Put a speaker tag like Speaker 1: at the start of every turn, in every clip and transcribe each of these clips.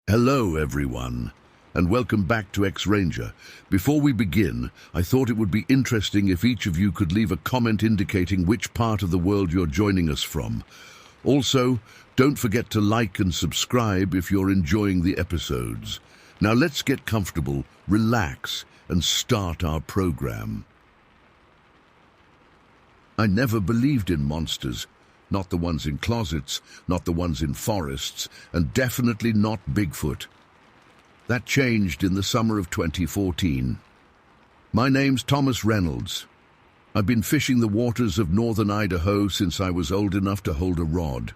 Speaker 1: Hello everyone, and welcome back to X-Ranger. Before we begin, I thought it would be interesting if each of you could leave a comment indicating which part of the world you're joining us from. Also, don't forget to like and subscribe if you're enjoying the episodes. Now let's get comfortable, relax, and start our program. I never believed in monsters. Not the ones in closets, not the ones in forests, and definitely not Bigfoot. That changed in the summer of 2014. My name's Thomas Reynolds. I've been fishing the waters of northern Idaho since I was old enough to hold a rod.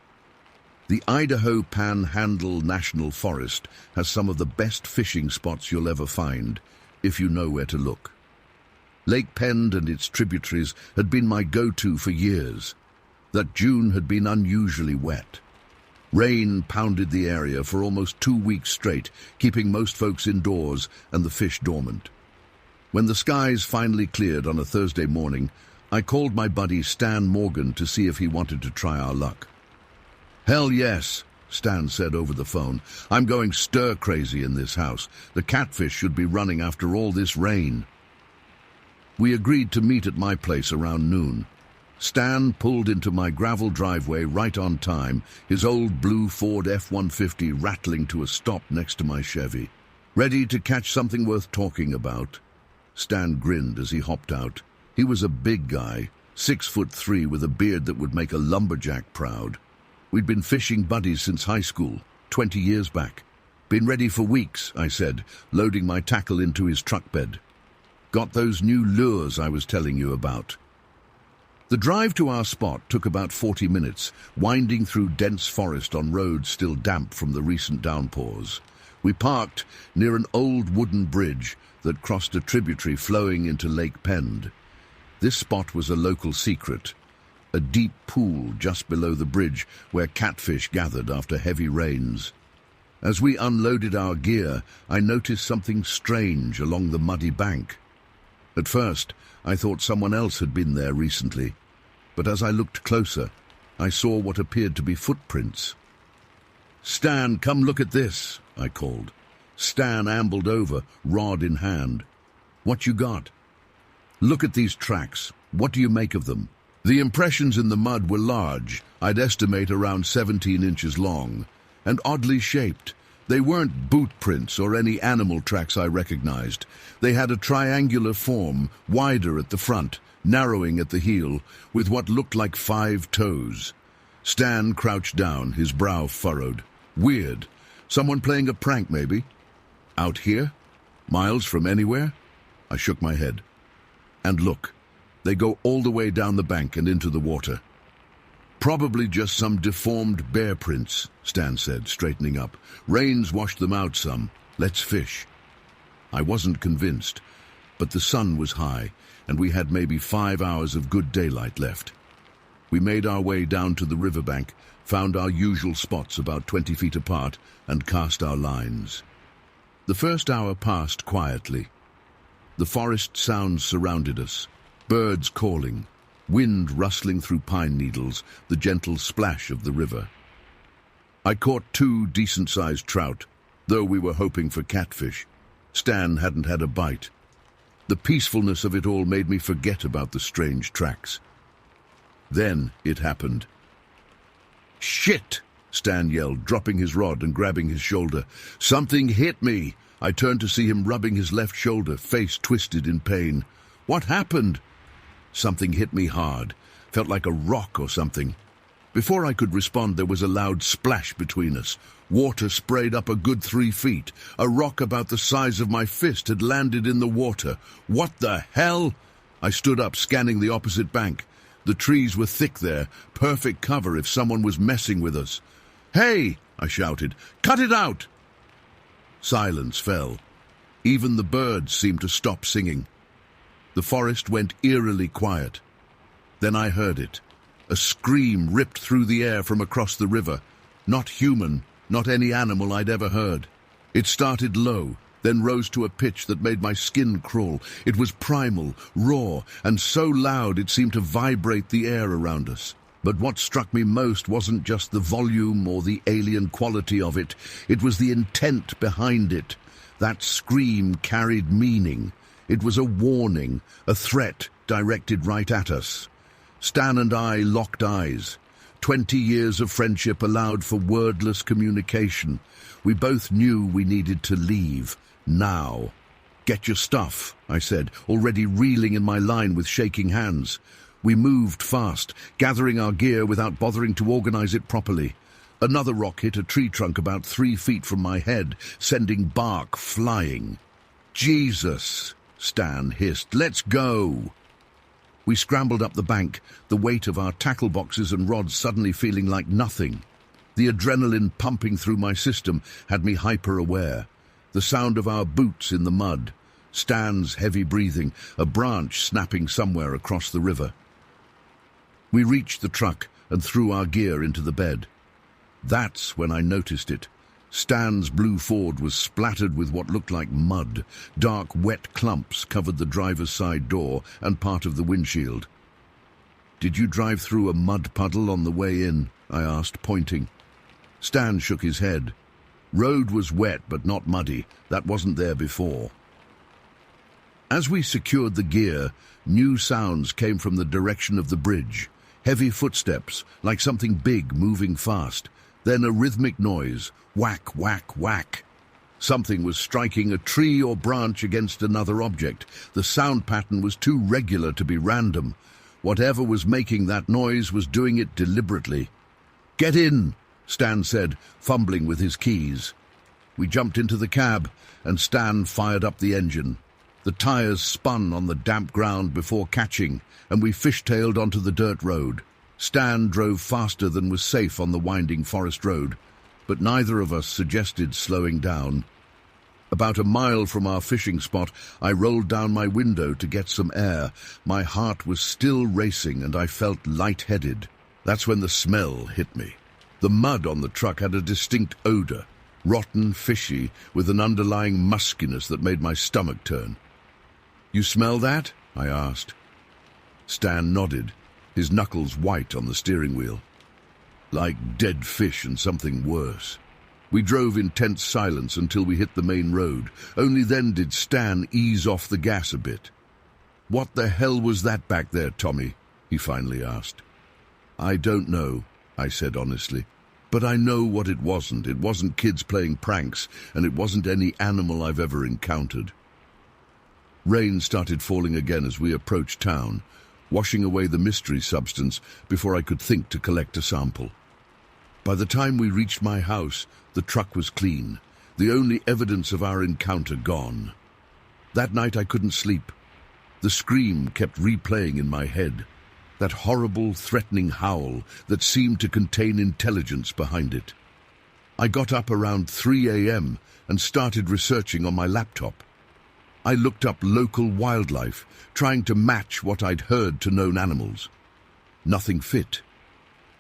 Speaker 1: The Idaho Panhandle National Forest has some of the best fishing spots you'll ever find, if you know where to look. Lake Pend and its tributaries had been my go-to for years. That June had been unusually wet. Rain pounded the area for almost 2 weeks straight, keeping most folks indoors and the fish dormant. When the skies finally cleared on a Thursday morning, I called my buddy Stan Morgan to see if he wanted to try our luck. "Hell yes," Stan said over the phone. "I'm going stir-crazy in this house. The catfish should be running after all this rain." We agreed to meet at my place around noon. Stan pulled into my gravel driveway right on time, his old blue Ford F-150 rattling to a stop next to my Chevy. "Ready to catch something worth talking about?" Stan grinned as he hopped out. He was a big guy, 6'3", with a beard that would make a lumberjack proud. We'd been fishing buddies since high school, 20 years back. "Been ready for weeks," I said, loading my tackle into his truck bed. "Got those new lures I was telling you about." The drive to our spot took about 40 minutes, winding through dense forest on roads still damp from the recent downpours. We parked near an old wooden bridge that crossed a tributary flowing into Lake Pend. This spot was a local secret, a deep pool just below the bridge where catfish gathered after heavy rains. As we unloaded our gear, I noticed something strange along the muddy bank. At first, I thought someone else had been there recently, but as I looked closer, I saw what appeared to be footprints. "Stan, come look at this," I called. Stan ambled over, rod in hand. "What you got?" "Look at these tracks. What do you make of them?" The impressions in the mud were large, I'd estimate around 17 inches long, and oddly shaped. They weren't boot prints or any animal tracks I recognized. They had a triangular form, wider at the front, narrowing at the heel, with what looked like 5 toes. Stan crouched down, his brow furrowed. "Weird. Someone playing a prank, maybe?" "Out here? Miles from anywhere?" I shook my head. "And look, they go all the way down the bank and into the water." "Probably just some deformed bear prints," Stan said, straightening up. "Rain's washed them out some. Let's fish." I wasn't convinced, but the sun was high, and we had maybe 5 hours of good daylight left. We made our way down to the riverbank, found our usual spots about 20 feet apart, and cast our lines. The first hour passed quietly. The forest sounds surrounded us, birds calling, wind rustling through pine needles, the gentle splash of the river. I caught 2 decent-sized trout, though we were hoping for catfish. Stan hadn't had a bite. The peacefulness of it all made me forget about the strange tracks. Then it happened. "Shit!" Stan yelled, dropping his rod and grabbing his shoulder. "Something hit me!" I turned to see him rubbing his left shoulder, face twisted in pain. "What happened?" "Something hit me hard. Felt like a rock or something." Before I could respond, there was a loud splash between us. Water sprayed up a good 3 feet. A rock about the size of my fist had landed in the water. "What the hell?" I stood up, scanning the opposite bank. The trees were thick there, perfect cover if someone was messing with us. "Hey!" I shouted. "Cut it out!" Silence fell. Even the birds seemed to stop singing. The forest went eerily quiet. Then I heard it. A scream ripped through the air from across the river. Not human, not any animal I'd ever heard. It started low, then rose to a pitch that made my skin crawl. It was primal, raw, and so loud it seemed to vibrate the air around us. But what struck me most wasn't just the volume or the alien quality of it. It was the intent behind it. That scream carried meaning. It was a warning, a threat directed right at us. Stan and I locked eyes. 20 years of friendship allowed for wordless communication. We both knew we needed to leave, now. "Get your stuff," I said, already reeling in my line with shaking hands. We moved fast, gathering our gear without bothering to organize it properly. Another rock hit a tree trunk about 3 feet from my head, sending bark flying. "Jesus," Stan hissed, "let's go." We scrambled up the bank, the weight of our tackle boxes and rods suddenly feeling like nothing. The adrenaline pumping through my system had me hyper-aware. The sound of our boots in the mud, Stan's heavy breathing, a branch snapping somewhere across the river. We reached the truck and threw our gear into the bed. That's when I noticed it. Stan's blue Ford was splattered with what looked like mud. Dark, wet clumps covered the driver's side door and part of the windshield. "Did you drive through a mud puddle on the way in?" I asked, pointing. Stan shook his head. "Road was wet but not muddy. That wasn't there before." As we secured the gear, new sounds came from the direction of the bridge. Heavy footsteps, like something big moving fast. Then a rhythmic noise, whack, whack, whack. Something was striking a tree or branch against another object. The sound pattern was too regular to be random. Whatever was making that noise was doing it deliberately. "Get in," Stan said, fumbling with his keys. We jumped into the cab, and Stan fired up the engine. The tires spun on the damp ground before catching, and we fishtailed onto the dirt road. Stan drove faster than was safe on the winding forest road, but neither of us suggested slowing down. About a mile from our fishing spot, I rolled down my window to get some air. My heart was still racing, and I felt lightheaded. That's when the smell hit me. The mud on the truck had a distinct odor, rotten, fishy, with an underlying muskiness that made my stomach turn. "You smell that?" I asked. Stan nodded, his knuckles white on the steering wheel. "Like dead fish and something worse." We drove in tense silence until we hit the main road. Only then did Stan ease off the gas a bit. "What the hell was that back there, Tommy?" he finally asked. "I don't know," I said honestly. "But I know what it wasn't. It wasn't kids playing pranks, and it wasn't any animal I've ever encountered." Rain started falling again as we approached town, washing away the mystery substance before I could think to collect a sample. By the time we reached my house, the truck was clean, the only evidence of our encounter gone. That night I couldn't sleep. The scream kept replaying in my head, that horrible, threatening howl that seemed to contain intelligence behind it. I got up around 3 a.m. and started researching on my laptop. I looked up local wildlife, trying to match what I'd heard to known animals. Nothing fit.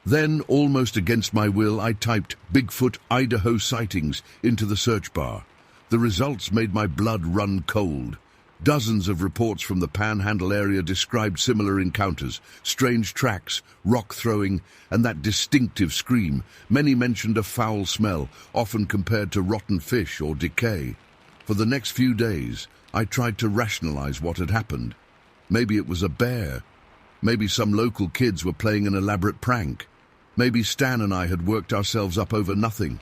Speaker 1: Then, almost against my will, I typed Bigfoot Idaho sightings into the search bar. The results made my blood run cold. Dozens of reports from the Panhandle area described similar encounters, strange tracks, rock throwing, and that distinctive scream. Many mentioned a foul smell, often compared to rotten fish or decay. For the next few days, I tried to rationalize what had happened. Maybe it was a bear. Maybe some local kids were playing an elaborate prank. Maybe Stan and I had worked ourselves up over nothing.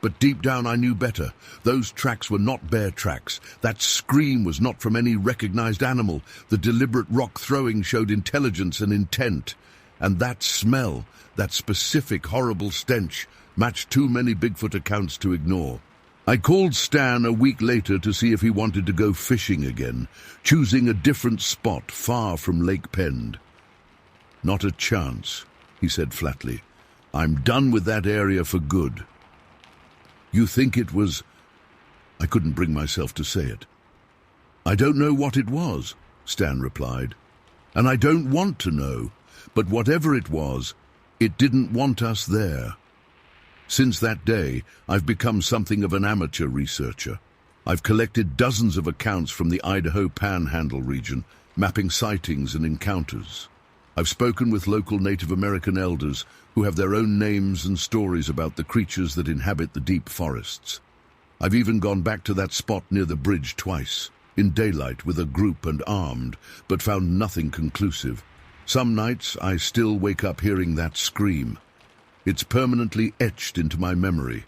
Speaker 1: But deep down I knew better. Those tracks were not bear tracks. That scream was not from any recognized animal. The deliberate rock throwing showed intelligence and intent. And that smell, that specific horrible stench, matched too many Bigfoot accounts to ignore. I called Stan a week later to see if he wanted to go fishing again, choosing a different spot far from Lake Pend. "Not a chance," he said flatly. "I'm done with that area for good." "You think it was—" I couldn't bring myself to say it. "I don't know what it was," Stan replied. "And I don't want to know. But whatever it was, it didn't want us there." Since that day, I've become something of an amateur researcher. I've collected dozens of accounts from the Idaho Panhandle region, mapping sightings and encounters. I've spoken with local Native American elders who have their own names and stories about the creatures that inhabit the deep forests. I've even gone back to that spot near the bridge twice, in daylight with a group and armed, but found nothing conclusive. Some nights I still wake up hearing that scream. It's permanently etched into my memory,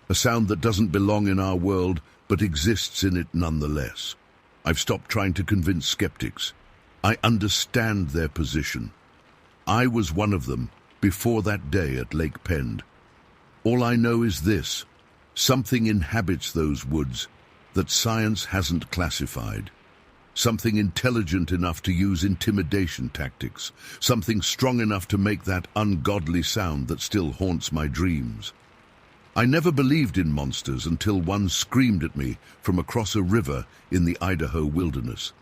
Speaker 1: a sound that doesn't belong in our world, but exists in it nonetheless. I've stopped trying to convince skeptics. I understand their position. I was one of them before that day at Lake Pend. All I know is this: something inhabits those woods that science hasn't classified. Something intelligent enough to use intimidation tactics. Something strong enough to make that ungodly sound that still haunts my dreams. I never believed in monsters until one screamed at me from across a river in the Idaho wilderness.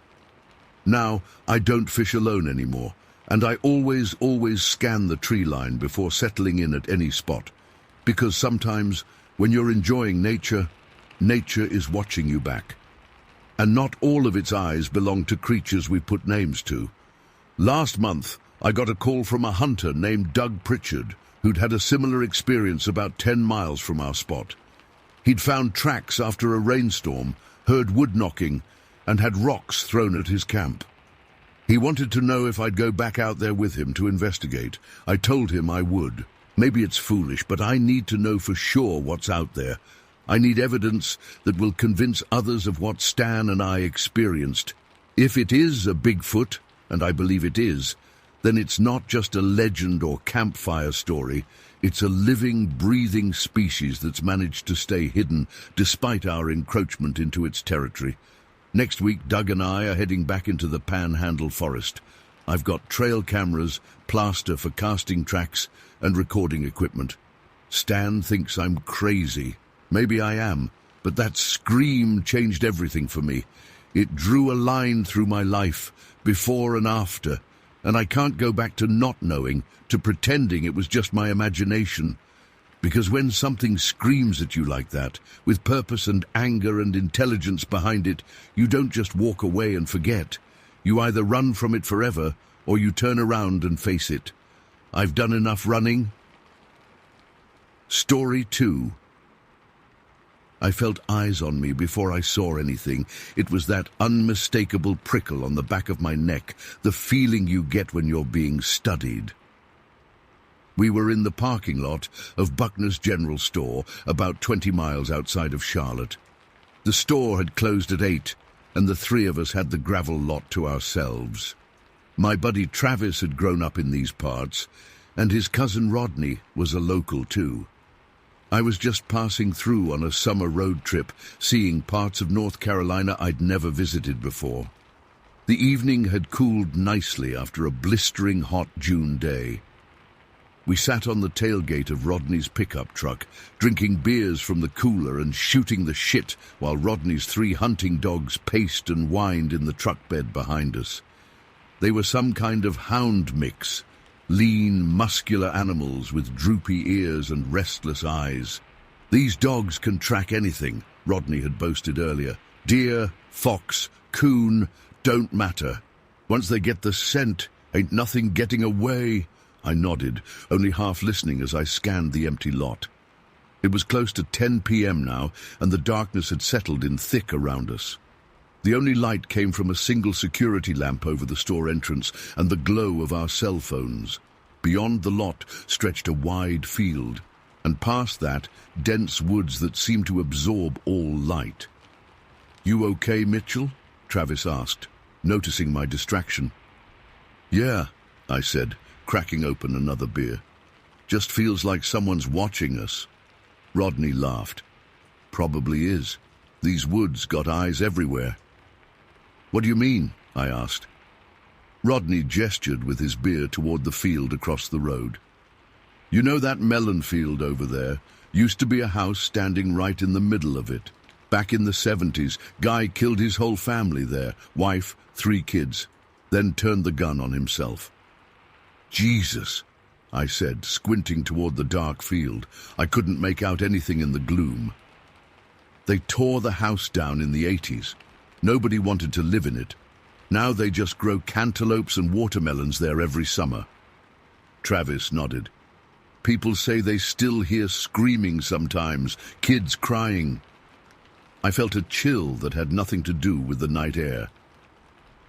Speaker 1: Now, I don't fish alone anymore, and I always scan the tree line before settling in at any spot, because sometimes, when you're enjoying nature, nature is watching you back. And not all of its eyes belong to creatures we put names to. Last month, I got a call from a hunter named Doug Pritchard, who'd had a similar experience about 10 miles from our spot. He'd found tracks after a rainstorm, heard wood knocking, and had rocks thrown at his camp. He wanted to know if I'd go back out there with him to investigate. I told him I would. Maybe it's foolish, but I need to know for sure what's out there. I need evidence that will convince others of what Stan and I experienced. If it is a Bigfoot, and I believe it is, then it's not just a legend or campfire story. It's a living, breathing species that's managed to stay hidden despite our encroachment into its territory. Next week, Doug and I are heading back into the Panhandle Forest. I've got trail cameras, plaster for casting tracks, and recording equipment. Stan thinks I'm crazy. Maybe I am, but that scream changed everything for me. It drew a line through my life, before and after, and I can't go back to not knowing, to pretending it was just my imagination. Because when something screams at you like that, with purpose and anger and intelligence behind it, you don't just walk away and forget. You either run from it forever, or you turn around and face it. I've done enough running. Story 2. I felt eyes on me before I saw anything. It was that unmistakable prickle on the back of my neck, the feeling you get when you're being studied. We were in the parking lot of Buckner's General Store, about 20 miles outside of Charlotte. The store had closed at 8, and the three of us had the gravel lot to ourselves. My buddy Travis had grown up in these parts, and his cousin Rodney was a local too. I was just passing through on a summer road trip, seeing parts of North Carolina I'd never visited before. The evening had cooled nicely after a blistering hot June day. We sat on the tailgate of Rodney's pickup truck, drinking beers from the cooler and shooting the shit while Rodney's 3 hunting dogs paced and whined in the truck bed behind us. They were some kind of hound mix, lean, muscular animals with droopy ears and restless eyes. These dogs can track anything, Rodney had boasted earlier. Deer, fox, coon, don't matter. Once they get the scent, ain't nothing getting away. I nodded, only half listening as I scanned the empty lot. It was close to 10 p.m. now, and the darkness had settled in thick around us. The only light came from a single security lamp over the store entrance and the glow of our cell phones. Beyond the lot stretched a wide field, and past that, dense woods that seemed to absorb all light. "You okay, Mitchell?" Travis asked, noticing my distraction. "Yeah," I said, cracking open another beer. "Just feels like someone's watching us." Rodney laughed. "Probably is. These woods got eyes everywhere." "What do you mean?" I asked. Rodney gestured with his beer toward the field across the road. "You know that melon field over there? Used to be a house standing right in the middle of it. Back in the 70s, guy killed his whole family there, wife, 3 kids, then turned the gun on himself." "Jesus," I said, squinting toward the dark field. I couldn't make out anything in the gloom. "They tore the house down in the 80s. Nobody wanted to live in it. Now they just grow cantaloupes and watermelons there every summer. Travis nodded. People say they still hear screaming sometimes, kids crying. I felt a chill that had nothing to do with the night air.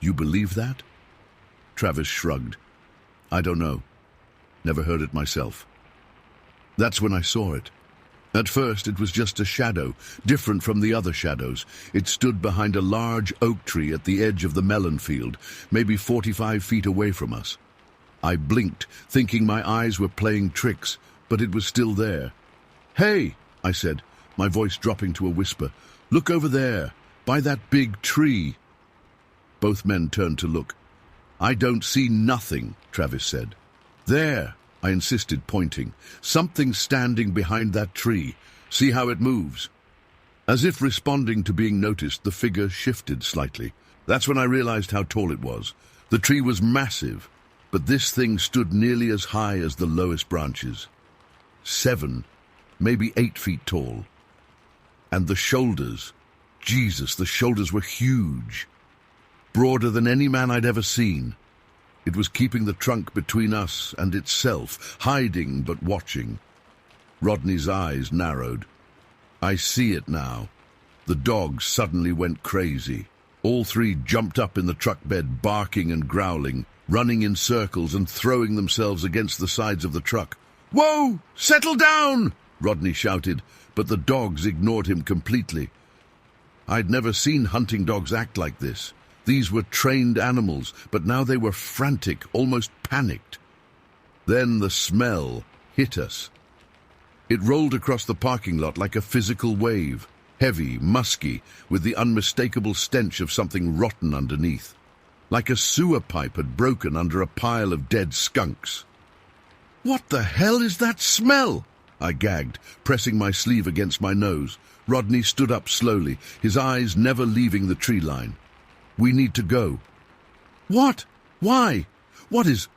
Speaker 1: You believe that? Travis shrugged. I don't know. Never heard it myself. That's when I saw it. At first it was just a shadow, different from the other shadows. It stood behind a large oak tree at the edge of the melon field, maybe 45 feet away from us. I blinked, thinking my eyes were playing tricks, but it was still there. Hey, I said, my voice dropping to a whisper. Look over there, by that big tree. Both men turned to look. I don't see nothing, Travis said. There, I insisted, pointing. Something standing behind that tree. See how it moves? As if responding to being noticed, the figure shifted slightly. That's when I realized how tall it was. The tree was massive, but this thing stood nearly as high as the lowest branches. 7, maybe 8 feet tall. And the shoulders, Jesus, the shoulders were huge. Broader than any man I'd ever seen. It was keeping the trunk between us and itself, hiding but watching. Rodney's eyes narrowed. I see it now. The dogs suddenly went crazy. All three jumped up in the truck bed, barking and growling, running in circles and throwing themselves against the sides of the truck. Whoa! Settle down! Rodney shouted, but the dogs ignored him completely. I'd never seen hunting dogs act like this. These were trained animals, but now they were frantic, almost panicked. Then the smell hit us. It rolled across the parking lot like a physical wave, heavy, musky, with the unmistakable stench of something rotten underneath. Like a sewer pipe had broken under a pile of dead skunks. What the hell is that smell? I gagged, pressing my sleeve against my nose. Rodney stood up slowly, his eyes never leaving the tree line. We need to go. What? Why? What is...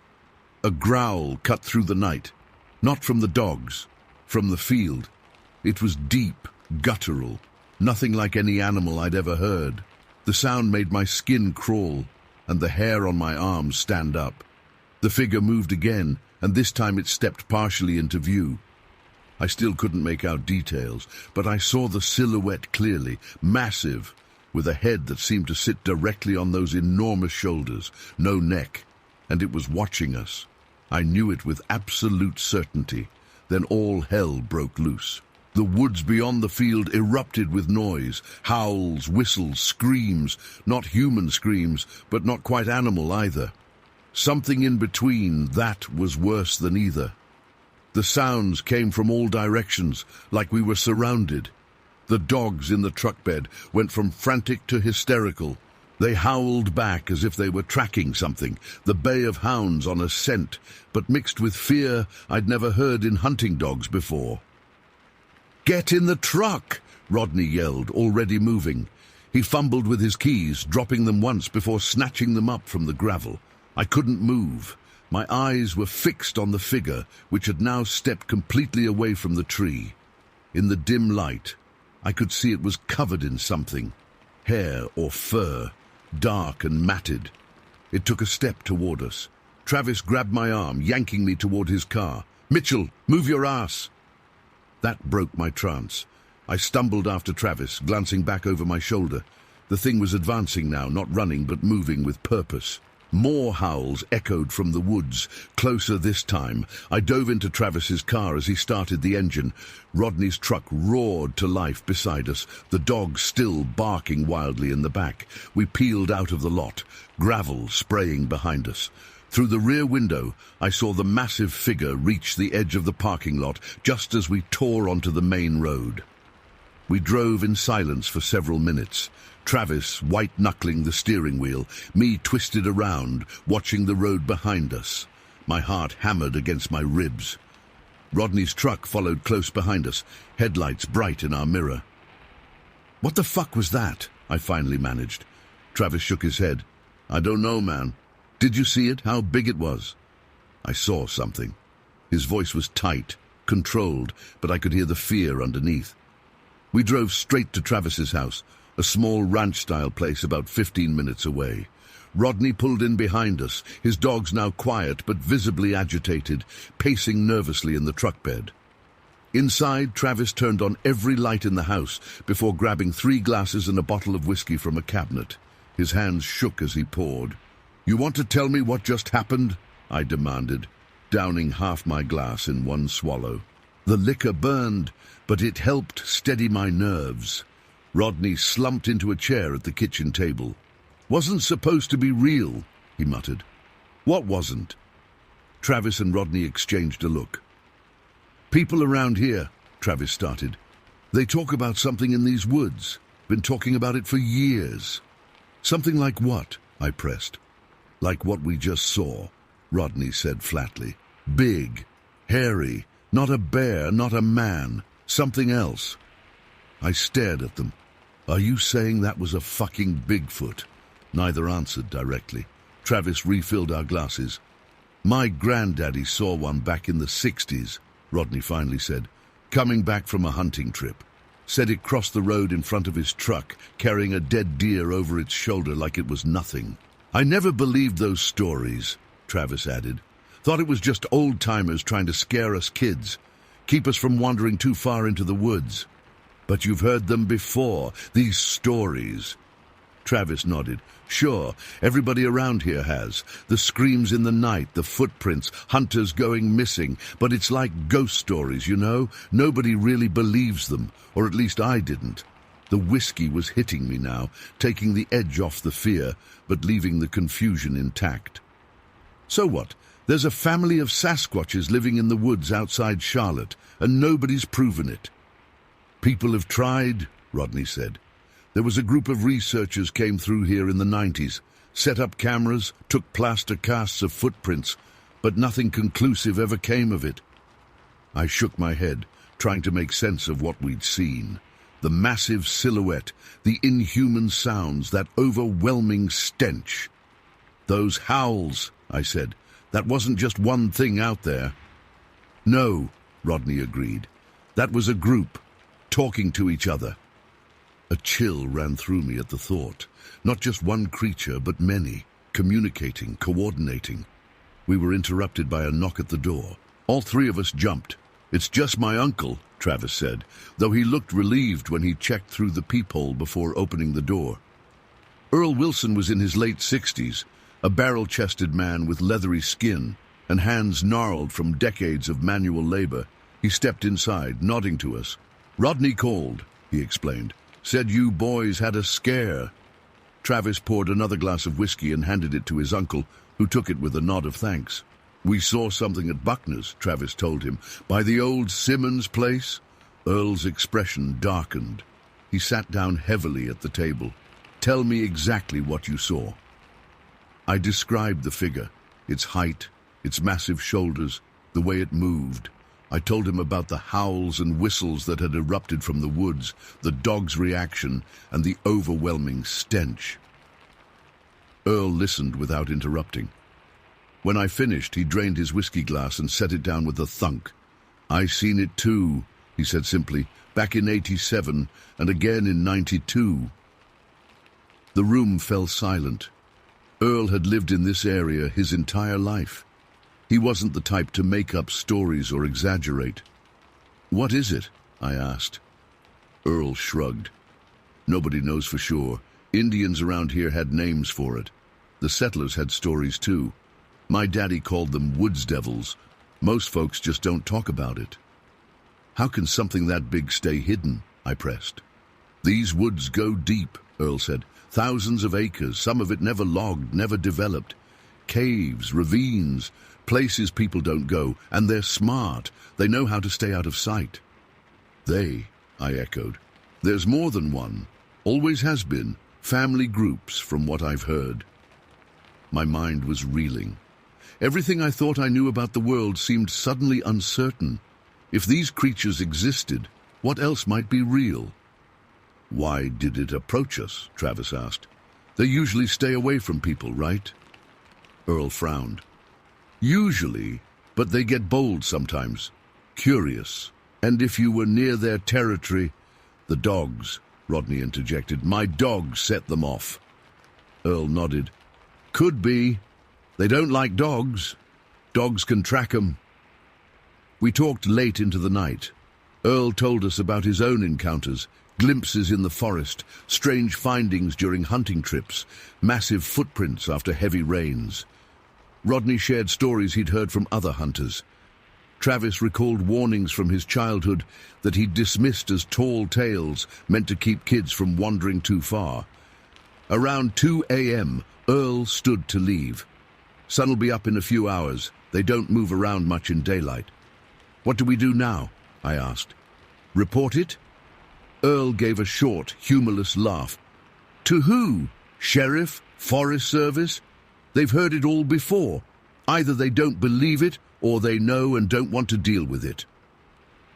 Speaker 1: A growl cut through the night. Not from the dogs, from the field. It was deep, guttural, nothing like any animal I'd ever heard. The sound made my skin crawl and the hair on my arms stand up. The figure moved again, and this time it stepped partially into view. I still couldn't make out details, but I saw the silhouette clearly, massive, with a head that seemed to sit directly on those enormous shoulders, no neck, and it was watching us. I knew it with absolute certainty. Then all hell broke loose. The woods beyond the field erupted with noise, howls, whistles, screams, not human screams, but not quite animal either. Something in between that was worse than either. The sounds came from all directions, like we were surrounded. The dogs in the truck bed went from frantic to hysterical. They howled back as if they were tracking something, the bay of hounds on a scent, but mixed with fear I'd never heard in hunting dogs before. "Get in the truck!" Rodney yelled, already moving. He fumbled with his keys, dropping them once before snatching them up from the gravel. I couldn't move. My eyes were fixed on the figure, which had now stepped completely away from the tree. In the dim light, I could see it was covered in something, hair or fur, dark and matted. It took a step toward us. Travis grabbed my arm, yanking me toward his car. "Mitchell, move your ass!" That broke my trance. I stumbled after Travis, glancing back over my shoulder. The thing was advancing now, not running but moving with purpose. More howls echoed from the woods, closer this time. I dove into Travis's car as he started the engine. Rodney's truck roared to life beside us, the dog still barking wildly in the back. We peeled out of the lot, gravel spraying behind us. Through the rear window, I saw the massive figure reach the edge of the parking lot just as we tore onto the main road. We drove in silence for several minutes. Travis white-knuckling the steering wheel, me twisted around, watching the road behind us. My heart hammered against my ribs. Rodney's truck followed close behind us, headlights bright in our mirror. "What the fuck was that?" I finally managed. Travis shook his head. "I don't know, man. Did you see it, how big it was?" I saw something. His voice was tight, controlled, but I could hear the fear underneath. We drove straight to Travis's house, a small ranch-style place about 15 minutes away. Rodney pulled in behind us, his dogs now quiet but visibly agitated, pacing nervously in the truck bed. Inside, Travis turned on every light in the house before grabbing 3 glasses and a bottle of whiskey from a cabinet. His hands shook as he poured. "You want to tell me what just happened?" I demanded, downing half my glass in one swallow. The liquor burned, but it helped steady my nerves. Rodney slumped into a chair at the kitchen table. "Wasn't supposed to be real," he muttered. "What wasn't?" Travis and Rodney exchanged a look. "People around here," Travis started. "They talk about something in these woods. Been talking about it for years." "Something like what?" I pressed. "Like what we just saw," Rodney said flatly. "Big, hairy, not a bear, not a man, something else." I stared at them. "Are you saying that was a fucking Bigfoot?" Neither answered directly. Travis refilled our glasses. "My granddaddy saw one back in the 60s, Rodney finally said, "coming back from a hunting trip. Said it crossed the road in front of his truck, carrying a dead deer over its shoulder like it was nothing." "I never believed those stories," Travis added. "Thought it was just old-timers trying to scare us kids, keep us from wandering too far into the woods." "But you've heard them before, these stories." Travis nodded. "Sure, everybody around here has. The screams in the night, the footprints, hunters going missing. But it's like ghost stories, you know? Nobody really believes them, or at least I didn't." The whiskey was hitting me now, taking the edge off the fear, but leaving the confusion intact. "So what? There's a family of Sasquatches living in the woods outside Charlotte, and nobody's proven it." "People have tried," Rodney said. "There was a group of researchers came through here in the 90s, set up cameras, took plaster casts of footprints, but nothing conclusive ever came of it." I shook my head, trying to make sense of what we'd seen. The massive silhouette, the inhuman sounds, that overwhelming stench. "Those howls," I said. "That wasn't just one thing out there." "No," Rodney agreed. "That was a group, talking to each other." A chill ran through me at the thought. Not just one creature, but many, communicating, coordinating. We were interrupted by a knock at the door. All 3 of us jumped. "It's just my uncle," Travis said, though he looked relieved when he checked through the peephole before opening the door. Earl Wilson was in his late 60s, a barrel-chested man with leathery skin and hands gnarled from decades of manual labor. He stepped inside, nodding to us. "Rodney called," he explained. "Said you boys had a scare." Travis poured another glass of whiskey and handed it to his uncle, who took it with a nod of thanks. "We saw something at Buckner's," Travis told him. "By the old Simmons place." Earl's expression darkened. He sat down heavily at the table. "Tell me exactly what you saw." I described the figure, its height, its massive shoulders, the way it moved. I told him about the howls and whistles that had erupted from the woods, the dog's reaction, and the overwhelming stench. Earl listened without interrupting. When I finished, he drained his whiskey glass and set it down with a thunk. "I seen it too," he said simply, "back in 87 and again in 92. The room fell silent. Earl had lived in this area his entire life. He wasn't the type to make up stories or exaggerate. "What is it?" I asked. Earl shrugged. "Nobody knows for sure. Indians around here had names for it. The settlers had stories too. My daddy called them woods devils. Most folks just don't talk about it." "How can something that big stay hidden?" I pressed. "These woods go deep," Earl said. "Thousands of acres, some of it never logged, never developed. Caves, ravines, places people don't go, and they're smart. They know how to stay out of sight." "They," I echoed. "There's more than one. Always has been. Family groups, from what I've heard." My mind was reeling. Everything I thought I knew about the world seemed suddenly uncertain. If these creatures existed, what else might be real? "Why did it approach us?" Travis asked. "They usually stay away from people, right?" Earl frowned. "Usually, but they get bold sometimes. Curious. And if you were near their territory—" "The dogs," Rodney interjected. "My dogs set them off." Earl nodded. Could be. They don't like dogs. Dogs can track 'em. We talked late into the night. Earl told us about his own encounters, glimpses in the forest, strange findings during hunting trips, massive footprints after heavy rains. Rodney shared stories he'd heard from other hunters. Travis recalled warnings from his childhood that he'd dismissed as tall tales meant to keep kids from wandering too far. Around 2 a.m., Earl stood to leave. Sun'll be up in a few hours. They don't move around much in daylight. What do we do now? I asked. Report it? Earl gave a short, humorless laugh. To who? Sheriff? Forest Service? They've heard it all before. Either they don't believe it, or they know and don't want to deal with it.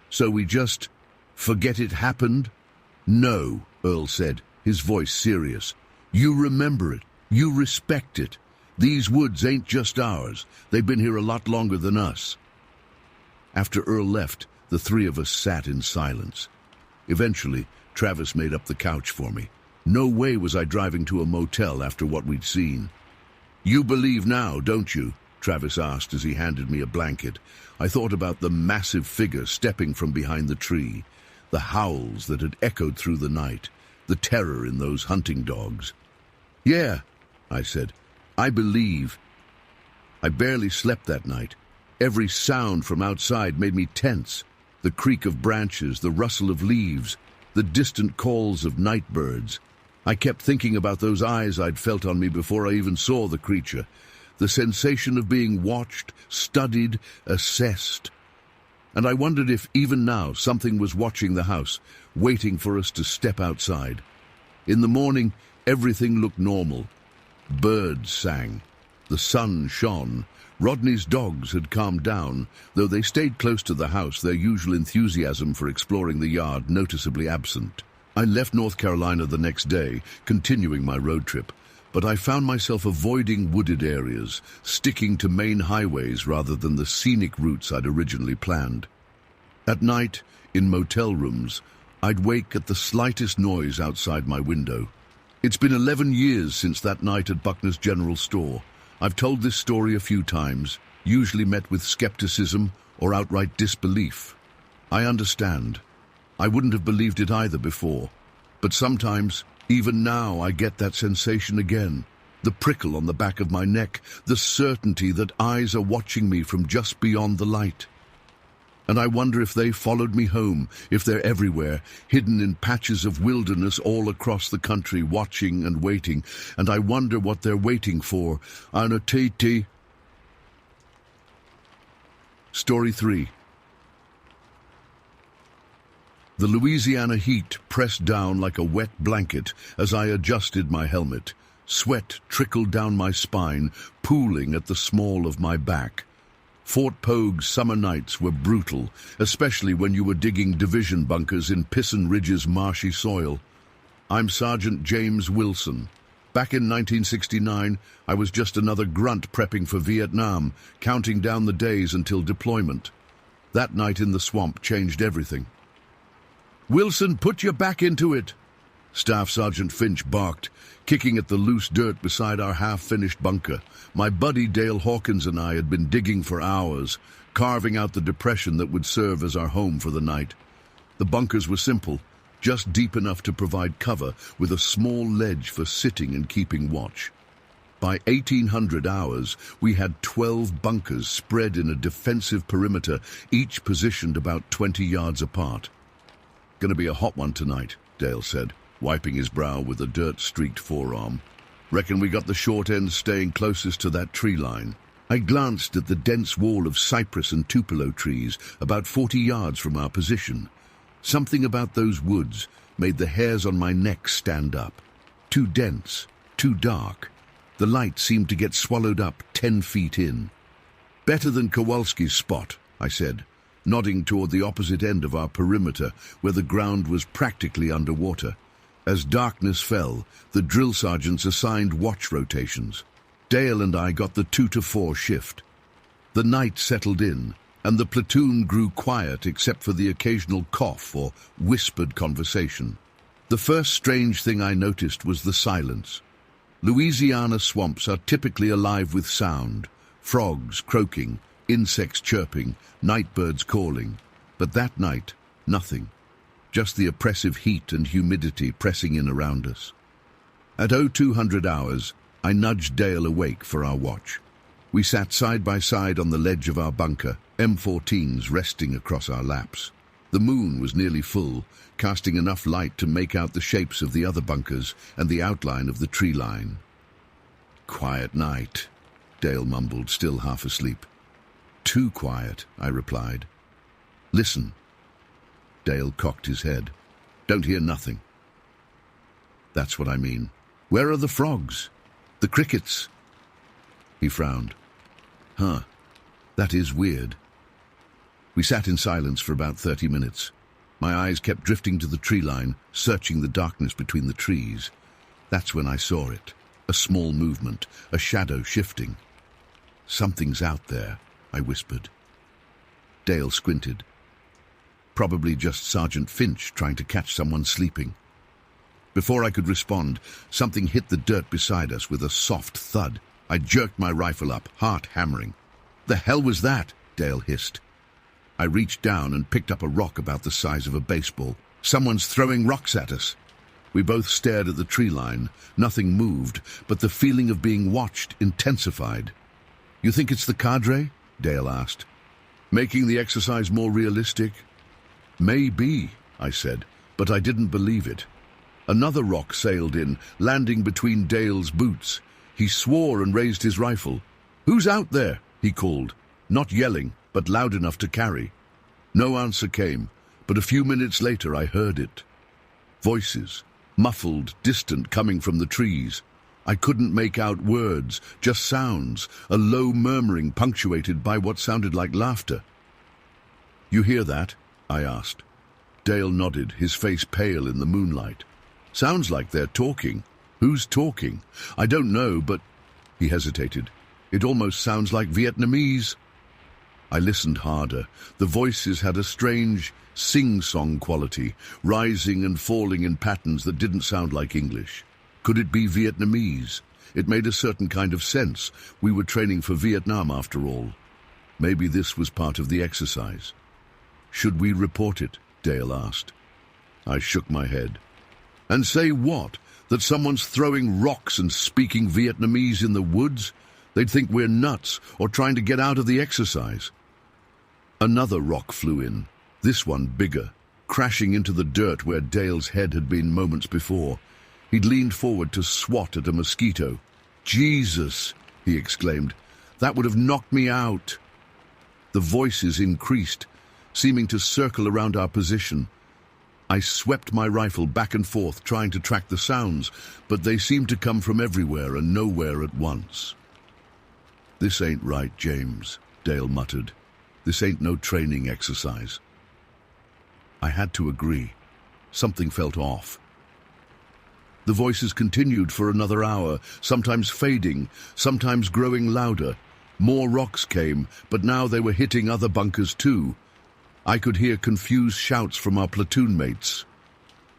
Speaker 1: So we just forget it happened? No, Earl said, his voice serious. You remember it. You respect it. These woods ain't just ours. They've been here a lot longer than us. After Earl left, the three of us sat in silence. Eventually, Travis made up the couch for me. No way was I driving to a motel after what we'd seen. You believe now, don't you? Travis asked as he handed me a blanket. I thought about the massive figure stepping from behind the tree, the howls that had echoed through the night, the terror in those hunting dogs. Yeah, I said, I believe. I barely slept that night. Every sound from outside made me tense. The creak of branches, the rustle of leaves, the distant calls of night birds. I kept thinking about those eyes I'd felt on me before I even saw the creature. The sensation of being watched, studied, assessed. And I wondered if, even now, something was watching the house, waiting for us to step outside. In the morning, everything looked normal. Birds sang. The sun shone. Rodney's dogs had calmed down. Though they stayed close to the house, their usual enthusiasm for exploring the yard noticeably absent. I left North Carolina the next day, continuing my road trip, but I found myself avoiding wooded areas, sticking to main highways rather than the scenic routes I'd originally planned. At night, in motel rooms, I'd wake at the slightest noise outside my window. It's been 11 years since that night at Buckner's General Store. I've told this story a few times, usually met with skepticism or outright disbelief. I understand. I wouldn't have believed it either before. But sometimes, even now, I get that sensation again. The prickle on the back of my neck, the certainty that eyes are watching me from just beyond the light. And I wonder if they followed me home, if they're everywhere, hidden in patches of wilderness all across the country, watching and waiting. And I wonder what they're waiting for. Anatiti. Story 3. The Louisiana heat pressed down like a wet blanket as I adjusted my helmet. Sweat trickled down my spine, pooling at the small of my back. Fort Pogue's summer nights were brutal, especially when you were digging division bunkers in Pisson Ridge's marshy soil. I'm Sergeant James Wilson. Back in 1969, I was just another grunt prepping for Vietnam, counting down the days until deployment. That night in the swamp changed everything. Wilson, put your back into it, Staff Sergeant Finch barked, kicking at the loose dirt beside our half-finished bunker. My buddy Dale Hawkins and I had been digging for hours, carving out the depression that would serve as our home for the night. The bunkers were simple, just deep enough to provide cover, with a small ledge for sitting and keeping watch. By 1800 hours, we had 12 bunkers spread in a defensive perimeter, each positioned about 20 yards apart. Gonna be a hot one tonight, Dale said, wiping his brow with a dirt-streaked forearm. Reckon we got the short end staying closest to that tree line. I glanced at the dense wall of cypress and tupelo trees about 40 yards from our position. Something about those woods made the hairs on my neck stand up. Too dense, too dark. The light seemed to get swallowed up 10 feet in. Better than Kowalski's spot, I said, nodding toward the opposite end of our perimeter where the ground was practically underwater. As darkness fell, the drill sergeants assigned watch rotations. Dale and I got the 2 to 4 shift. The night settled in, and the platoon grew quiet except for the occasional cough or whispered conversation. The first strange thing I noticed was the silence. Louisiana swamps are typically alive with sound, frogs croaking, insects chirping, night birds calling. But that night, nothing. Just the oppressive heat and humidity pressing in around us. At 0200 hours, I nudged Dale awake for our watch. We sat side by side on the ledge of our bunker, M14s resting across our laps. The moon was nearly full, casting enough light to make out the shapes of the other bunkers and the outline of the tree line. "Quiet night," Dale mumbled, still half asleep. "Too quiet," I replied. "Listen." Dale cocked his head. "Don't hear nothing." "That's what I mean. Where are the frogs? The crickets?" He frowned. "Huh, that is weird." We sat in silence for about 30 minutes. My eyes kept drifting to the tree line, searching the darkness between the trees. That's when I saw it. A small movement, a shadow shifting. "Something's out there," I whispered. Dale squinted. "Probably just Sergeant Finch trying to catch someone sleeping." Before I could respond, something hit the dirt beside us with a soft thud. I jerked my rifle up, heart hammering. "The hell was that?" Dale hissed. I reached down and picked up a rock about the size of a baseball. "Someone's throwing rocks at us." We both stared at the tree line. Nothing moved, but the feeling of being watched intensified. "You think it's the cadre?" Dale asked. "Making the exercise more realistic?" "Maybe," I said, but I didn't believe it. Another rock sailed in, landing between Dale's boots. He swore and raised his rifle. "Who's out there?" he called, not yelling, but loud enough to carry. No answer came, but a few minutes later I heard it. Voices, muffled, distant, coming from the trees. I couldn't make out words, just sounds, a low murmuring punctuated by what sounded like laughter. "You hear that?" I asked. Dale nodded, his face pale in the moonlight. "Sounds like they're talking." "Who's talking?" "I don't know, but—" He hesitated. "It almost sounds like Vietnamese." I listened harder. The voices had a strange sing-song quality, rising and falling in patterns that didn't sound like English. Could it be Vietnamese? It made a certain kind of sense. We were training for Vietnam after all. Maybe this was part of the exercise. "Should we report it?" Dale asked. I shook my head. "And say what? That someone's throwing rocks and speaking Vietnamese in the woods? They'd think we're nuts or trying to get out of the exercise." Another rock flew in, this one bigger, crashing into the dirt where Dale's head had been moments before. He'd leaned forward to swat at a mosquito. "Jesus!" he exclaimed. "That would have knocked me out." The voices increased, seeming to circle around our position. I swept my rifle back and forth, trying to track the sounds, but they seemed to come from everywhere and nowhere at once. "This ain't right, James," Dale muttered. "This ain't no training exercise." I had to agree. Something felt off. The voices continued for another hour, sometimes fading, sometimes growing louder. More rocks came, but now they were hitting other bunkers too. I could hear confused shouts from our platoon mates.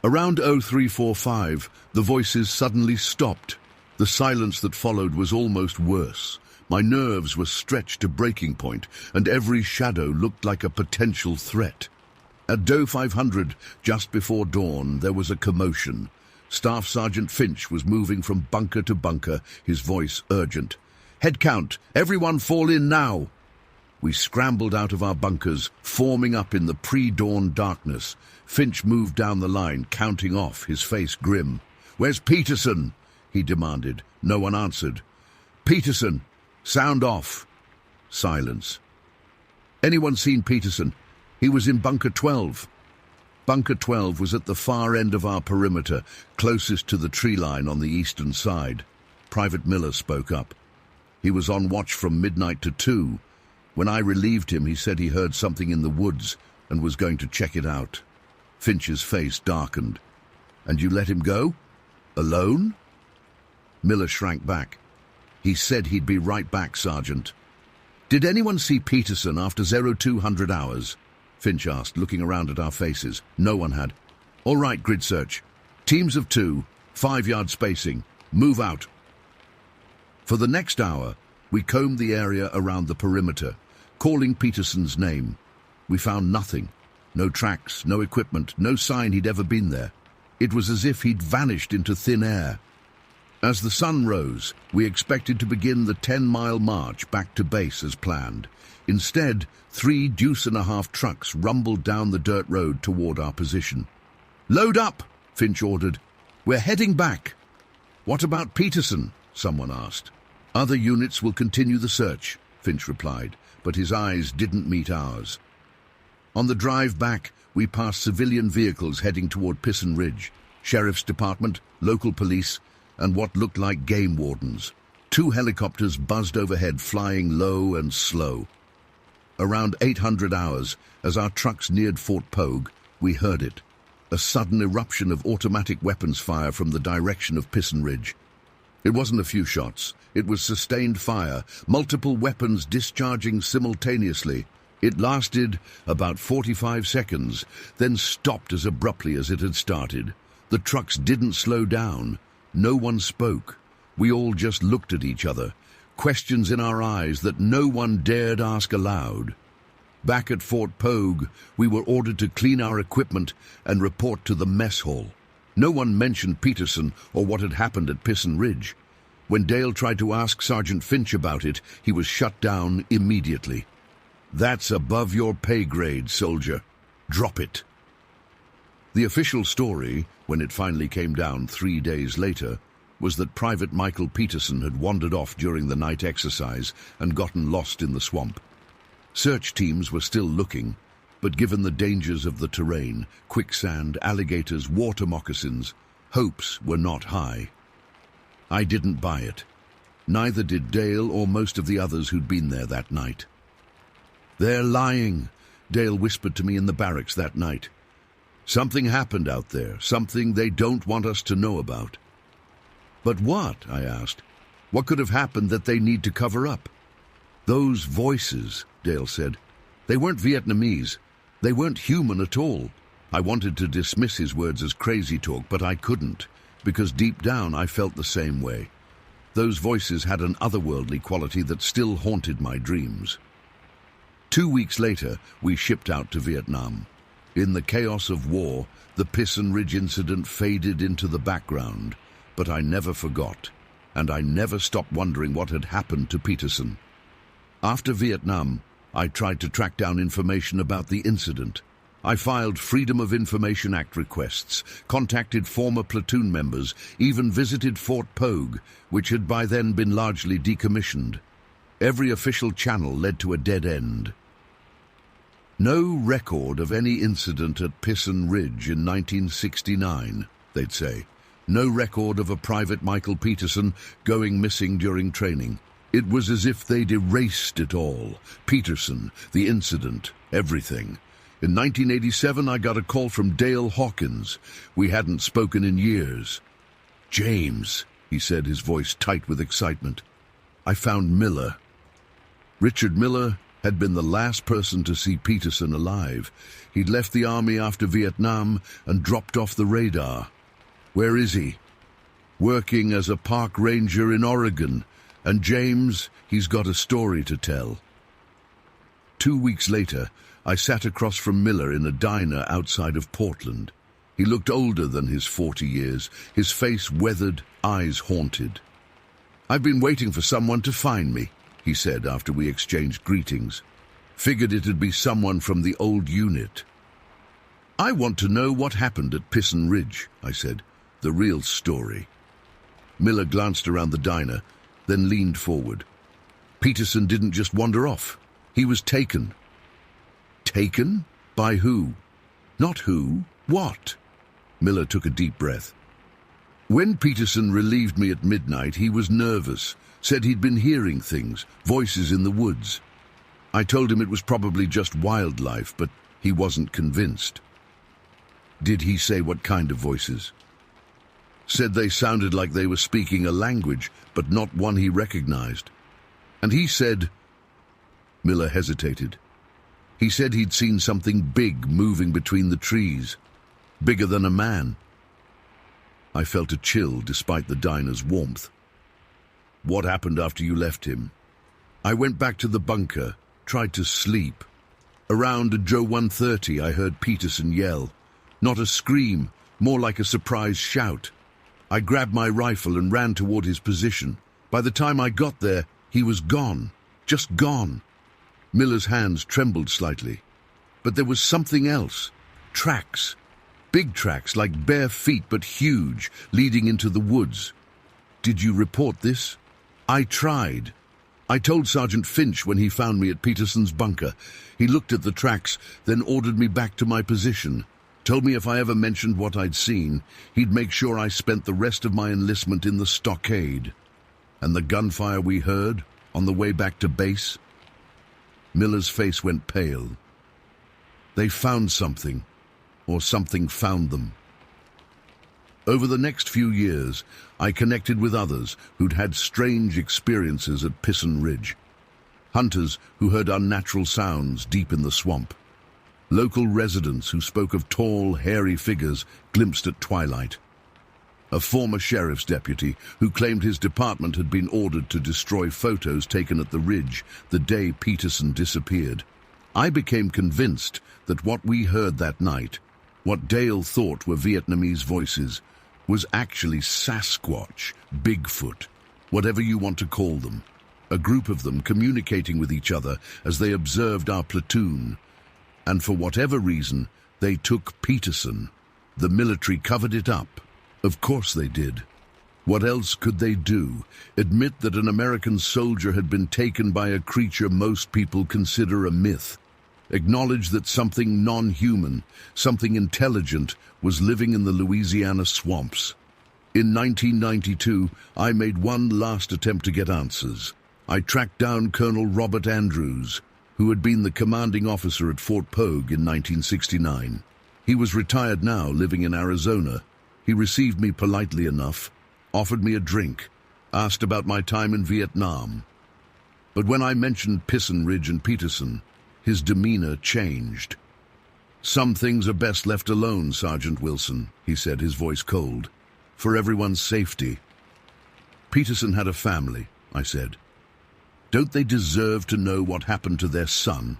Speaker 1: Around 0345, the voices suddenly stopped. The silence that followed was almost worse. My nerves were stretched to breaking point, and every shadow looked like a potential threat. At 0500, just before dawn, there was a commotion. Staff Sergeant Finch was moving from bunker to bunker, his voice urgent. "Head count! Everyone fall in now!" We scrambled out of our bunkers, forming up in the pre-dawn darkness. Finch moved down the line, counting off, his face grim. "Where's Peterson?" he demanded. No one answered. "Peterson! Sound off." Silence. "Anyone seen Peterson? He was in Bunker 12. Bunker 12 was at the far end of our perimeter, closest to the tree line on the eastern side. Private Miller spoke up. He was on watch from midnight to 2. When I relieved him, he said he heard something in the woods and was going to check it out. Finch's face darkened. "And you let him go? Alone?" Miller shrank back. "He said he'd be right back, Sergeant." "Did anyone see Peterson after 0200 hours? Finch asked, looking around at our faces. No one had. "All right, grid search. Teams of 2, 5-yard spacing. Move out." For the next hour, we combed the area around the perimeter, calling Peterson's name. We found nothing. No tracks, no equipment, no sign he'd ever been there. It was as if he'd vanished into thin air. As the sun rose, we expected to begin the 10-mile march back to base as planned. Instead, 3 deuce-and-a-half trucks rumbled down the dirt road toward our position. "Load up," Finch ordered. "We're heading back." "What about Peterson?" someone asked. "Other units will continue the search," Finch replied, but his eyes didn't meet ours. On the drive back, we passed civilian vehicles heading toward Pisson Ridge, Sheriff's Department, local police, and what looked like game wardens. 2 helicopters buzzed overhead, flying low and slow. Around 800 hours, as our trucks neared Fort Pogue, we heard it. A sudden eruption of automatic weapons fire from the direction of Pisson Ridge. It wasn't a few shots. It was sustained fire, multiple weapons discharging simultaneously. It lasted about 45 seconds, then stopped as abruptly as it had started. The trucks didn't slow down. No one spoke. We all just looked at each other, questions in our eyes that no one dared ask aloud. Back at Fort Pogue, we were ordered to clean our equipment and report to the mess hall. No one mentioned Peterson or what had happened at Pisson Ridge. When Dale tried to ask Sergeant Finch about it, he was shut down immediately. "That's above your pay grade, soldier. Drop it." The official story, when it finally came down 3 days later, was that Private Michael Peterson had wandered off during the night exercise and gotten lost in the swamp. Search teams were still looking, but given the dangers of the terrain, quicksand, alligators, water moccasins, hopes were not high. I didn't buy it. Neither did Dale or most of the others who'd been there that night. "They're lying," Dale whispered to me in the barracks that night. "Something happened out there, something they don't want us to know about." "But what?" I asked. "What could have happened that they need to cover up?" "Those voices," Dale said. "They weren't Vietnamese. They weren't human at all." I wanted to dismiss his words as crazy talk, but I couldn't, because deep down I felt the same way. Those voices had an otherworldly quality that still haunted my dreams. 2 weeks later, we shipped out to Vietnam. In the chaos of war, the Pisson Ridge incident faded into the background, but I never forgot, and I never stopped wondering what had happened to Peterson. After Vietnam, I tried to track down information about the incident. I filed Freedom of Information Act requests, contacted former platoon members, even visited Fort Pogue, which had by then been largely decommissioned. Every official channel led to a dead end. "No record of any incident at Pisson Ridge in 1969, they'd say. No record of a Private Michael Peterson going missing during training. It was as if they'd erased it all. Peterson, the incident, everything. In 1987, I got a call from Dale Hawkins. We hadn't spoken in years. "James," he said, his voice tight with excitement. "I found Miller." Richard Miller had been the last person to see Peterson alive. He'd left the army after Vietnam and dropped off the radar. "Where is he?" "Working as a park ranger in Oregon. And James, he's got a story to tell." 2 weeks later, I sat across from Miller in a diner outside of Portland. He looked older than his 40 years, his face weathered, eyes haunted. "I've been waiting for someone to find me," he said after we exchanged greetings. "Figured it'd be someone from the old unit." "I want to know what happened at Pisson Ridge," I said. "The real story." Miller glanced around the diner, then leaned forward. "Peterson didn't just wander off. He was taken." "Taken? By who?" "Not who. What?" Miller took a deep breath. "When Peterson relieved me at midnight, he was nervous, said he'd been hearing things, voices in the woods. I told him it was probably just wildlife, but he wasn't convinced." "Did he say what kind of voices?" "Said they sounded like they were speaking a language, but not one he recognized. And he said—" Miller hesitated. "He said he'd seen something big moving between the trees, bigger than a man." I felt a chill despite the diner's warmth. What happened after you left him? I went back to the bunker, tried to sleep. Around Joe 1:30, I heard Peterson yell. Not a scream, more like a surprised shout. I grabbed my rifle and ran toward his position. By the time I got there, he was gone. Just gone. Miller's hands trembled slightly. But there was something else. Tracks. Big tracks, like bare feet but huge, leading into the woods. Did you report this? I tried. I told Sergeant Finch when he found me at Peterson's bunker. He looked at the tracks, then ordered me back to my position. Told me if I ever mentioned what I'd seen, he'd make sure I spent the rest of my enlistment in the stockade. And the gunfire we heard on the way back to base? Miller's face went pale. They found something, or something found them. Over the next few years, I connected with others who'd had strange experiences at Pisson Ridge. Hunters who heard unnatural sounds deep in the swamp. Local residents who spoke of tall, hairy figures glimpsed at twilight. A former sheriff's deputy who claimed his department had been ordered to destroy photos taken at the ridge the day Peterson disappeared. I became convinced that what we heard that night, what Dale thought were Vietnamese voices, was actually Sasquatch, Bigfoot, whatever you want to call them. A group of them communicating with each other as they observed our platoon. And for whatever reason, they took Peterson. The military covered it up. Of course they did. What else could they do? Admit that an American soldier had been taken by a creature most people consider a myth. Acknowledge that something non-human, something intelligent, was living in the Louisiana swamps. In 1992, I made one last attempt to get answers. I tracked down Colonel Robert Andrews, who had been the commanding officer at Fort Pogue in 1969. He was retired now, living in Arizona. He received me politely enough, offered me a drink, asked about my time in Vietnam. But when I mentioned Pisson Ridge and Peterson, his demeanor changed. "Some things are best left alone, Sergeant Wilson," he said, his voice cold. "For everyone's safety." "Peterson had a family," I said. "Don't they deserve to know what happened to their son?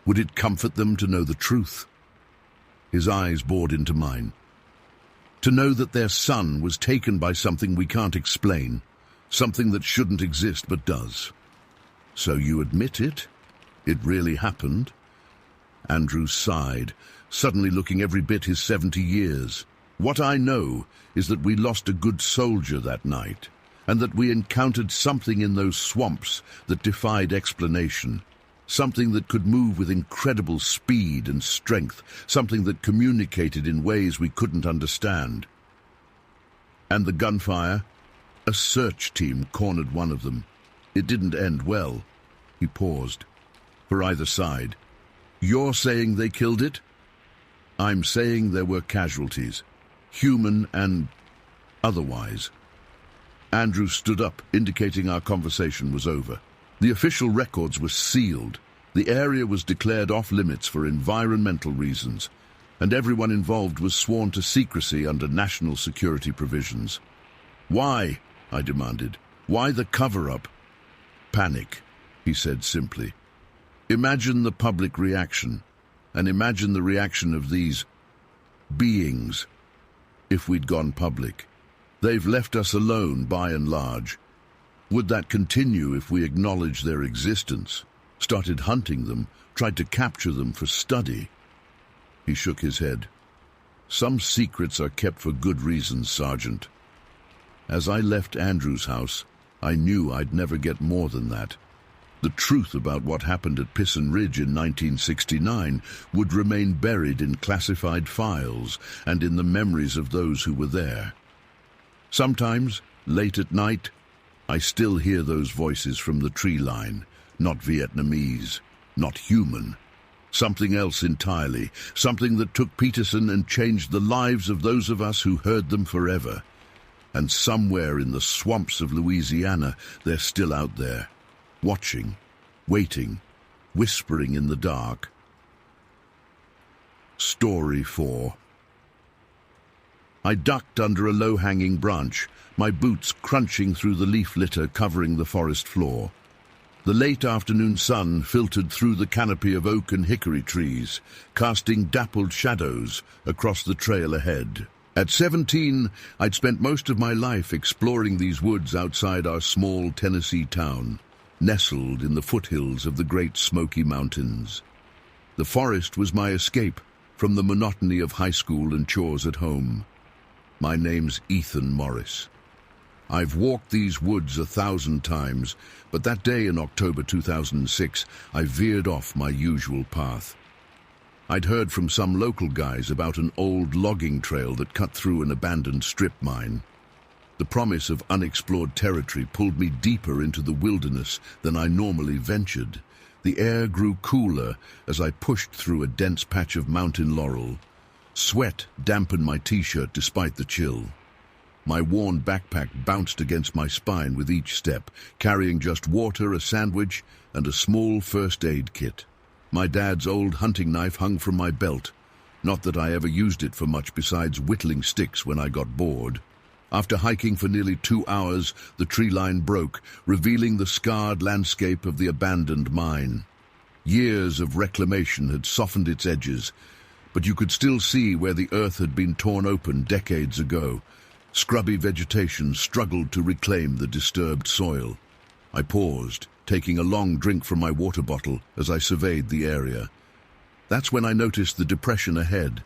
Speaker 1: Would it comfort them to know the truth?" His eyes bored into mine. "To know that their son was taken by something we can't explain, something that shouldn't exist but does." "So you admit it? It really happened?" Andrew sighed, suddenly looking every bit his 70 years. "What I know is that we lost a good soldier that night, and that we encountered something in those swamps that defied explanation. Something that could move with incredible speed and strength, something that communicated in ways we couldn't understand." "And the gunfire?" "A search team cornered one of them. It didn't end well." He paused. "For either side." "You're saying they killed it?" "I'm saying there were casualties, human and otherwise." Andrew stood up, indicating our conversation was over. The official records were sealed. The area was declared off-limits for environmental reasons, and everyone involved was sworn to secrecy under national security provisions. "Why?" I demanded. "Why the cover-up?" "Panic," he said simply. "Imagine the public reaction, and imagine the reaction of these beings if we'd gone public. They've left us alone by and large. Would that continue if we acknowledged their existence, started hunting them, tried to capture them for study?" He shook his head. "Some secrets are kept for good reasons, Sergeant." As I left Andrew's house, I knew I'd never get more than that. The truth about what happened at Pisson Ridge in 1969 would remain buried in classified files and in the memories of those who were there. Sometimes, late at night, I still hear those voices from the tree line, not Vietnamese, not human. Something else entirely, something that took Peterson and changed the lives of those of us who heard them forever. And somewhere in the swamps of Louisiana, they're still out there, watching, waiting, whispering in the dark. Story 4. I ducked under a low-hanging branch, my boots crunching through the leaf litter covering the forest floor. The late afternoon sun filtered through the canopy of oak and hickory trees, casting dappled shadows across the trail ahead. At 17, I'd spent most of my life exploring these woods outside our small Tennessee town, nestled in the foothills of the Great Smoky Mountains. The forest was my escape from the monotony of high school and chores at home. My name's Ethan Morris. I've walked these woods 1,000 times, but that day in October 2006, I veered off my usual path. I'd heard from some local guys about an old logging trail that cut through an abandoned strip mine. The promise of unexplored territory pulled me deeper into the wilderness than I normally ventured. The air grew cooler as I pushed through a dense patch of mountain laurel. Sweat dampened my t-shirt despite the chill. My worn backpack bounced against my spine with each step, carrying just water, a sandwich, and a small first aid kit. My dad's old hunting knife hung from my belt. Not that I ever used it for much besides whittling sticks when I got bored. After hiking for nearly 2 hours, the tree line broke, revealing the scarred landscape of the abandoned mine. Years of reclamation had softened its edges, but you could still see where the earth had been torn open decades ago. Scrubby vegetation struggled to reclaim the disturbed soil. I paused, taking a long drink from my water bottle as I surveyed the area. That's when I noticed the depression ahead,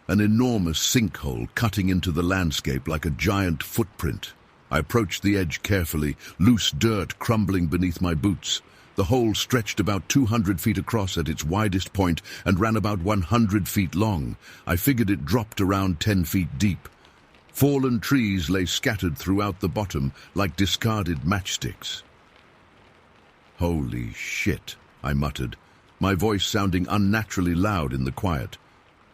Speaker 1: an enormous sinkhole cutting into the landscape like a giant footprint. I approached the edge carefully, loose dirt crumbling beneath my boots. The hole stretched about 200 feet across at its widest point and ran about 100 feet long. I figured it dropped around 10 feet deep. Fallen trees lay scattered throughout the bottom like discarded matchsticks. "Holy shit," I muttered, my voice sounding unnaturally loud in the quiet.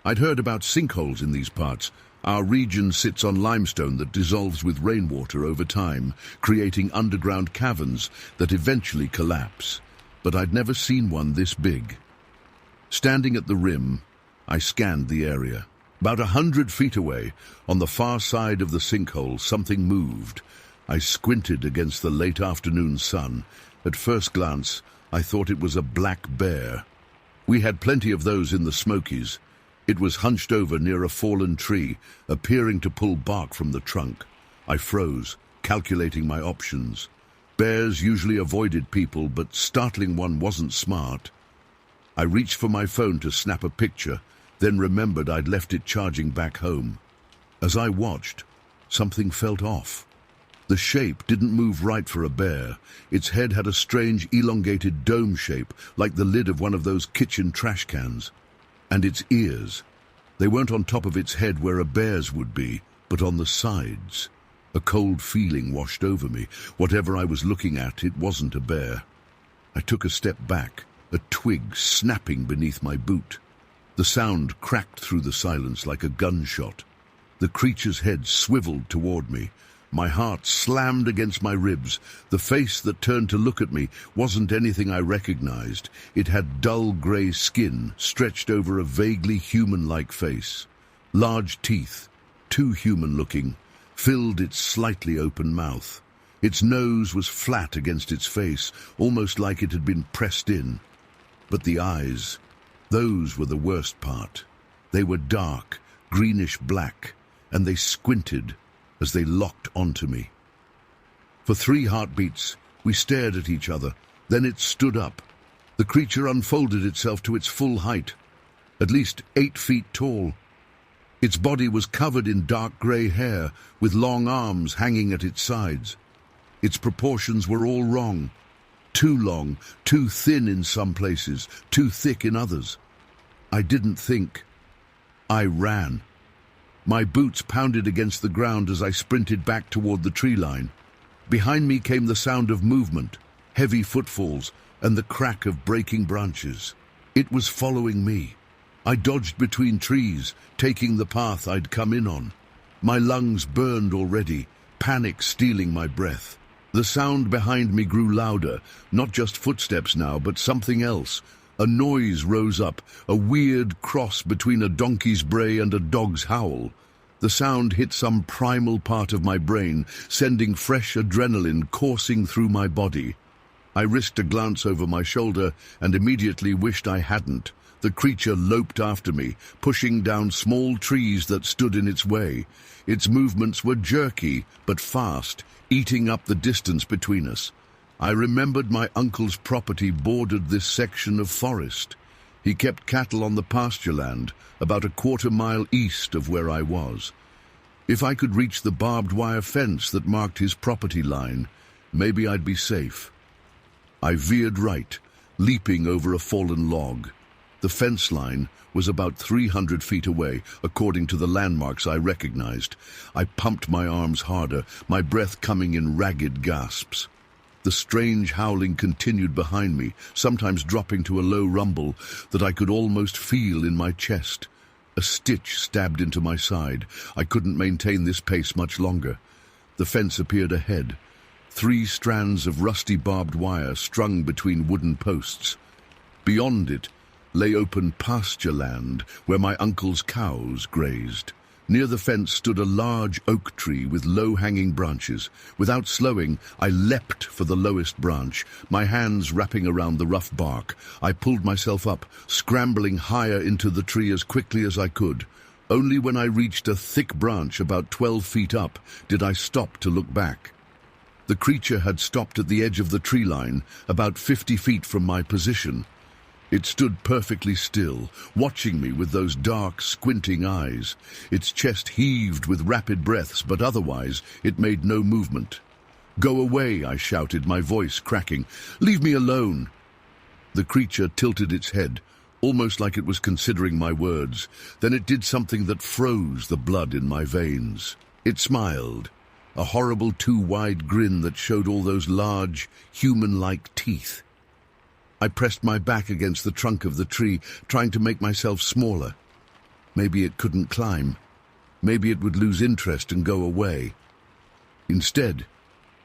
Speaker 1: I'd heard about sinkholes in these parts. Our region sits on limestone that dissolves with rainwater over time, creating underground caverns that eventually collapse. But I'd never seen one this big. Standing at the rim, I scanned the area. About 100 feet away, on the far side of the sinkhole, something moved. I squinted against the late afternoon sun. At first glance, I thought it was a black bear. We had plenty of those in the Smokies. It was hunched over near a fallen tree, appearing to pull bark from the trunk. I froze, calculating my options. Bears usually avoided people, but startling one wasn't smart. I reached for my phone to snap a picture, then remembered I'd left it charging back home. As I watched, something felt off. The shape didn't move right for a bear. Its head had a strange, elongated dome shape, like the lid of one of those kitchen trash cans. And its ears. They weren't on top of its head where a bear's would be, but on the sides. A cold feeling washed over me. Whatever I was looking at, it wasn't a bear. I took a step back, a twig snapping beneath my boot. The sound cracked through the silence like a gunshot. The creature's head swiveled toward me. My heart slammed against my ribs. The face that turned to look at me wasn't anything I recognized. It had dull gray skin stretched over a vaguely human-like face. Large teeth, too human-looking, filled its slightly open mouth. Its nose was flat against its face, almost like it had been pressed in. But the eyes, those were the worst part. They were dark, greenish-black, and they squinted as they locked onto me. For 3 heartbeats, we stared at each other. Then it stood up. The creature unfolded itself to its full height, at least 8 feet tall. Its body was covered in dark grey hair, with long arms hanging at its sides. Its proportions were all wrong. Too long, too thin in some places, too thick in others. I didn't think. I ran. My boots pounded against the ground as I sprinted back toward the tree line. Behind me came the sound of movement, heavy footfalls, and the crack of breaking branches. It was following me. I dodged between trees, taking the path I'd come in on. My lungs burned already, panic stealing my breath. The sound behind me grew louder, not just footsteps now, but something else. A noise rose up, a weird cross between a donkey's bray and a dog's howl. The sound hit some primal part of my brain, sending fresh adrenaline coursing through my body. I risked a glance over my shoulder and immediately wished I hadn't. The creature loped after me, pushing down small trees that stood in its way. Its movements were jerky, but fast, eating up the distance between us. I remembered my uncle's property bordered this section of forest. He kept cattle on the pasture land, about a quarter-mile east of where I was. If I could reach the barbed wire fence that marked his property line, maybe I'd be safe. I veered right, leaping over a fallen log. The fence line was about 300 feet away, according to the landmarks I recognized. I pumped my arms harder, my breath coming in ragged gasps. The strange howling continued behind me, sometimes dropping to a low rumble that I could almost feel in my chest. A stitch stabbed into my side. I couldn't maintain this pace much longer. The fence appeared ahead. 3 strands of rusty barbed wire strung between wooden posts. Beyond it lay open pasture land where my uncle's cows grazed. Near the fence stood a large oak tree with low-hanging branches. Without slowing, I leapt for the lowest branch, my hands wrapping around the rough bark. I pulled myself up, scrambling higher into the tree as quickly as I could. Only when I reached a thick branch about 12 feet up did I stop to look back. The creature had stopped at the edge of the tree line, about 50 feet from my position. It stood perfectly still, watching me with those dark, squinting eyes. Its chest heaved with rapid breaths, but otherwise it made no movement. "Go away," I shouted, my voice cracking. "Leave me alone." The creature tilted its head, almost like it was considering my words. Then it did something that froze the blood in my veins. It smiled, a horrible too-wide grin that showed all those large, human-like teeth. I pressed my back against the trunk of the tree, trying to make myself smaller. Maybe it couldn't climb. Maybe it would lose interest and go away. Instead,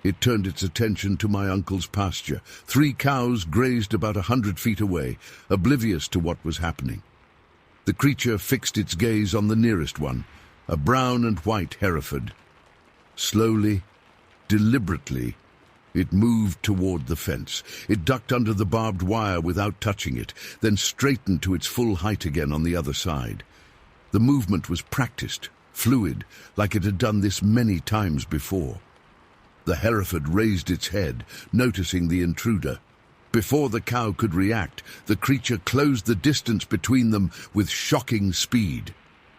Speaker 1: it turned its attention to my uncle's pasture. 3 cows grazed about 100 feet away, oblivious to what was happening. The creature fixed its gaze on the nearest one, a brown and white Hereford. Slowly, deliberately, it moved toward the fence. It ducked under the barbed wire without touching it, then straightened to its full height again on the other side. The movement was practiced, fluid, like it had done this many times before. The Hereford raised its head, noticing the intruder. Before the cow could react, the creature closed the distance between them with shocking speed.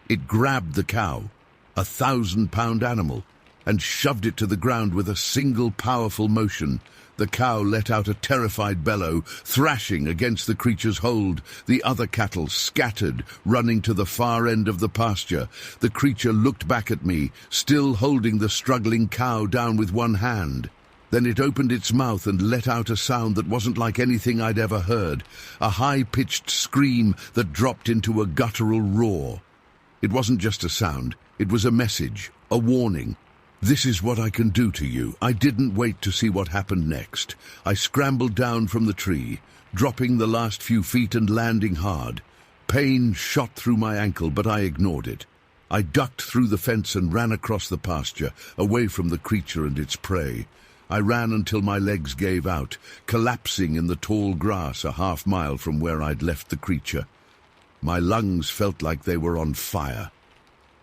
Speaker 1: It grabbed the cow, a 1,000-pound animal, and shoved it to the ground with a single powerful motion. The cow let out a terrified bellow, thrashing against the creature's hold. The other cattle scattered, running to the far end of the pasture. The creature looked back at me, still holding the struggling cow down with one hand. Then it opened its mouth and let out a sound that wasn't like anything I'd ever heard, a high-pitched scream that dropped into a guttural roar. It wasn't just a sound, it was a message, a warning. "This is what I can do to you." I didn't wait to see what happened next. I scrambled down from the tree, dropping the last few feet and landing hard. Pain shot through my ankle, but I ignored it. I ducked through the fence and ran across the pasture, away from the creature and its prey. I ran until my legs gave out, collapsing in the tall grass a half-mile from where I'd left the creature. My lungs felt like they were on fire.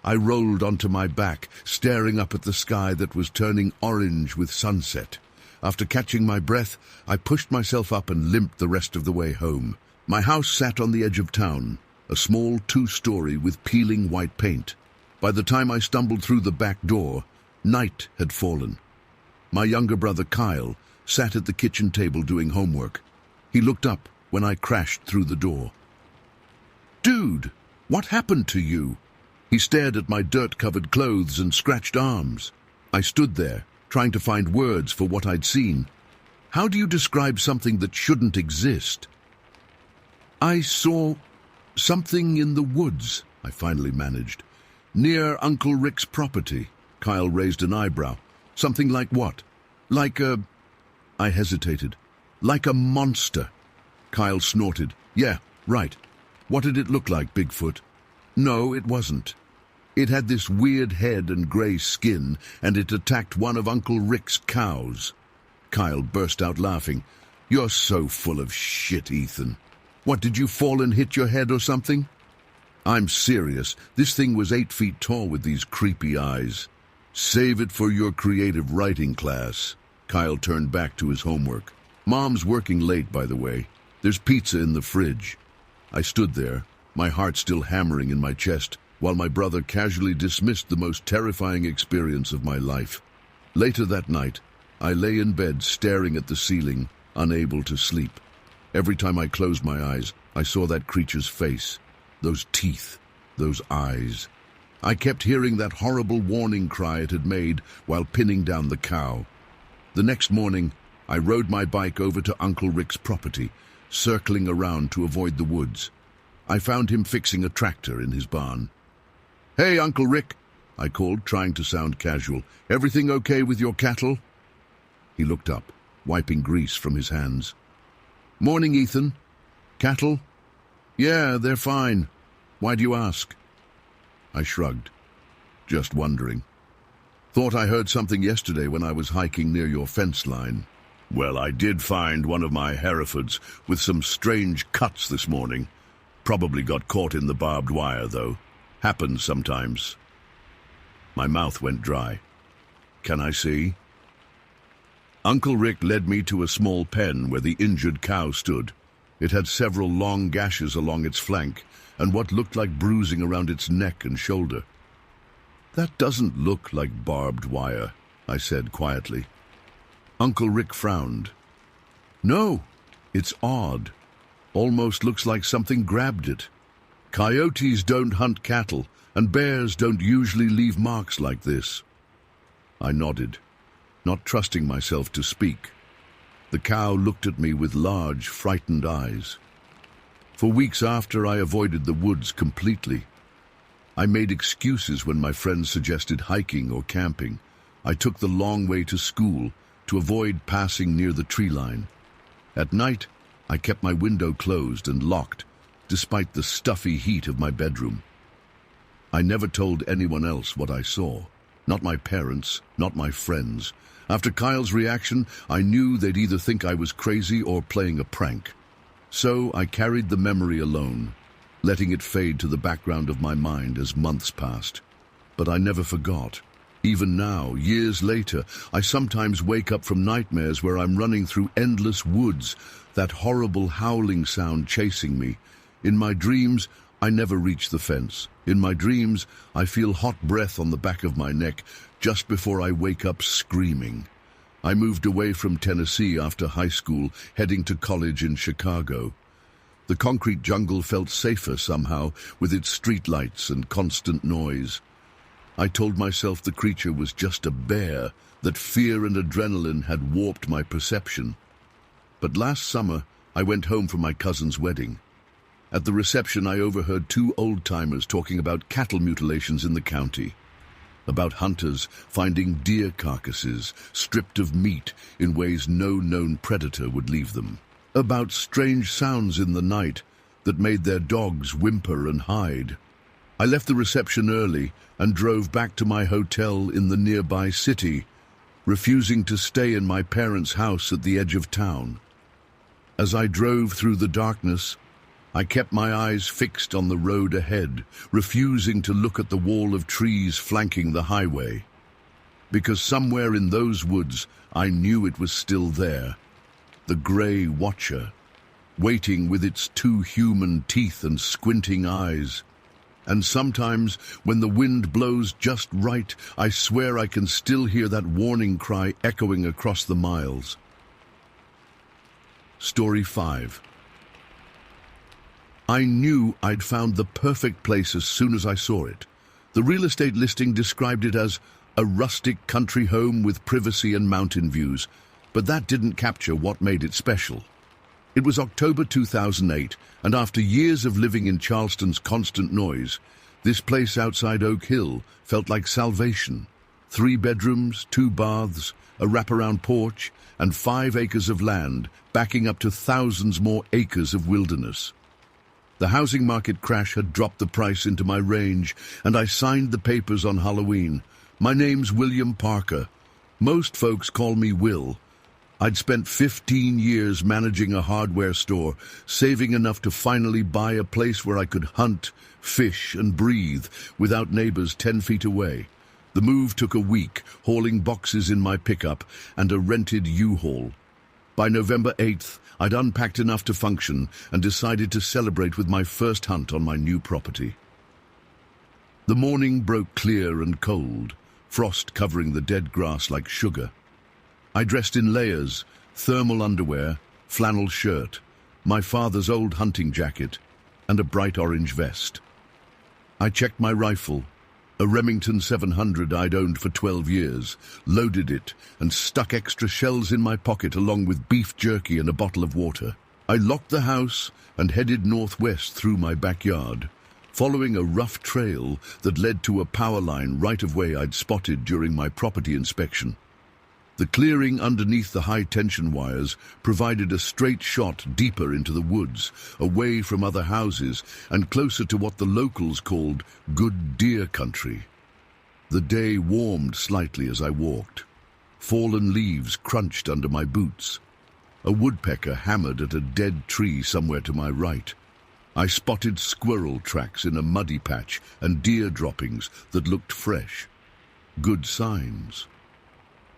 Speaker 1: I rolled onto my back, staring up at the sky that was turning orange with sunset. After catching my breath, I pushed myself up and limped the rest of the way home. My house sat on the edge of town, a small 2-story with peeling white paint. By the time I stumbled through the back door, night had fallen. My younger brother Kyle sat at the kitchen table doing homework. He looked up when I crashed through the door. "Dude, what happened to you?" He stared at my dirt-covered clothes and scratched arms. I stood there, trying to find words for what I'd seen. How do you describe something that shouldn't exist? "I saw something in the woods," I finally managed. "Near Uncle Rick's property." Kyle raised an eyebrow. "Something like what?" "Like a—" I hesitated. "Like a monster." Kyle snorted. "Yeah, right. What did it look like, Bigfoot?" "No, it wasn't." It had this weird head and grey skin, and it attacked one of Uncle Rick's cows. Kyle burst out laughing. "You're so full of shit, Ethan. What, did you fall and hit your head or something?" "I'm serious. This thing was 8 feet tall with these creepy eyes." "Save it for your creative writing class." Kyle turned back to his homework. "Mom's working late, by the way. There's pizza in the fridge." I stood there, my heart still hammering in my chest, while my brother casually dismissed the most terrifying experience of my life. Later that night, I lay in bed staring at the ceiling, unable to sleep. Every time I closed my eyes, I saw that creature's face, those teeth, those eyes. I kept hearing that horrible warning cry it had made while pinning down the cow. The next morning, I rode my bike over to Uncle Rick's property, circling around to avoid the woods. I found him fixing a tractor in his barn. "Hey, Uncle Rick," I called, trying to sound casual. "Everything okay with your cattle?" He looked up, wiping grease from his hands. "Morning, Ethan. Cattle? Yeah, they're fine. Why do you ask?" I shrugged. "Just wondering. Thought I heard something yesterday when I was hiking near your fence line." "Well, I did find one of my Herefords with some strange cuts this morning. Probably got caught in the barbed wire, though. Happens sometimes." My mouth went dry. "Can I see?" Uncle Rick led me to a small pen where the injured cow stood. It had several long gashes along its flank and what looked like bruising around its neck and shoulder. "That doesn't look like barbed wire," I said quietly. Uncle Rick frowned. "No, it's odd. Almost looks like something grabbed it. Coyotes don't hunt cattle, and bears don't usually leave marks like this." I nodded, not trusting myself to speak. The cow looked at me with large, frightened eyes. For weeks after, I avoided the woods completely. I made excuses when my friends suggested hiking or camping. I took the long way to school to avoid passing near the tree line. At night, I kept my window closed and locked, despite the stuffy heat of my bedroom. I never told anyone else what I saw. Not my parents, not my friends. After Kyle's reaction, I knew they'd either think I was crazy or playing a prank. So I carried the memory alone, letting it fade to the background of my mind as months passed. But I never forgot. Even now, years later, I sometimes wake up from nightmares where I'm running through endless woods, that horrible howling sound chasing me. In my dreams, I never reach the fence. In my dreams, I feel hot breath on the back of my neck just before I wake up screaming. I moved away from Tennessee after high school, heading to college in Chicago. The concrete jungle felt safer somehow, with its streetlights and constant noise. I told myself the creature was just a bear, that fear and adrenaline had warped my perception. But last summer, I went home from my cousin's wedding. At the reception, I overheard 2 old-timers talking about cattle mutilations in the county, about hunters finding deer carcasses stripped of meat in ways no known predator would leave them, about strange sounds in the night that made their dogs whimper and hide. I left the reception early and drove back to my hotel in the nearby city, refusing to stay in my parents' house at the edge of town. As I drove through the darkness, I kept my eyes fixed on the road ahead, refusing to look at the wall of trees flanking the highway. Because somewhere in those woods, I knew it was still there. The grey watcher, waiting with its 2 human teeth and squinting eyes. And sometimes, when the wind blows just right, I swear I can still hear that warning cry echoing across the miles. Story 5. I knew I'd found the perfect place as soon as I saw it. The real estate listing described it as a rustic country home with privacy and mountain views, but that didn't capture what made it special. It was October 2008, and after years of living in Charleston's constant noise, this place outside Oak Hill felt like salvation. 3 bedrooms, 2 baths, a wraparound porch, and 5 acres of land, backing up to thousands more acres of wilderness. The housing market crash had dropped the price into my range, and I signed the papers on Halloween. My name's William Parker. Most folks call me Will. I'd spent 15 years managing a hardware store, saving enough to finally buy a place where I could hunt, fish, and breathe without neighbors 10 feet away. The move took a week, hauling boxes in my pickup and a rented U-Haul. By November 8th, I'd unpacked enough to function and decided to celebrate with my first hunt on my new property. The morning broke clear and cold, frost covering the dead grass like sugar. I dressed in layers, thermal underwear, flannel shirt, my father's old hunting jacket, and a bright orange vest. I checked my rifle, a Remington 700 I'd owned for 12 years, loaded it, and stuck extra shells in my pocket along with beef jerky and a bottle of water. I locked the house and headed northwest through my backyard, following a rough trail that led to a power line right-of-way I'd spotted during my property inspection. The clearing underneath the high-tension wires provided a straight shot deeper into the woods, away from other houses and closer to what the locals called good deer country. The day warmed slightly as I walked. Fallen leaves crunched under my boots. A woodpecker hammered at a dead tree somewhere to my right. I spotted squirrel tracks in a muddy patch and deer droppings that looked fresh. Good signs.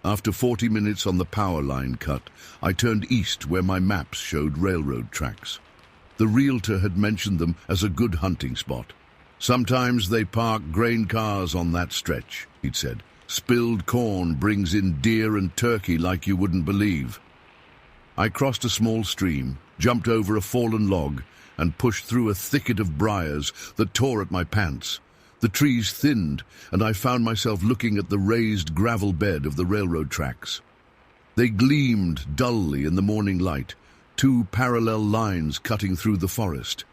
Speaker 1: After 40 minutes on the power line cut, I turned east where my maps showed railroad tracks. The realtor had mentioned them as a good hunting spot. Sometimes they park grain cars on that stretch, he'd said. Spilled corn brings in deer and turkey like you wouldn't believe. I crossed a small stream, jumped over a fallen log, and pushed through a thicket of briars that tore at my pants. The trees thinned, and I found myself looking at the raised gravel bed of the railroad tracks. They gleamed dully in the morning light, two parallel lines cutting through the forest.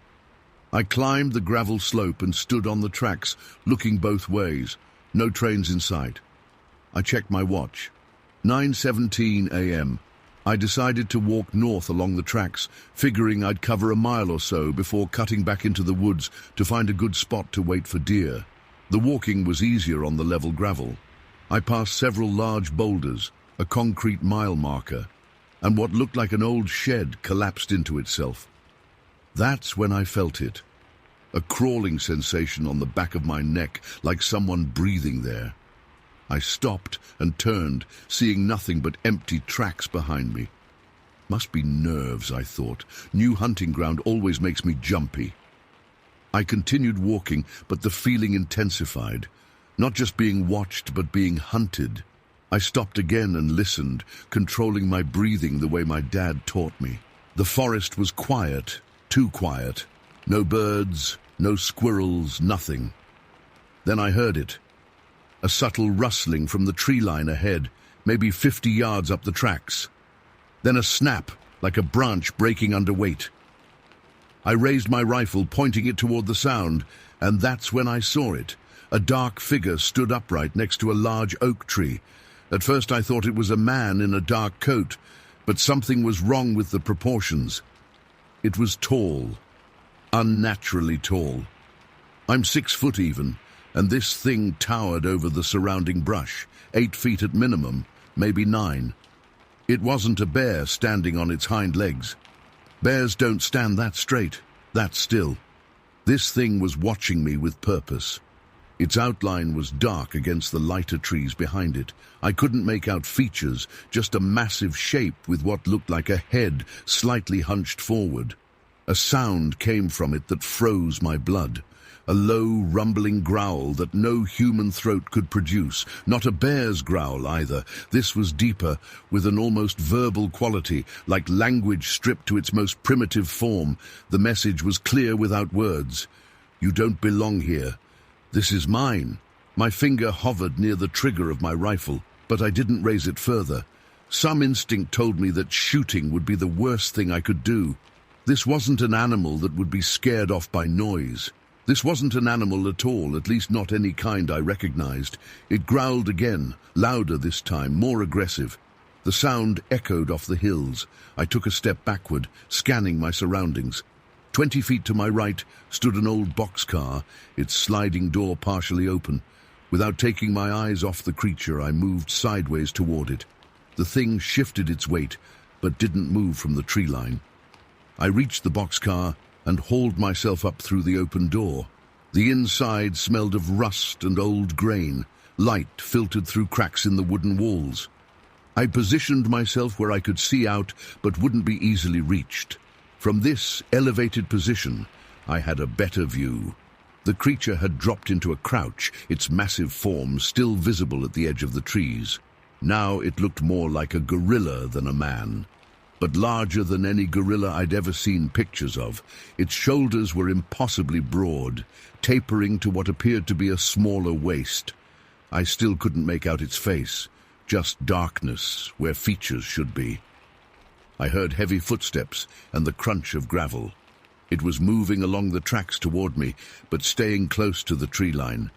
Speaker 1: I climbed the gravel slope and stood on the tracks, looking both ways. No trains in sight. I checked my watch. 9:17 a.m. I decided to walk north along the tracks, figuring I'd cover a mile or so before cutting back into the woods to find a good spot to wait for deer. The walking was easier on the level gravel. I passed several large boulders, a concrete mile marker, and what looked like an old shed collapsed into itself. That's when I felt it. A crawling sensation on the back of my neck, like someone breathing there. I stopped and turned, seeing nothing but empty tracks behind me. Must be nerves, I thought. New hunting ground always makes me jumpy. I continued walking, but the feeling intensified. Not just being watched, but being hunted. I stopped again and listened, controlling my breathing the way my dad taught me. The forest was quiet, too quiet. No birds, no squirrels, nothing. Then I heard it. A subtle rustling from the tree line ahead, maybe 50 yards up the tracks. Then a snap, like a branch breaking under weight. I raised my rifle, pointing it toward the sound, and that's when I saw it. A dark figure stood upright next to a large oak tree. At first I thought it was a man in a dark coat, but something was wrong with the proportions. It was tall, unnaturally tall. I'm 6 foot even, and this thing towered over the surrounding brush, 8 feet at minimum, maybe 9. It wasn't a bear standing on its hind legs. Bears don't stand that straight, that still. This thing was watching me with purpose. Its outline was dark against the lighter trees behind it. I couldn't make out features, just a massive shape with what looked like a head slightly hunched forward. A sound came from it that froze my blood. A low, rumbling growl that no human throat could produce. Not a bear's growl either. This was deeper, with an almost verbal quality, like language stripped to its most primitive form. The message was clear without words. You don't belong here. This is mine. My finger hovered near the trigger of my rifle, but I didn't raise it further. Some instinct told me that shooting would be the worst thing I could do. This wasn't an animal that would be scared off by noise. This wasn't an animal at all, at least not any kind I recognized. It growled again, louder this time, more aggressive. The sound echoed off the hills. I took a step backward, scanning my surroundings. 20 feet to my right stood an old boxcar, its sliding door partially open. Without taking my eyes off the creature, I moved sideways toward it. The thing shifted its weight, but didn't move from the tree line. I reached the boxcar and hauled myself up through the open door. The inside smelled of rust and old grain. Light filtered through cracks in the wooden walls. I positioned myself where I could see out but wouldn't be easily reached. From this elevated position, I had a better view. The creature had dropped into a crouch, its massive form still visible at the edge of the trees. Now it looked more like a gorilla than a man, but larger than any gorilla I'd ever seen pictures of. Its shoulders were impossibly broad, tapering to what appeared to be a smaller waist. I still couldn't make out its face, just darkness where features should be. I heard heavy footsteps and the crunch of gravel. It was moving along the tracks toward me, but staying close to the tree line,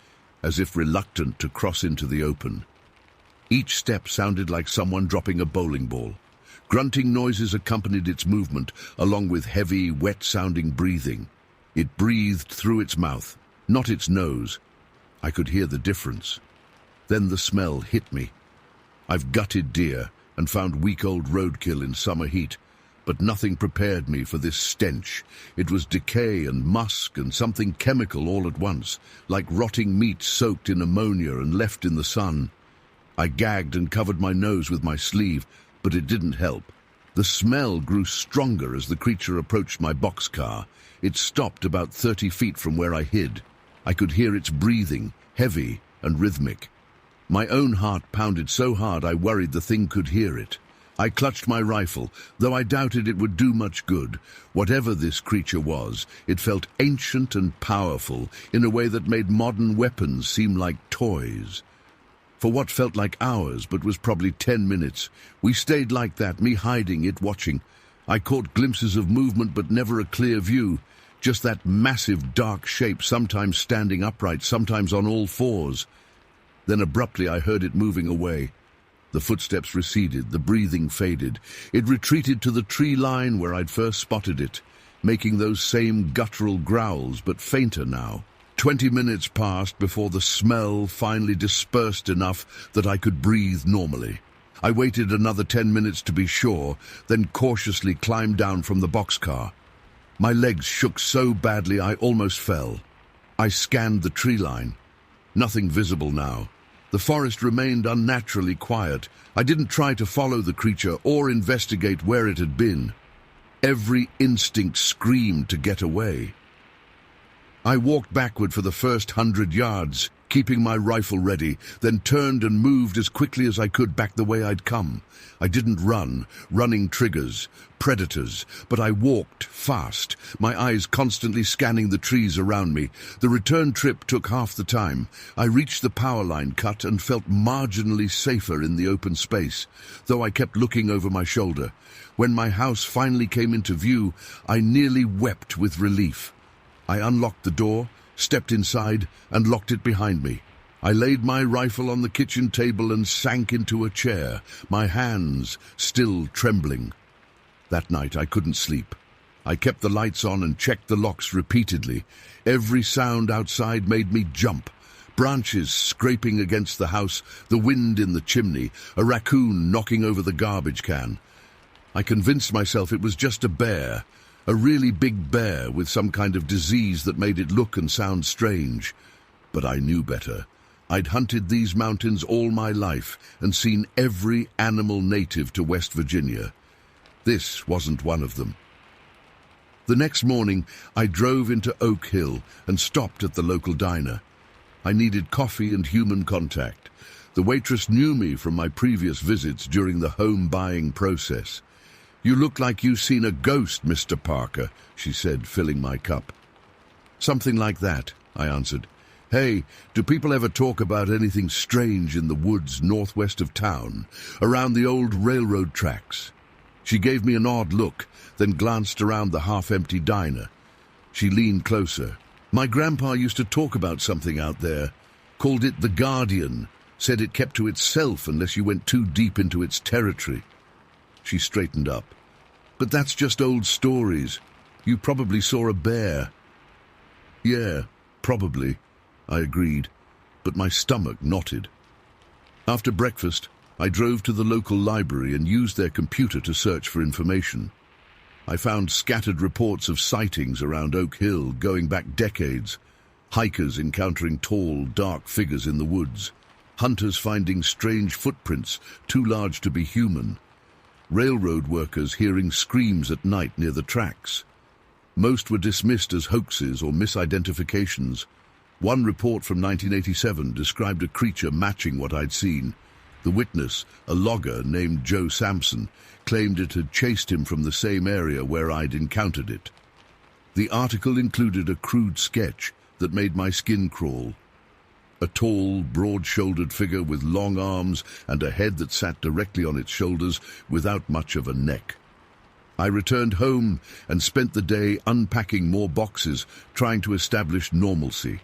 Speaker 1: as if reluctant to cross into the open. Each step sounded like someone dropping a bowling ball. Grunting noises accompanied its movement, along with heavy, wet-sounding breathing. It breathed through its mouth, not its nose. I could hear the difference. Then the smell hit me. I've gutted deer and found week-old roadkill in summer heat, but nothing prepared me for this stench. It was decay and musk and something chemical all at once, like rotting meat soaked in ammonia and left in the sun. I gagged and covered my nose with my sleeve, but it didn't help. The smell grew stronger as the creature approached my boxcar. It stopped about 30 feet from where I hid. I could hear its breathing, heavy and rhythmic. My own heart pounded so hard I worried the thing could hear it. I clutched my rifle, though I doubted it would do much good. Whatever this creature was, it felt ancient and powerful in a way that made modern weapons seem like toys. For what felt like hours, but was probably 10 minutes, we stayed like that, me hiding, it watching. I caught glimpses of movement, but never a clear view. Just that massive, dark shape, sometimes standing upright, sometimes on all fours. Then abruptly I heard it moving away. The footsteps receded, the breathing faded. It retreated to the tree line where I'd first spotted it, making those same guttural growls, but fainter now. 20 minutes passed before the smell finally dispersed enough that I could breathe normally. I waited another 10 minutes to be sure, then cautiously climbed down from the boxcar. My legs shook so badly I almost fell. I scanned the tree line. Nothing visible now. The forest remained unnaturally quiet. I didn't try to follow the creature or investigate where it had been. Every instinct screamed to get away. I walked backward for the first 100 yards, keeping my rifle ready, then turned and moved as quickly as I could back the way I'd come. I didn't run, running triggers, predators, but I walked fast, my eyes constantly scanning the trees around me. The return trip took half the time. I reached the power line cut and felt marginally safer in the open space, though I kept looking over my shoulder. When my house finally came into view, I nearly wept with relief. I unlocked the door, stepped inside, and locked it behind me. I laid my rifle on the kitchen table and sank into a chair, my hands still trembling. That night I couldn't sleep. I kept the lights on and checked the locks repeatedly. Every sound outside made me jump. Branches scraping against the house, the wind in the chimney, a raccoon knocking over the garbage can. I convinced myself it was just a bear, a really big bear with some kind of disease that made it look and sound strange. But I knew better. I'd hunted these mountains all my life and seen every animal native to West Virginia. This wasn't one of them. The next morning, I drove into Oak Hill and stopped at the local diner. I needed coffee and human contact. The waitress knew me from my previous visits during the home buying process. "You look like you've seen a ghost, Mr. Parker," she said, filling my cup. "Something like that," I answered. "Hey, do people ever talk about anything strange in the woods northwest of town, around the old railroad tracks?" She gave me an odd look, then glanced around the half-empty diner. She leaned closer. "My grandpa used to talk about something out there, called it the Guardian, said it kept to itself unless you went too deep into its territory." She straightened up. "But that's just old stories. You probably saw a bear." "Yeah, probably," I agreed, but my stomach knotted. After breakfast, I drove to the local library and used their computer to search for information. I found scattered reports of sightings around Oak Hill going back decades, hikers encountering tall, dark figures in the woods, hunters finding strange footprints too large to be human, railroad workers hearing screams at night near the tracks. Most were dismissed as hoaxes or misidentifications. One report from 1987 described a creature matching what I'd seen. The witness, a logger named Joe Sampson, claimed it had chased him from the same area where I'd encountered it. The article included a crude sketch that made my skin crawl. A tall, broad-shouldered figure with long arms and a head that sat directly on its shoulders without much of a neck. I returned home and spent the day unpacking more boxes, trying to establish normalcy.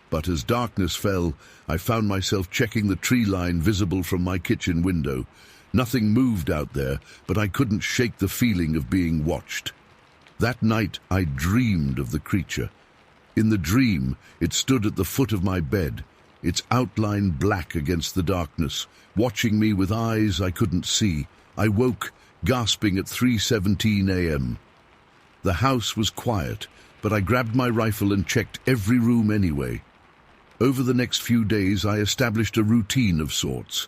Speaker 1: But as darkness fell, I found myself checking the tree line visible from my kitchen window. Nothing moved out there, but I couldn't shake the feeling of being watched. That night, I dreamed of the creature. In the dream, it stood at the foot of my bed, its outline black against the darkness, watching me with eyes I couldn't see. I woke, gasping at 3:17 a.m. The house was quiet, but I grabbed my rifle and checked every room anyway. Over the next few days, I established a routine of sorts.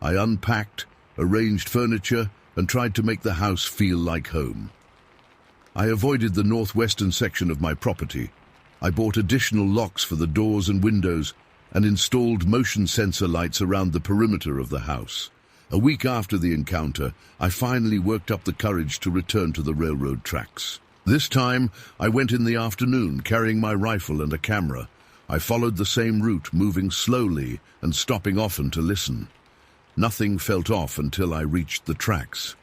Speaker 1: I unpacked, arranged furniture, and tried to make the house feel like home. I avoided the northwestern section of my property. I bought additional locks for the doors and windows and installed motion sensor lights around the perimeter of the house. A week after the encounter, I finally worked up the courage to return to the railroad tracks. This time, I went in the afternoon, carrying my rifle and a camera. I followed the same route, moving slowly and stopping often to listen. Nothing felt off until I reached the tracks.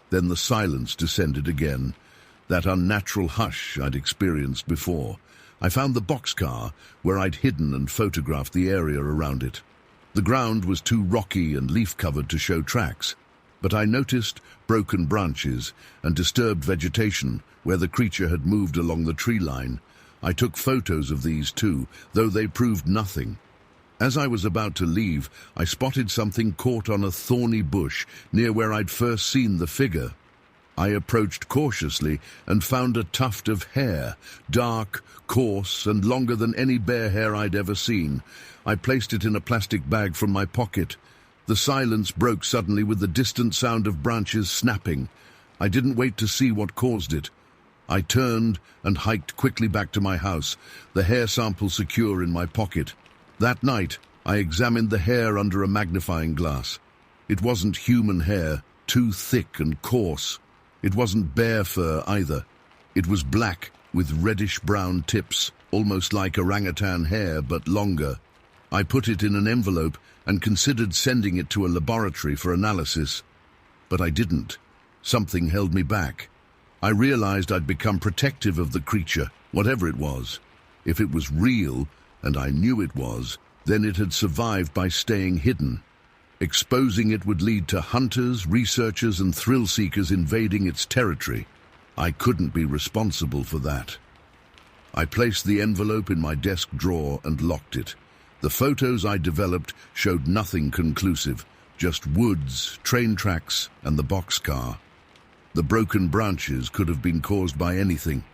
Speaker 1: Then the silence descended again, that unnatural hush I'd experienced before. I found the boxcar where I'd hidden and photographed the area around it. The ground was too rocky and leaf-covered to show tracks, but I noticed broken branches and disturbed vegetation where the creature had moved along the tree line. I took photos of these too, though they proved nothing. As I was about to leave, I spotted something caught on a thorny bush near where I'd first seen the figure. I approached cautiously and found a tuft of hair, dark, coarse, and longer than any bear hair I'd ever seen. I placed it in a plastic bag from my pocket. The silence broke suddenly with the distant sound of branches snapping. I didn't wait to see what caused it. I turned and hiked quickly back to my house, the hair sample secure in my pocket. That night, I examined the hair under a magnifying glass. It wasn't human hair, too thick and coarse. It wasn't bear fur either. It was black, with reddish-brown tips, almost like orangutan hair, but longer. I put it in an envelope and considered sending it to a laboratory for analysis. But I didn't. Something held me back. I realized I'd become protective of the creature, whatever it was. If it was real, and I knew it was, then it had survived by staying hidden. Exposing it would lead to hunters, researchers, and thrill-seekers invading its territory. I couldn't be responsible for that. I placed the envelope in my desk drawer and locked it. The photos I developed showed nothing conclusive, just woods, train tracks, and the boxcar. The broken branches could have been caused by anything.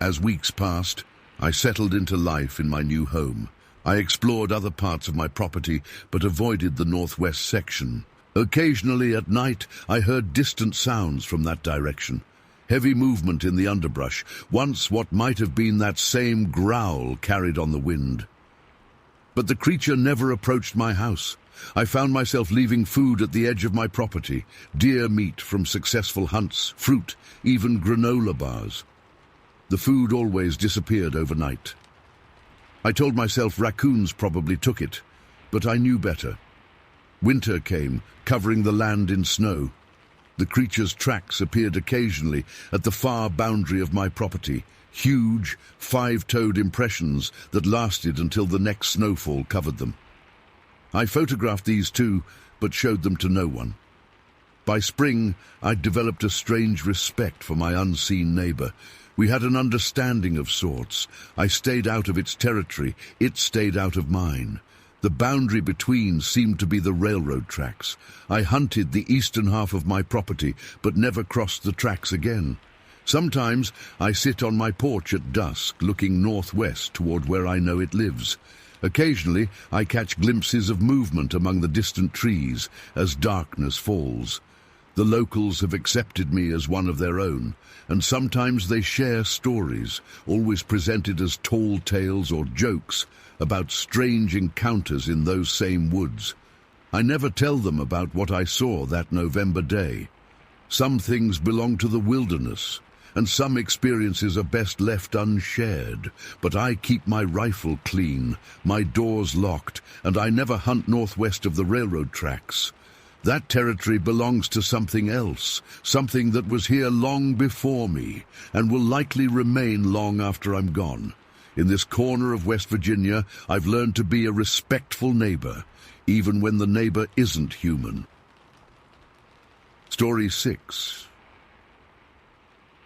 Speaker 1: As weeks passed, I settled into life in my new home. I explored other parts of my property, but avoided the northwest section. Occasionally at night, I heard distant sounds from that direction. Heavy movement in the underbrush, once what might have been that same growl carried on the wind. But the creature never approached my house. I found myself leaving food at the edge of my property, deer meat from successful hunts, fruit, even granola bars. The food always disappeared overnight. I told myself raccoons probably took it, but I knew better. Winter came, covering the land in snow. The creature's tracks appeared occasionally at the far boundary of my property, huge, five-toed impressions that lasted until the next snowfall covered them. I photographed these too, but showed them to no one. By spring, I'd developed a strange respect for my unseen neighbor. We had an understanding of sorts. I stayed out of its territory, it stayed out of mine. The boundary between seemed to be the railroad tracks. I hunted the eastern half of my property, but never crossed the tracks again. Sometimes I sit on my porch at dusk, looking northwest toward where I know it lives. Occasionally, I catch glimpses of movement among the distant trees as darkness falls. The locals have accepted me as one of their own, and sometimes they share stories, always presented as tall tales or jokes, about strange encounters in those same woods. I never tell them about what I saw that November day. Some things belong to the wilderness, and some experiences are best left unshared. But I keep my rifle clean, my doors locked, and I never hunt northwest of the railroad tracks. That territory belongs to something else, something that was here long before me, and will likely remain long after I'm gone. In this corner of West Virginia, I've learned to be a respectful neighbor, even when the neighbor isn't human. Story 6.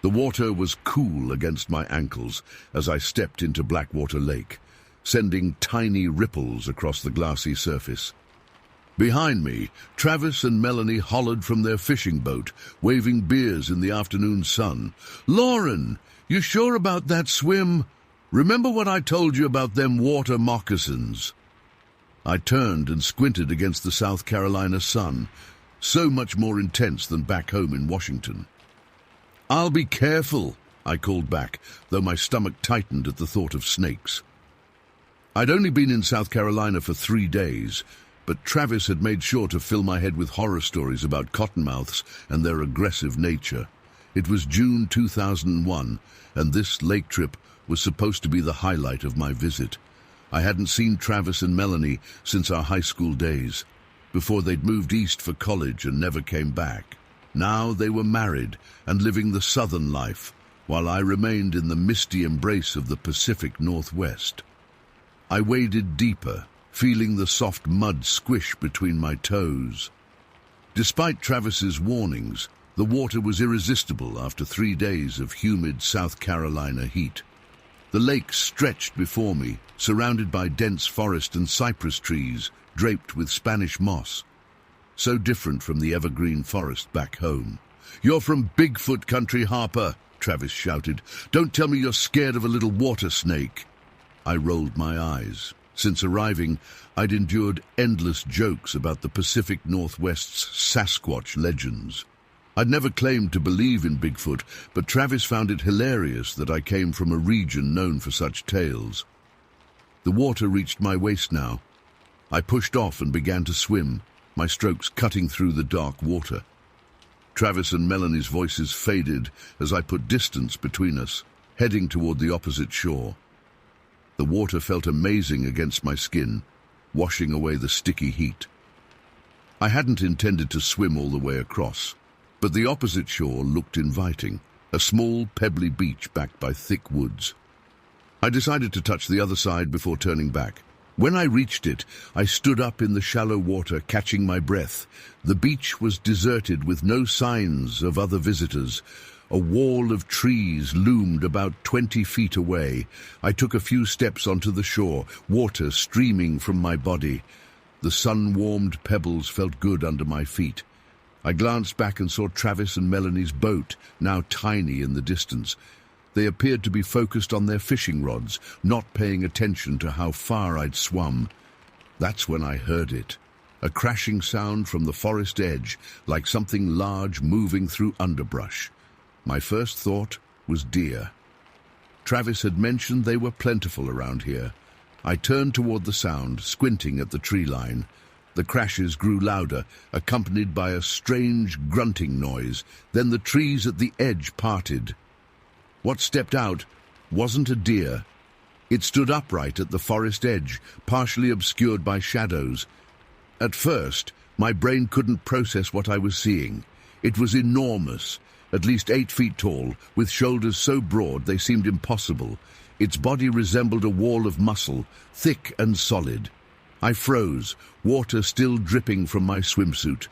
Speaker 1: The water was cool against my ankles as I stepped into Blackwater Lake, sending tiny ripples across the glassy surface. Behind me, Travis and Melanie hollered from their fishing boat, waving beers in the afternoon sun. "Lauren, you sure about that swim? Remember what I told you about them water moccasins?" I turned and squinted against the South Carolina sun, so much more intense than back home in Washington. "I'll be careful," I called back, though my stomach tightened at the thought of snakes. I'd only been in South Carolina for 3 days, but Travis had made sure to fill my head with horror stories about cottonmouths and their aggressive nature. It was June 2001, and this lake trip was supposed to be the highlight of my visit. I hadn't seen Travis and Melanie since our high school days, before they'd moved east for college and never came back. Now they were married and living the southern life, while I remained in the misty embrace of the Pacific Northwest. I waded deeper, feeling the soft mud squish between my toes. Despite Travis's warnings, the water was irresistible after 3 days of humid South Carolina heat. The lake stretched before me, surrounded by dense forest and cypress trees, draped with Spanish moss. So different from the evergreen forest back home. "You're from Bigfoot country, Harper," Travis shouted. "Don't tell me you're scared of a little water snake." I rolled my eyes. Since arriving, I'd endured endless jokes about the Pacific Northwest's Sasquatch legends. I'd never claimed to believe in Bigfoot, but Travis found it hilarious that I came from a region known for such tales. The water reached my waist now. I pushed off and began to swim, my strokes cutting through the dark water. Travis and Melanie's voices faded as I put distance between us, heading toward the opposite shore. The water felt amazing against my skin, washing away the sticky heat. I hadn't intended to swim all the way across, but the opposite shore looked inviting, a small, pebbly beach backed by thick woods. I decided to touch the other side before turning back. When I reached it, I stood up in the shallow water, catching my breath. The beach was deserted with no signs of other visitors. A wall of trees loomed about 20 feet away. I took a few steps onto the shore, water streaming from my body. The sun-warmed pebbles felt good under my feet. I glanced back and saw Travis and Melanie's boat, now tiny in the distance. They appeared to be focused on their fishing rods, not paying attention to how far I'd swum. That's when I heard it. A crashing sound from the forest edge, like something large moving through underbrush. My first thought was deer. Travis had mentioned they were plentiful around here. I turned toward the sound, squinting at the tree line. The crashes grew louder, accompanied by a strange grunting noise. Then the trees at the edge parted. What stepped out wasn't a deer. It stood upright at the forest edge, partially obscured by shadows. At first, my brain couldn't process what I was seeing. It was enormous, at least 8 feet tall, with shoulders so broad they seemed impossible. Its body resembled a wall of muscle, thick and solid. I froze, water still dripping from my swimsuit.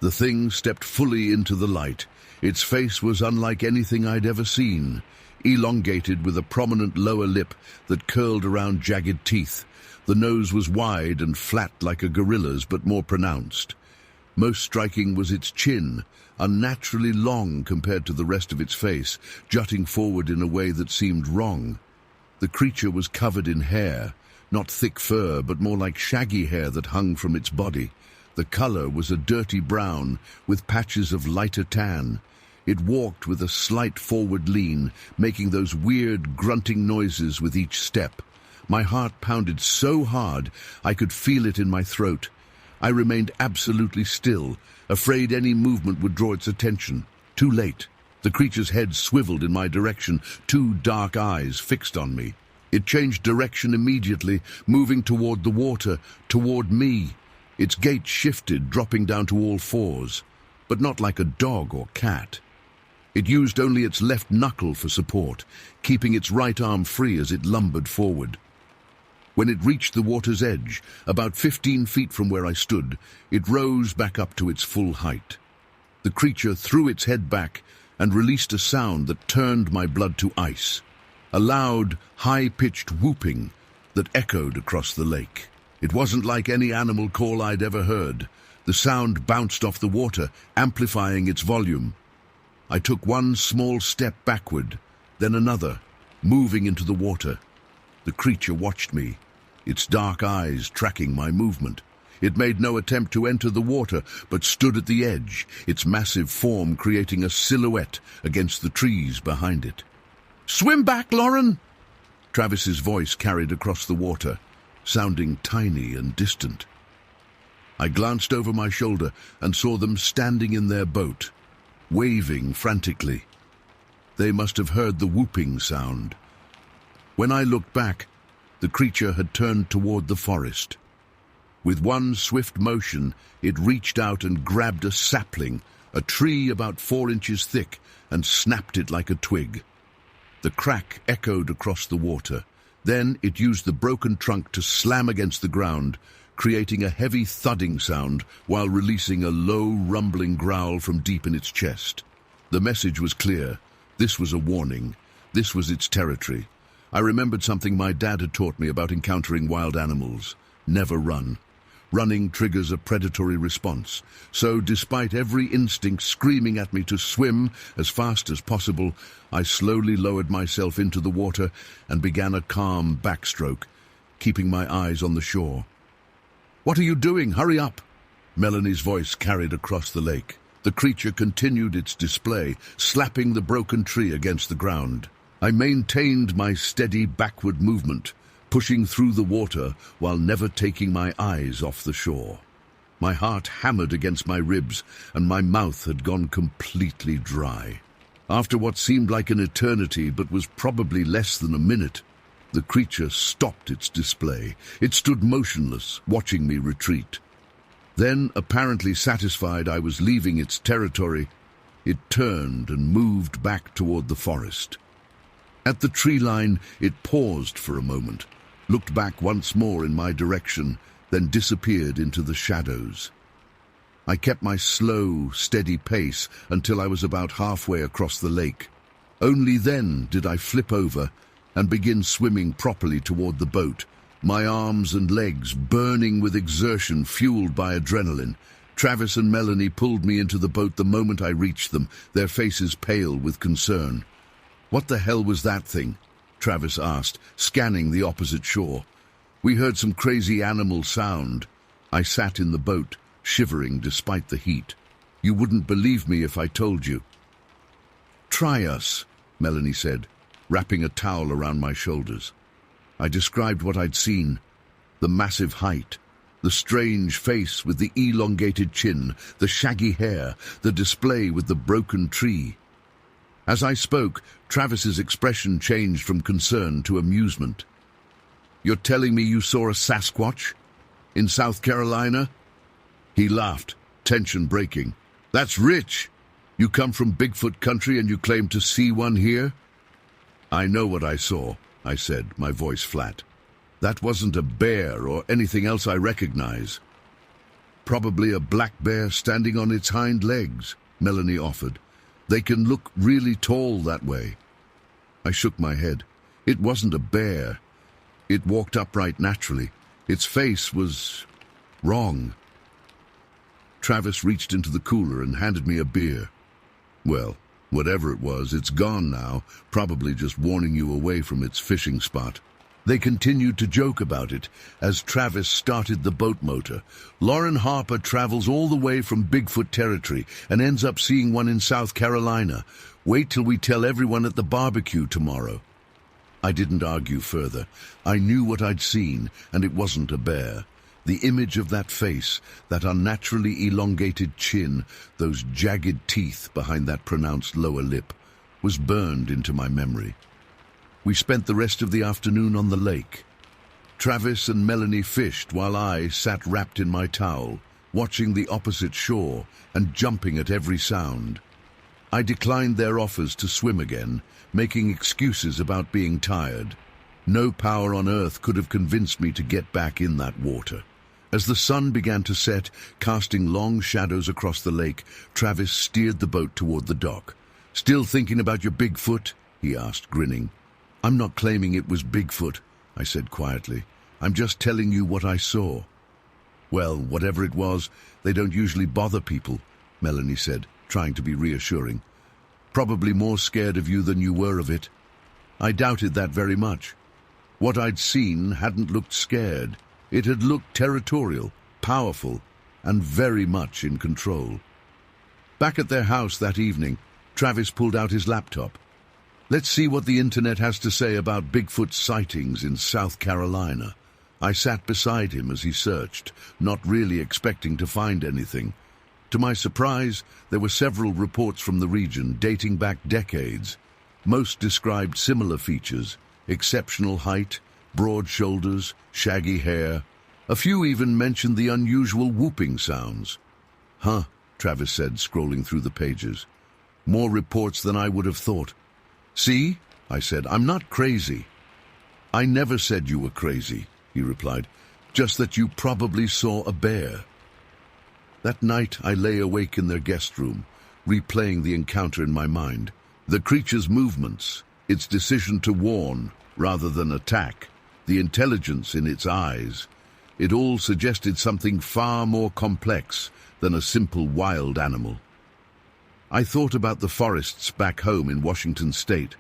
Speaker 1: The thing stepped fully into the light. Its face was unlike anything I'd ever seen, elongated with a prominent lower lip that curled around jagged teeth. The nose was wide and flat like a gorilla's, but more pronounced. Most striking was its chin, unnaturally long compared to the rest of its face, jutting forward in a way that seemed wrong. The creature was covered in hair, not thick fur, but more like shaggy hair that hung from its body. The color was a dirty brown, with patches of lighter tan. It walked with a slight forward lean, making those weird grunting noises with each step. My heart pounded so hard I could feel it in my throat. I remained absolutely still, afraid any movement would draw its attention. Too late. The creature's head swiveled in my direction, two dark eyes fixed on me. It changed direction immediately, moving toward the water, toward me. Its gait shifted, dropping down to all fours, but not like a dog or cat. It used only its left knuckle for support, keeping its right arm free as it lumbered forward. When it reached the water's edge, about 15 feet from where I stood, it rose back up to its full height. The creature threw its head back and released a sound that turned my blood to ice, a loud, high-pitched whooping that echoed across the lake. It wasn't like any animal call I'd ever heard. The sound bounced off the water, amplifying its volume. I took one small step backward, then another, moving into the water. The creature watched me, its dark eyes tracking my movement. It made no attempt to enter the water, but stood at the edge, its massive form creating a silhouette against the trees behind it. "Swim back, Lauren!" Travis's voice carried across the water, sounding tiny and distant. I glanced over my shoulder and saw them standing in their boat, waving frantically. They must have heard the whooping sound. When I looked back, the creature had turned toward the forest. With one swift motion, it reached out and grabbed a sapling, a tree about 4 inches thick, and snapped it like a twig. The crack echoed across the water. Then it used the broken trunk to slam against the ground, creating a heavy thudding sound while releasing a low, rumbling growl from deep in its chest. The message was clear. This was a warning. This was its territory. I remembered something my dad had taught me about encountering wild animals. Never run. Running triggers a predatory response. So, despite every instinct screaming at me to swim as fast as possible, I slowly lowered myself into the water and began a calm backstroke, keeping my eyes on the shore. "What are you doing? Hurry up!" Melanie's voice carried across the lake. The creature continued its display, slapping the broken tree against the ground. I maintained my steady backward movement, pushing through the water while never taking my eyes off the shore. My heart hammered against my ribs, and my mouth had gone completely dry. After what seemed like an eternity but was probably less than a minute, the creature stopped its display. It stood motionless, watching me retreat. Then, apparently satisfied I was leaving its territory, it turned and moved back toward the forest. At the tree line, it paused for a moment, looked back once more in my direction, then disappeared into the shadows. I kept my slow, steady pace until I was about halfway across the lake. Only then did I flip over and begin swimming properly toward the boat, my arms and legs burning with exertion fueled by adrenaline. Travis and Melanie pulled me into the boat the moment I reached them, their faces pale with concern. "What the hell was that thing?" Travis asked, scanning the opposite shore. "We heard some crazy animal sound." I sat in the boat, shivering despite the heat. "You wouldn't believe me if I told you." "Try us," Melanie said, wrapping a towel around my shoulders. I described what I'd seen: the massive height, the strange face with the elongated chin, the shaggy hair, the display with the broken tree. As I spoke, Travis's expression changed from concern to amusement. "You're telling me you saw a Sasquatch? In South Carolina?" He laughed, tension breaking. "That's rich! You come from Bigfoot country and you claim to see one here?" "I know what I saw," I said, my voice flat. "That wasn't a bear or anything else I recognize." Probably a black bear standing on its hind legs, Melanie offered. They can look really tall that way. I shook my head. It wasn't a bear. It walked upright naturally. Its face was wrong. Travis reached into the cooler and handed me a beer. Well, whatever it was, it's gone now, probably just warning you away from its fishing spot. They continued to joke about it as Travis started the boat motor. Lauren Harper travels all the way from Bigfoot territory and ends up seeing one in South Carolina. Wait till we tell everyone at the barbecue tomorrow. I didn't argue further. I knew what I'd seen, and it wasn't a bear. The image of that face, that unnaturally elongated chin, those jagged teeth behind that pronounced lower lip, was burned into my memory. We spent the rest of the afternoon on the lake. Travis and Melanie fished while I sat wrapped in my towel, watching the opposite shore and jumping at every sound. I declined their offers to swim again, making excuses about being tired. No power on earth could have convinced me to get back in that water. As the sun began to set, casting long shadows across the lake, Travis steered the boat toward the dock. "Still thinking about your Bigfoot?" he asked, grinning. "I'm not claiming it was Bigfoot," I said quietly. "I'm just telling you what I saw." "Well, whatever it was, they don't usually bother people," Melanie said, trying to be reassuring. "Probably more scared of you than you were of it." I doubted that very much. What I'd seen hadn't looked scared. It had looked territorial, powerful, and very much in control. Back at their house that evening, Travis pulled out his laptop. "Let's see what the internet has to say about Bigfoot sightings in South Carolina." I sat beside him as he searched, not really expecting to find anything. To my surprise, there were several reports from the region dating back decades. Most described similar features: exceptional height, broad shoulders, shaggy hair. A few even mentioned the unusual whooping sounds. "Huh," Travis said, scrolling through the pages. "More reports than I would have thought." "See," I said, "I'm not crazy." "I never said you were crazy," he replied, "just that you probably saw a bear." That night I lay awake in their guest room, replaying the encounter in my mind. The creature's movements, its decision to warn rather than attack, the intelligence in its eyes. It all suggested something far more complex than a simple wild animal. I thought about the forests back home in Washington state.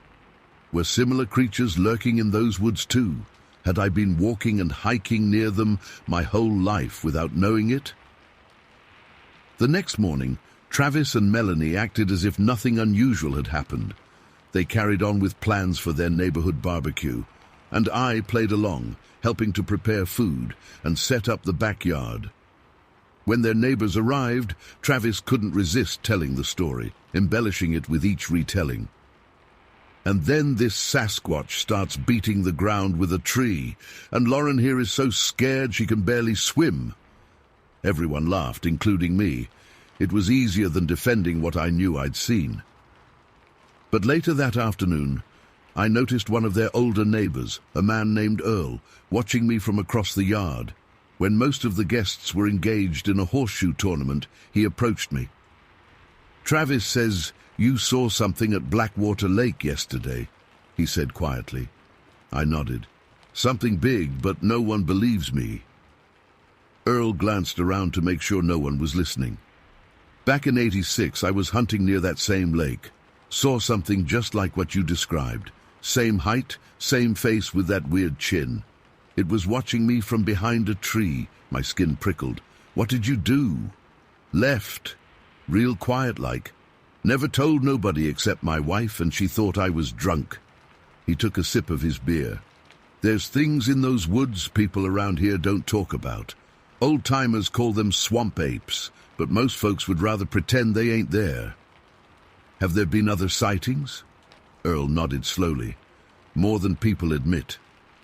Speaker 1: Were similar creatures lurking in those woods too? Had I been walking and hiking near them my whole life without knowing it? The next morning, Travis and Melanie acted as if nothing unusual had happened. They carried on with plans for their neighborhood barbecue, and I played along, helping to prepare food and set up the backyard. When their neighbors arrived, Travis couldn't resist telling the story, embellishing it with each retelling. "And then this Sasquatch starts beating the ground with a tree, and Lauren here is so scared she can barely swim." Everyone laughed, including me. It was easier than defending what I knew I'd seen. But later that afternoon, I noticed one of their older neighbors, a man named Earl, watching me from across the yard. When most of the guests were engaged in a horseshoe tournament, he approached me. "Travis says you saw something at Blackwater Lake yesterday," he said quietly. I nodded. "Something big, but no one believes me." Earl glanced around to make sure no one was listening. "Back in '86, I was hunting near that same lake. Saw something just like what you described. Same height, same face with that weird chin. It was watching me from behind a tree." My skin prickled. "What did you do?" "Left. Real quiet like. Never told nobody except my wife, and she thought I was drunk." He took a sip of his beer. "There's things in those woods people around here don't talk about. Old-timers call them swamp apes, but most folks would rather pretend they ain't there." "Have there been other sightings?" Earl nodded slowly. "More than people admit.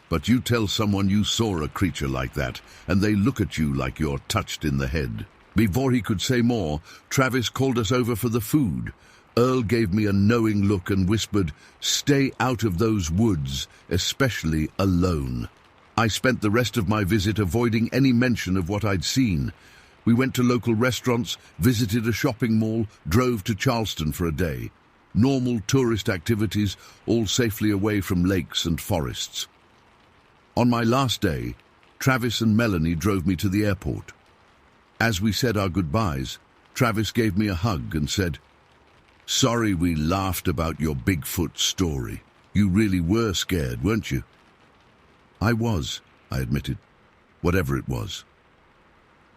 Speaker 1: But you tell someone you saw a creature like that, and they look at you like you're touched in the head." Before he could say more, Travis called us over for the food. Earl gave me a knowing look and whispered, "Stay out of those woods, especially alone." I spent the rest of my visit avoiding any mention of what I'd seen. We went to local restaurants, visited a shopping mall, drove to Charleston for a day. Normal tourist activities, all safely away from lakes and forests. On my last day, Travis and Melanie drove me to the airport. As we said our goodbyes, Travis gave me a hug and said, "Sorry we laughed about your Bigfoot story. You really were scared, weren't you?" "I was," I admitted, whatever it was.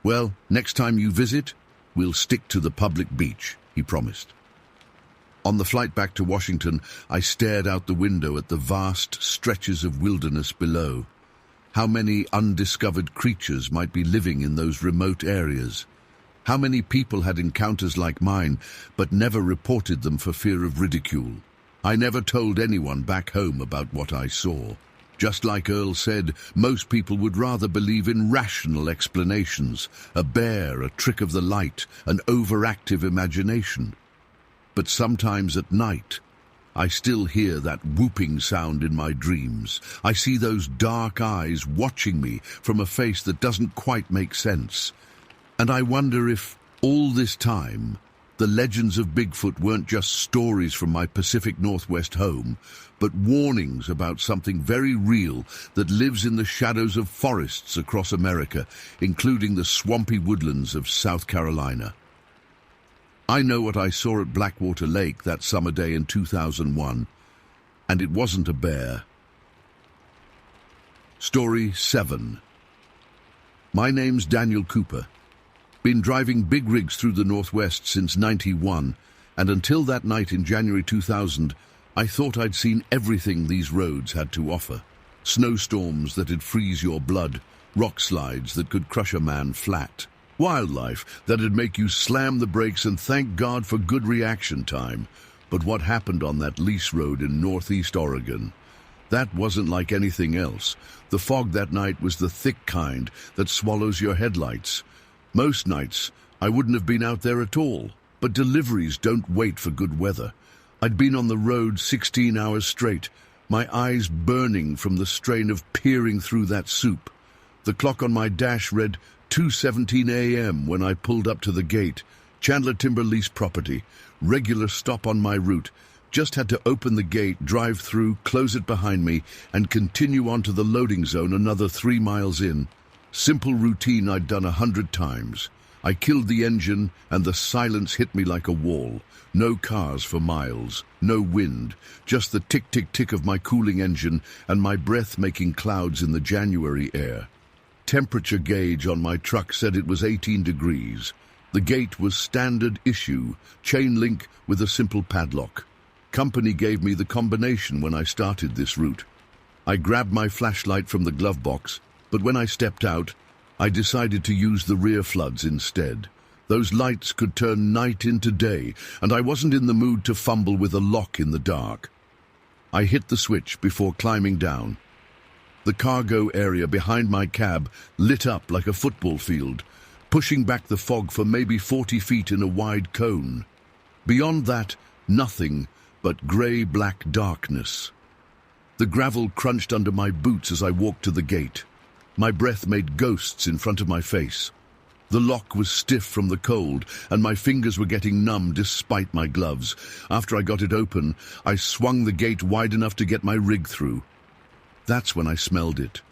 Speaker 1: "Well, next time you visit, we'll stick to the public beach," he promised. On the flight back to Washington, I stared out the window at the vast stretches of wilderness below. How many undiscovered creatures might be living in those remote areas? How many people had encounters like mine, but never reported them for fear of ridicule? I never told anyone back home about what I saw. Just like Earl said, most people would rather believe in rational explanations, a bear, a trick of the light, an overactive imagination. But sometimes at night, I still hear that whooping sound in my dreams. I see those dark eyes watching me from a face that doesn't quite make sense. And I wonder if, all this time, the legends of Bigfoot weren't just stories from my Pacific Northwest home, but warnings about something very real that lives in the shadows of forests across America, including the swampy woodlands of South Carolina. I know what I saw at Blackwater Lake that summer day in 2001, and it wasn't a bear. Story 7. My name's Daniel Cooper. Been driving big rigs through the Northwest since '91, and until that night in January 2000, I thought I'd seen everything these roads had to offer. Snowstorms that'd freeze your blood, rock slides that could crush a man flat, wildlife that'd make you slam the brakes and thank God for good reaction time. But what happened on that lease road in northeast Oregon? That wasn't like anything else. The fog that night was the thick kind that swallows your headlights. Most nights, I wouldn't have been out there at all, but deliveries don't wait for good weather. I'd been on the road 16 hours straight, my eyes burning from the strain of peering through that soup. The clock on my dash read 2:17 a.m. when I pulled up to the gate. Chandler Timber Lease property, regular stop on my route. Just had to open the gate, drive through, close it behind me, and continue on to the loading zone another 3 miles in. Simple routine I'd done 100 times. I killed the engine, and the silence hit me like a wall. No cars for miles, no wind, just the tick-tick-tick of my cooling engine and my breath making clouds in the January air. Temperature gauge on my truck said it was 18 degrees. The gate was standard issue, chain link with a simple padlock. Company gave me the combination when I started this route. I grabbed my flashlight from the glove box, but when I stepped out, I decided to use the rear floods instead. Those lights could turn night into day, and I wasn't in the mood to fumble with a lock in the dark. I hit the switch before climbing down. The cargo area behind my cab lit up like a football field, pushing back the fog for maybe 40 feet in a wide cone. Beyond that, nothing but grey-black darkness. The gravel crunched under my boots as I walked to the gate. My breath made ghosts in front of my face. The lock was stiff from the cold, and my fingers were getting numb despite my gloves. After I got it open, I swung the gate wide enough to get my rig through. That's when I smelled it,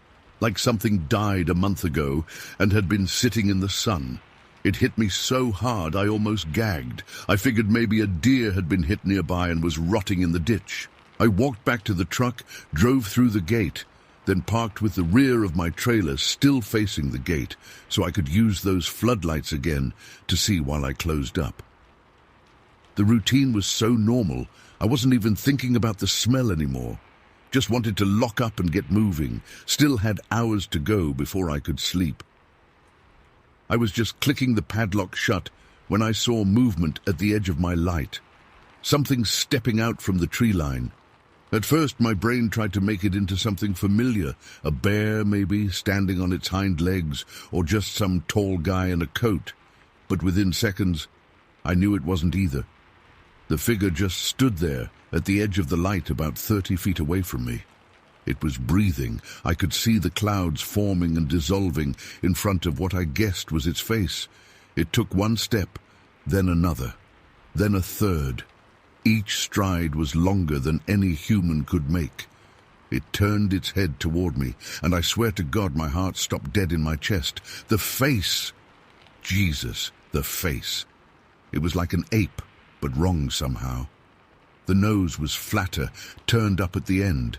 Speaker 1: like something died a month ago and had been sitting in the sun. It hit me so hard I almost gagged. I figured maybe a deer had been hit nearby and was rotting in the ditch. I walked back to the truck, drove through the gate, then parked with the rear of my trailer still facing the gate so I could use those floodlights again to see while I closed up. The routine was so normal, I wasn't even thinking about the smell anymore. Just wanted to lock up and get moving. Still had hours to go before I could sleep. I was just clicking the padlock shut when I saw movement at the edge of my light. Something stepping out from the tree line. At first, my brain tried to make it into something familiar. A bear, maybe, standing on its hind legs, or just some tall guy in a coat. But within seconds, I knew it wasn't either. The figure just stood there, at the edge of the light about 30 feet away from me. It was breathing. I could see the clouds forming and dissolving in front of what I guessed was its face. It took one step, then another, then a third. Each stride was longer than any human could make. It turned its head toward me, and I swear to God my heart stopped dead in my chest. The face! Jesus, the face. It was like an ape, but wrong somehow. The nose was flatter, turned up at the end.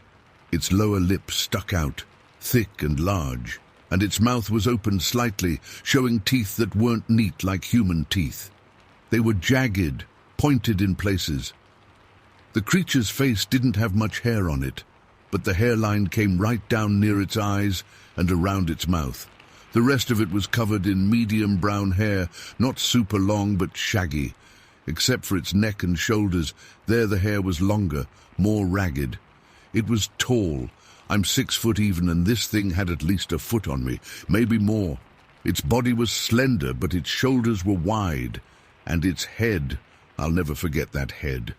Speaker 1: Its lower lip stuck out, thick and large, and its mouth was open slightly, showing teeth that weren't neat like human teeth. They were jagged, pointed in places. The creature's face didn't have much hair on it, but the hairline came right down near its eyes and around its mouth. The rest of it was covered in medium brown hair, not super long but shaggy. Except for its neck and shoulders, there the hair was longer, more ragged. It was tall. I'm 6 foot even, and this thing had at least a foot on me, maybe more. Its body was slender, but its shoulders were wide. And its head, I'll never forget that head.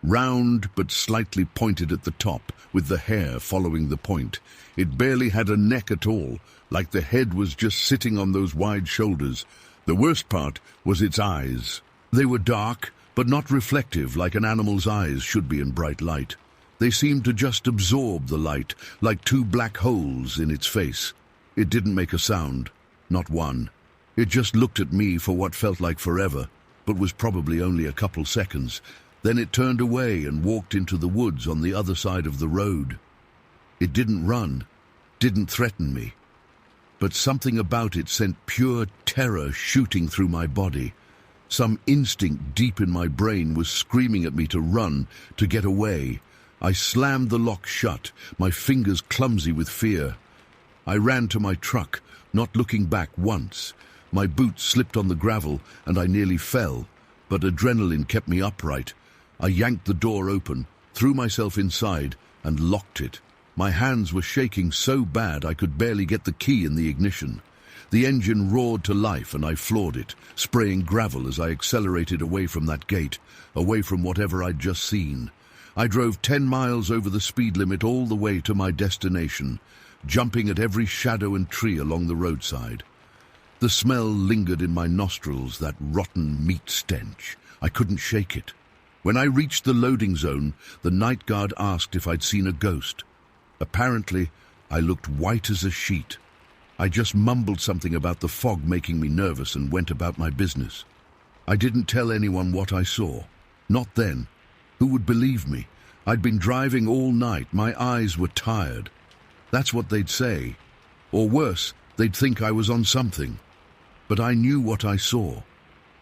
Speaker 1: Round but slightly pointed at the top, with the hair following the point. It barely had a neck at all, like the head was just sitting on those wide shoulders. The worst part was its eyes. They were dark, but not reflective like an animal's eyes should be in bright light. They seemed to just absorb the light, like 2 black holes in its face. It didn't make a sound, not one. It just looked at me for what felt like forever, but was probably only a couple seconds. Then it turned away and walked into the woods on the other side of the road. It didn't run, didn't threaten me. But something about it sent pure terror shooting through my body. Some instinct deep in my brain was screaming at me to run, to get away. I slammed the lock shut, my fingers clumsy with fear. I ran to my truck, not looking back once. My boots slipped on the gravel, and I nearly fell, but adrenaline kept me upright. I yanked the door open, threw myself inside, and locked it. My hands were shaking so bad I could barely get the key in the ignition. The engine roared to life, and I floored it, spraying gravel as I accelerated away from that gate, away from whatever I'd just seen. I drove 10 miles over the speed limit all the way to my destination, jumping at every shadow and tree along the roadside. The smell lingered in my nostrils, that rotten meat stench. I couldn't shake it. When I reached the loading zone, the night guard asked if I'd seen a ghost. Apparently, I looked white as a sheet. I just mumbled something about the fog making me nervous and went about my business. I didn't tell anyone what I saw. Not then. Who would believe me? I'd been driving all night. My eyes were tired. That's what they'd say. Or worse, they'd think I was on something. But I knew what I saw.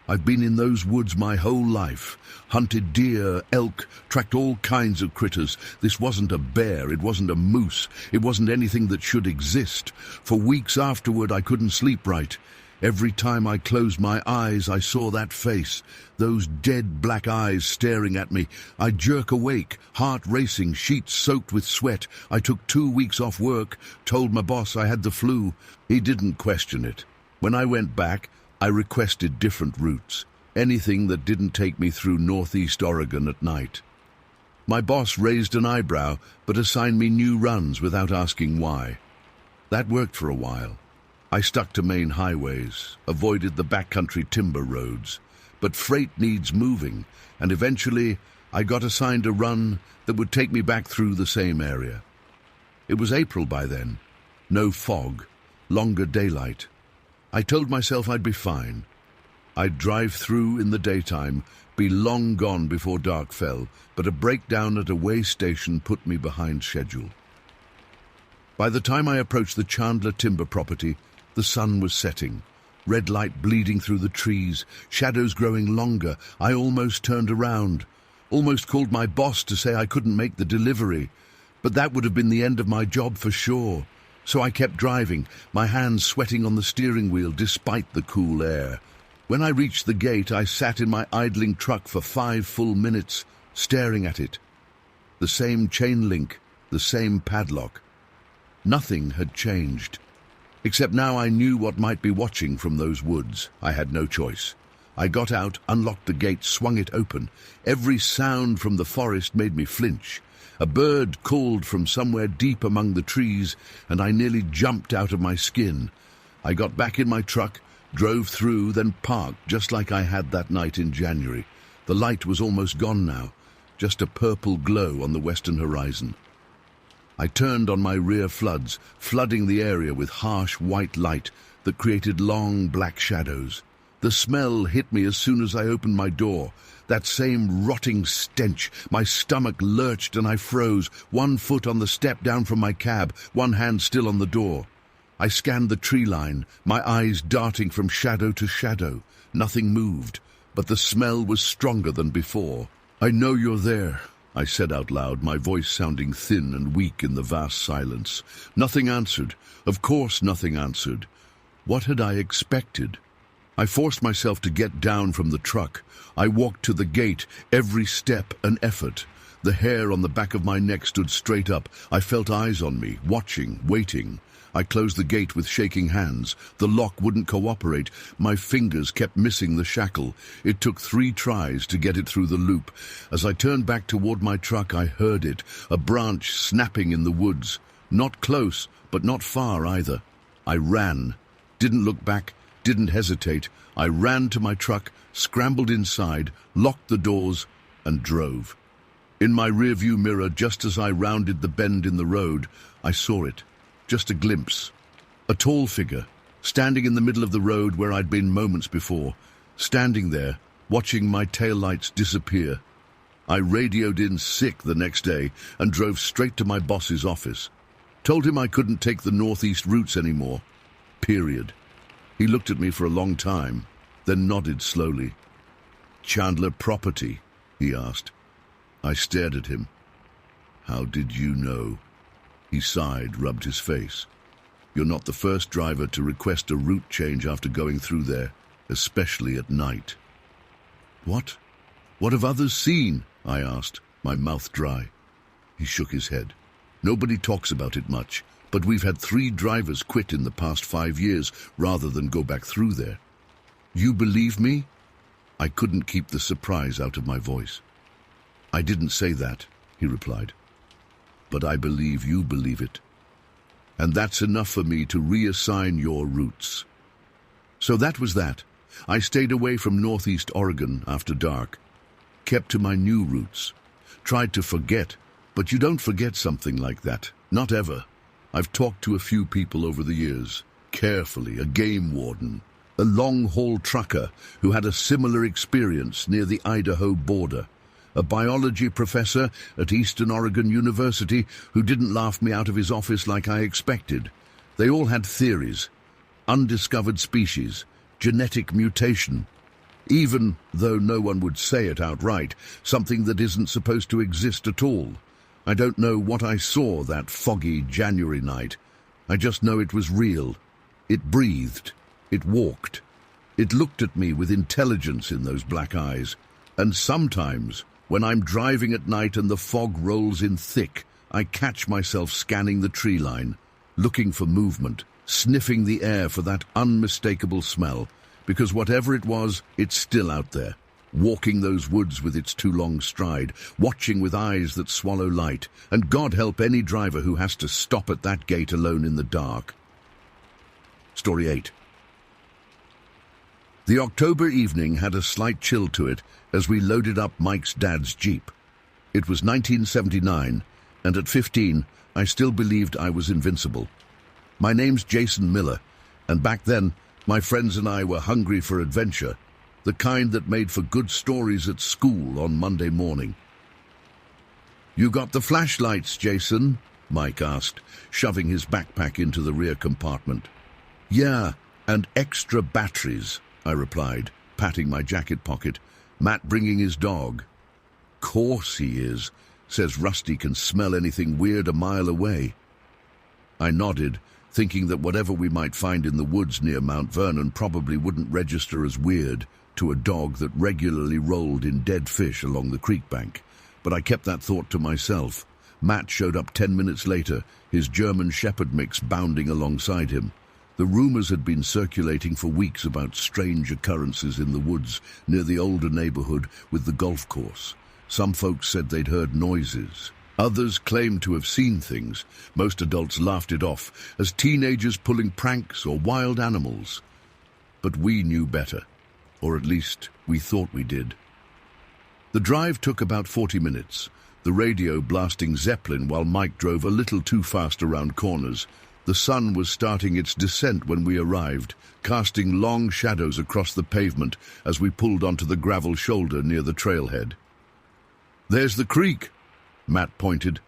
Speaker 1: I've been in those woods my whole life. Hunted deer, elk, tracked all kinds of critters. This wasn't a bear, it wasn't a moose, it wasn't anything that should exist. For weeks afterward I couldn't sleep right. Every time I closed my eyes I saw that face, those dead black eyes staring at me. I'd jerk awake, heart racing, sheets soaked with sweat. I took 2 weeks off work, told my boss I had the flu. He didn't question it. When I went back, I requested different routes, anything that didn't take me through northeast Oregon at night. My boss raised an eyebrow, but assigned me new runs without asking why. That worked for a while. I stuck to main highways, avoided the backcountry timber roads, but freight needs moving, and eventually I got assigned a run that would take me back through the same area. It was April by then. No fog, longer daylight. I told myself I'd be fine. I'd drive through in the daytime, be long gone before dark fell, but a breakdown at a way station put me behind schedule. By the time I approached the Chandler timber property, the sun was setting, red light bleeding through the trees, shadows growing longer. I almost turned around, almost called my boss to say I couldn't make the delivery, but that would have been the end of my job for sure. So I kept driving, my hands sweating on the steering wheel despite the cool air. When I reached the gate, I sat in my idling truck for 5 full minutes, staring at it. The same chain link, the same padlock. Nothing had changed. Except now I knew what might be watching from those woods. I had no choice. I got out, unlocked the gate, swung it open. Every sound from the forest made me flinch. A bird called from somewhere deep among the trees, and I nearly jumped out of my skin. I got back in my truck, Drove through, then parked, just like I had that night in January. The light was almost gone now, just a purple glow on the western horizon. I turned on my rear floods, flooding the area with harsh white light that created long black shadows. The smell hit me as soon as I opened my door. That same rotting stench. My stomach lurched and I froze, one foot on the step down from my cab, one hand still on the door. I scanned the tree line, my eyes darting from shadow to shadow. Nothing moved, but the smell was stronger than before. "I know you're there," I said out loud, my voice sounding thin and weak in the vast silence. Nothing answered. Of course nothing answered. What had I expected? I forced myself to get down from the truck. I walked to the gate, every step an effort. The hair on the back of my neck stood straight up. I felt eyes on me, watching, waiting. I closed the gate with shaking hands. The lock wouldn't cooperate. My fingers kept missing the shackle. It took 3 tries to get it through the loop. As I turned back toward my truck, I heard it, a branch snapping in the woods. Not close, but not far either. I ran. Didn't look back, didn't hesitate. I ran to my truck, scrambled inside, locked the doors, and drove. In my rearview mirror, just as I rounded the bend in the road, I saw it. Just a glimpse. A tall figure, standing in the middle of the road where I'd been moments before, standing there, watching my taillights disappear. I radioed in sick the next day and drove straight to my boss's office. Told him I couldn't take the northeast routes anymore. Period. He looked at me for a long time, then nodded slowly. "Chandler Property?" he asked. I stared at him. "How did you know?" He sighed, rubbed his face. "You're not the first driver to request a route change after going through there, especially at night." "What? What have others seen?" I asked, my mouth dry. He shook his head. "Nobody talks about it much, but we've had 3 drivers quit in the past 5 years rather than go back through there." "You believe me?" I couldn't keep the surprise out of my voice. "I didn't say that," he replied. "But I believe you believe it. And that's enough for me to reassign your routes." So that was that. I stayed away from northeast Oregon after dark, kept to my new routes, tried to forget, but you don't forget something like that, not ever. I've talked to a few people over the years, carefully, a game warden, a long-haul trucker who had a similar experience near the Idaho border, a biology professor at Eastern Oregon University who didn't laugh me out of his office like I expected. They all had theories. Undiscovered species, genetic mutation. Even, though no one would say it outright, something that isn't supposed to exist at all. I don't know what I saw that foggy January night. I just know it was real. It breathed. It walked. It looked at me with intelligence in those black eyes. And sometimes, when I'm driving at night and the fog rolls in thick, I catch myself scanning the tree line, looking for movement, sniffing the air for that unmistakable smell, because whatever it was, it's still out there, walking those woods with its too long stride, watching with eyes that swallow light, and God help any driver who has to stop at that gate alone in the dark. Story 8. The October evening had a slight chill to it as we loaded up Mike's dad's Jeep. It was 1979, and at 15, I still believed I was invincible. My name's Jason Miller, and back then, my friends and I were hungry for adventure, the kind that made for good stories at school on Monday morning. "You got the flashlights, Jason?" Mike asked, shoving his backpack into the rear compartment. "Yeah, and extra batteries," I replied, patting my jacket pocket. "Matt bringing his dog." "Course he is. Says Rusty can smell anything weird a mile away." I nodded, thinking that whatever we might find in the woods near Mount Vernon probably wouldn't register as weird to a dog that regularly rolled in dead fish along the creek bank. But I kept that thought to myself. Matt showed up 10 minutes later, his German Shepherd mix bounding alongside him. The rumors had been circulating for weeks about strange occurrences in the woods near the older neighborhood with the golf course. Some folks said they'd heard noises. Others claimed to have seen things. Most adults laughed it off as teenagers pulling pranks or wild animals. but we knew better. Or at least, we thought we did. The drive took about 40 minutes, the radio blasting Zeppelin while Mike drove a little too fast around corners. The sun was starting its descent when we arrived, casting long shadows across the pavement as we pulled onto the gravel shoulder near the trailhead. "There's the creek," Matt pointed,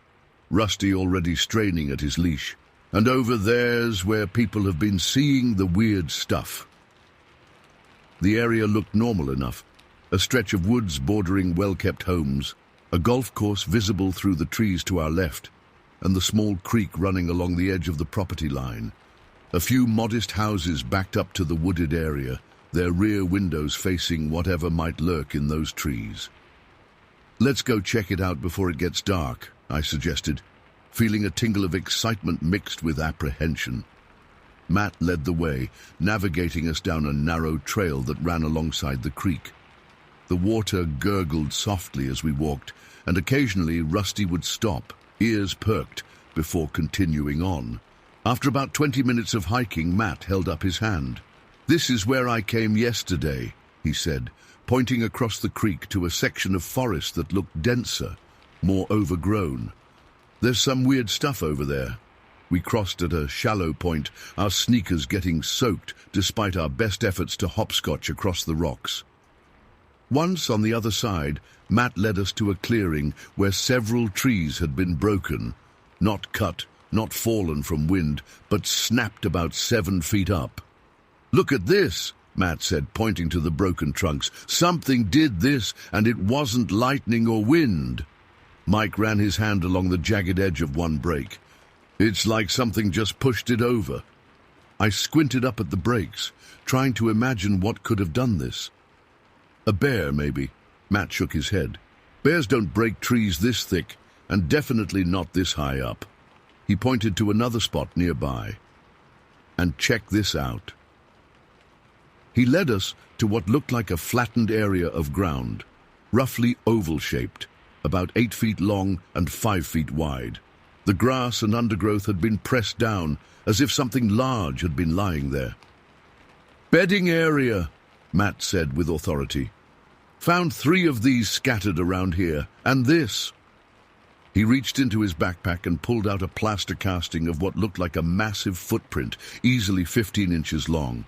Speaker 1: Rusty already straining at his leash. "And over there's where people have been seeing the weird stuff." The area looked normal enough. A stretch of woods bordering well-kept homes, a golf course visible through the trees to our left, and the small creek running along the edge of the property line. A few modest houses backed up to the wooded area, their rear windows facing whatever might lurk in those trees. "Let's go check it out before it gets dark," I suggested, feeling a tingle of excitement mixed with apprehension. Matt led the way, navigating us down a narrow trail that ran alongside the creek. The water gurgled softly as we walked, and occasionally Rusty would stop, ears perked, before continuing on. After about 20 minutes of hiking, Matt held up his hand. "This is where I came yesterday," he said, pointing across the creek to a section of forest that looked denser, more overgrown. "There's some weird stuff over there." We crossed at a shallow point, our sneakers getting soaked despite our best efforts to hopscotch across the rocks. Once on the other side, Matt led us to a clearing where several trees had been broken, not cut, not fallen from wind, but snapped about 7 feet up. "Look at this," Matt said, pointing to the broken trunks. "Something did this, and it wasn't lightning or wind." Mike ran his hand along the jagged edge of one break. "It's like something just pushed it over." I squinted up at the breaks, trying to imagine what could have done this. "A bear, maybe." Matt shook his head. "Bears don't break trees this thick, and definitely not this high up." He pointed to another spot nearby. "And check this out." He led us to what looked like a flattened area of ground, roughly oval-shaped, about 8 feet long and 5 feet wide. The grass and undergrowth had been pressed down, as if something large had been lying there. "Bedding area," Matt said with authority. "Found 3 of these scattered around here, and this." He reached into his backpack and pulled out a plaster casting of what looked like a massive footprint, easily 15 inches long.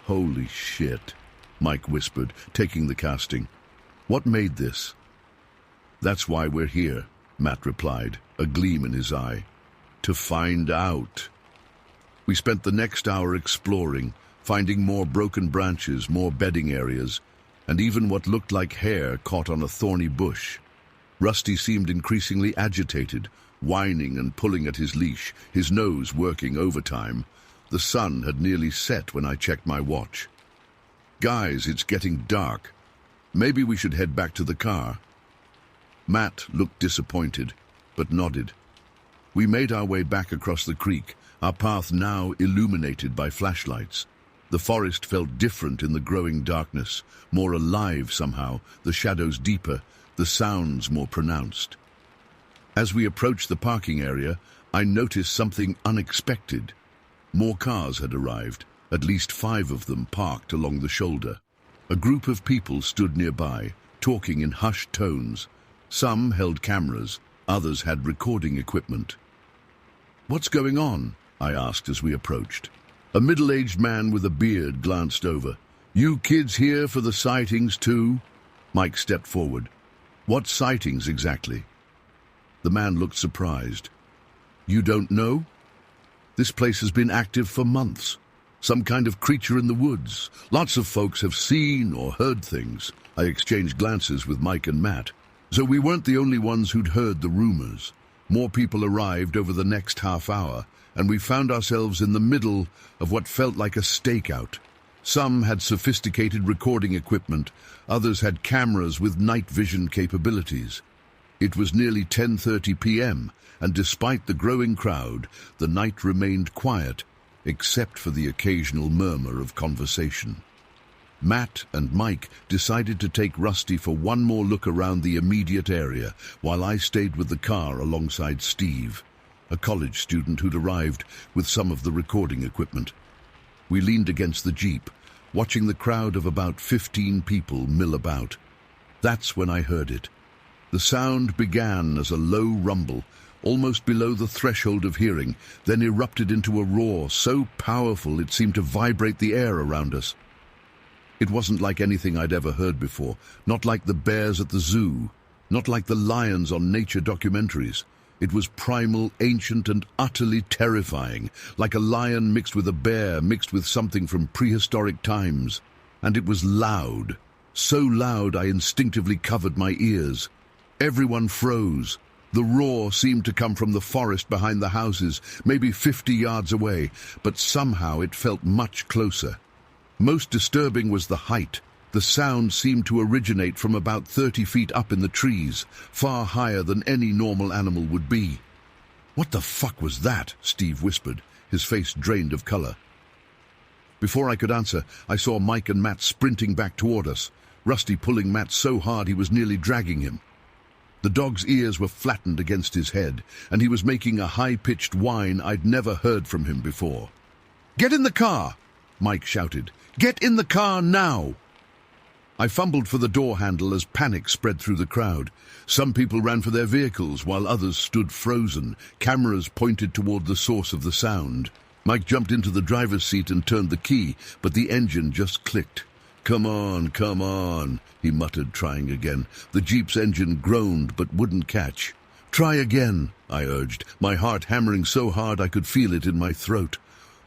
Speaker 1: "Holy shit," Mike whispered, taking the casting. "What made this?" "That's why we're here," Matt replied, a gleam in his eye. "To find out." We spent the next hour exploring, finding more broken branches, more bedding areas, and even what looked like hair caught on a thorny bush. Rusty seemed increasingly agitated, whining and pulling at his leash, his nose working overtime. The sun had nearly set when I checked my watch. "Guys, it's getting dark. Maybe we should head back to the car." Matt looked disappointed, but nodded. We made our way back across the creek, our path now illuminated by flashlights. The forest felt different in the growing darkness, more alive somehow, the shadows deeper, the sounds more pronounced. As we approached the parking area, I noticed something unexpected. More cars had arrived, at least 5 of them parked along the shoulder. A group of people stood nearby, talking in hushed tones. Some held cameras, others had recording equipment. "What's going on?" I asked as we approached. A middle-aged man with a beard glanced over. "You kids here for the sightings too?" Mike stepped forward. "What sightings exactly?" The man looked surprised. "You don't know? This place has been active for months. Some kind of creature in the woods. Lots of folks have seen or heard things." I exchanged glances with Mike and Matt. So we weren't the only ones who'd heard the rumors. More people arrived over the next half hour, and we found ourselves in the middle of what felt like a stakeout. Some had sophisticated recording equipment, others had cameras with night vision capabilities. It was nearly 10:30 p.m., and despite the growing crowd, the night remained quiet, except for the occasional murmur of conversation. Matt and Mike decided to take Rusty for one more look around the immediate area, while I stayed with the car alongside Steve, a college student who'd arrived with some of the recording equipment. We leaned against the jeep, watching the crowd of about 15 people mill about. That's when I heard it. The sound began as a low rumble, almost below the threshold of hearing, then erupted into a roar so powerful it seemed to vibrate the air around us. It wasn't like anything I'd ever heard before, not like the bears at the zoo, not like the lions on nature documentaries. It was primal, ancient, and utterly terrifying, like a lion mixed with a bear, mixed with something from prehistoric times. And it was loud, so loud I instinctively covered my ears. Everyone froze. The roar seemed to come from the forest behind the houses, maybe 50 yards away, but somehow it felt much closer. Most disturbing was the height. The sound seemed to originate from about 30 feet up in the trees, far higher than any normal animal would be. "What the fuck was that?" Steve whispered, his face drained of color. Before I could answer, I saw Mike and Matt sprinting back toward us, Rusty pulling Matt so hard he was nearly dragging him. The dog's ears were flattened against his head, and he was making a high-pitched whine I'd never heard from him before. "Get in the car!" Mike shouted. "Get in the car now!" I fumbled for the door handle as panic spread through the crowd. Some people ran for their vehicles, while others stood frozen, cameras pointed toward the source of the sound. Mike jumped into the driver's seat and turned the key, but the engine just clicked. Come on, he muttered, trying again. The Jeep's engine groaned but wouldn't catch. "Try again," I urged, my heart hammering so hard I could feel it in my throat.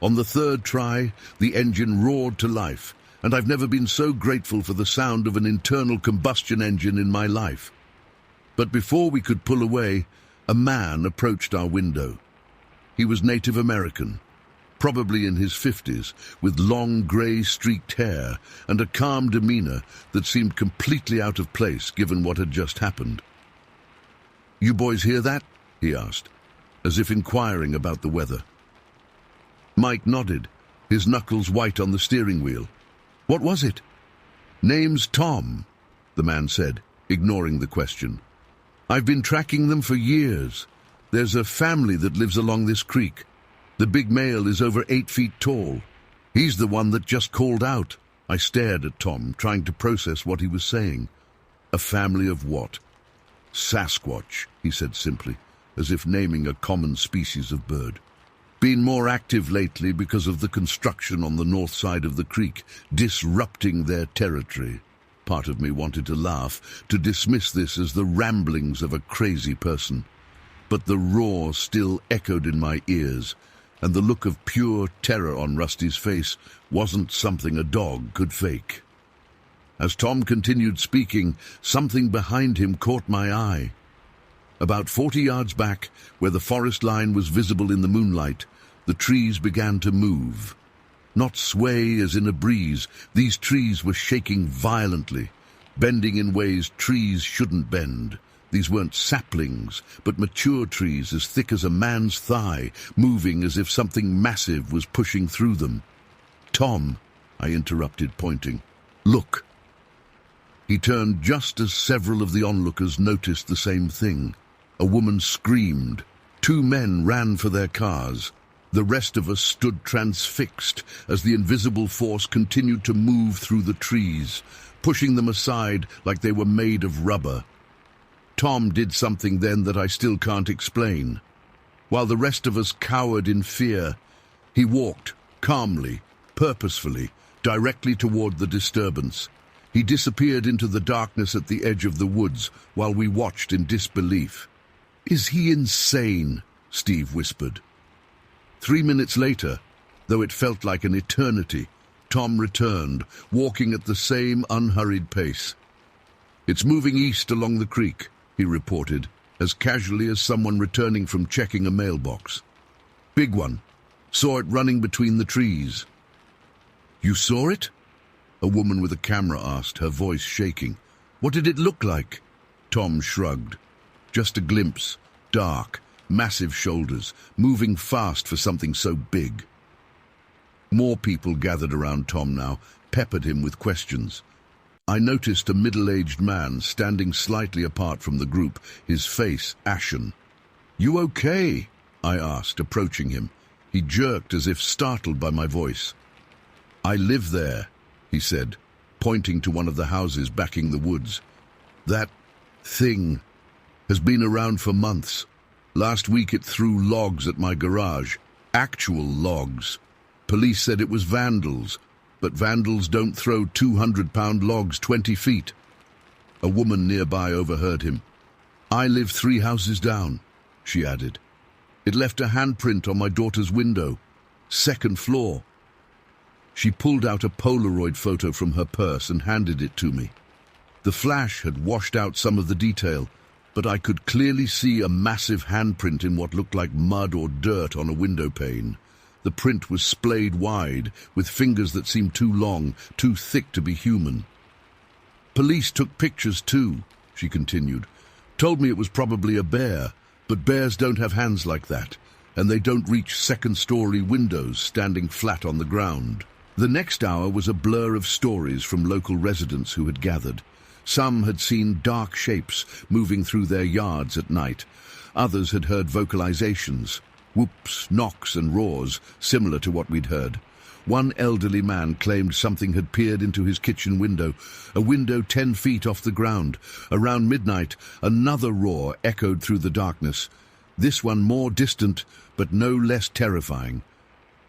Speaker 1: On the third try, the engine roared to life, and I've never been so grateful for the sound of an internal combustion engine in my life. But before we could pull away, a man approached our window. He was Native American, probably in his 50s, with long grey streaked hair and a calm demeanor that seemed completely out of place given what had just happened. "You boys hear that?" he asked, as if inquiring about the weather. Mike nodded, his knuckles white on the steering wheel. "What was it?" "Name's Tom," the man said, ignoring the question. "I've been tracking them for years. There's a family that lives along this creek. The big male is over 8 feet tall. He's the one that just called out." I stared at Tom, trying to process what he was saying. "A family of what?" "Sasquatch," he said simply, as if naming a common species of bird. "Been more active lately because of the construction on the north side of the creek, disrupting their territory." Part of me wanted to laugh, to dismiss this as the ramblings of a crazy person. But the roar still echoed in my ears, and the look of pure terror on Rusty's face wasn't something a dog could fake. As Tom continued speaking, something behind him caught my eye. About 40 yards back, where the forest line was visible in the moonlight, the trees began to move. Not sway as in a breeze, these trees were shaking violently, bending in ways trees shouldn't bend. These weren't saplings, but mature trees as thick as a man's thigh, moving as if something massive was pushing through them. "Tom," I interrupted, pointing. "Look." He turned just as several of the onlookers noticed the same thing. A woman screamed. 2 men ran for their cars. The rest of us stood transfixed as the invisible force continued to move through the trees, pushing them aside like they were made of rubber. Tom did something then that I still can't explain. While the rest of us cowered in fear, he walked, calmly, purposefully, directly toward the disturbance. He disappeared into the darkness at the edge of the woods while we watched in disbelief. "Is he insane?" Steve whispered. 3 minutes later, though it felt like an eternity, Tom returned, walking at the same unhurried pace. "It's moving east along the creek," he reported, as casually as someone returning from checking a mailbox. "Big one. Saw it running between the trees." "You saw it?" a woman with a camera asked, her voice shaking. "What did it look like?" Tom shrugged. "Just a glimpse. Dark, massive shoulders, moving fast for something so big." More people gathered around Tom now, peppered him with questions. I noticed a middle-aged man standing slightly apart from the group, his face ashen. "You okay?" I asked, approaching him. He jerked as if startled by my voice. "I live there," he said, pointing to one of the houses backing the woods. "That thing has been around for months. Last week it threw logs at my garage. Actual logs. Police said it was vandals, but vandals don't throw 200-pound logs 20 feet. A woman nearby overheard him. "I live 3 houses down," she added. "It left a handprint on my daughter's window. 2nd floor." She pulled out a Polaroid photo from her purse and handed it to me. The flash had washed out some of the detail, but I could clearly see a massive handprint in what looked like mud or dirt on a window pane. The print was splayed wide, with fingers that seemed too long, too thick to be human. "Police took pictures too," she continued. "Told me it was probably a bear, but bears don't have hands like that, and they don't reach 2nd-story windows standing flat on the ground." The next hour was a blur of stories from local residents who had gathered. Some had seen dark shapes moving through their yards at night. Others had heard vocalizations, whoops, knocks and roars, similar to what we'd heard. One elderly man claimed something had peered into his kitchen window, a window 10 feet off the ground. Around midnight, another roar echoed through the darkness, this one more distant, but no less terrifying.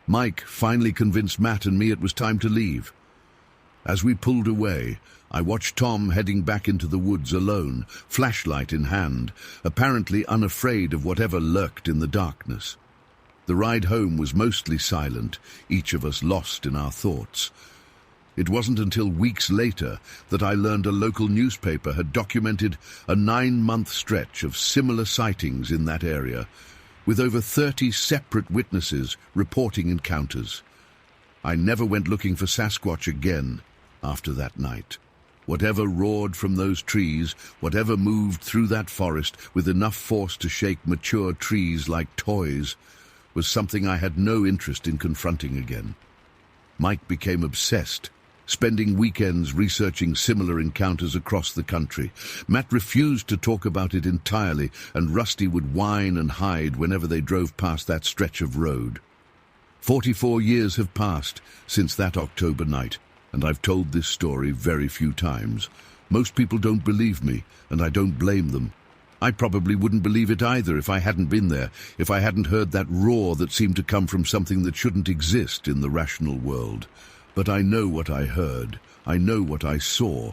Speaker 1: Mike finally convinced Matt and me it was time to leave. As we pulled away, I watched Tom heading back into the woods alone, flashlight in hand, apparently unafraid of whatever lurked in the darkness. The ride home was mostly silent, each of us lost in our thoughts. It wasn't until weeks later that I learned a local newspaper had documented a 9-month stretch of similar sightings in that area, with over 30 separate witnesses reporting encounters. I never went looking for Sasquatch again after that night. Whatever roared from those trees, whatever moved through that forest with enough force to shake mature trees like toys, was something I had no interest in confronting again. Mike became obsessed, spending weekends researching similar encounters across the country. Matt refused to talk about it entirely, and Rusty would whine and hide whenever they drove past that stretch of road. 44 years have passed since that October night, and I've told this story very few times. Most people don't believe me, and I don't blame them. I probably wouldn't believe it either if I hadn't been there, if I hadn't heard that roar that seemed to come from something that shouldn't exist in the rational world. But I know what I heard, I know what I saw,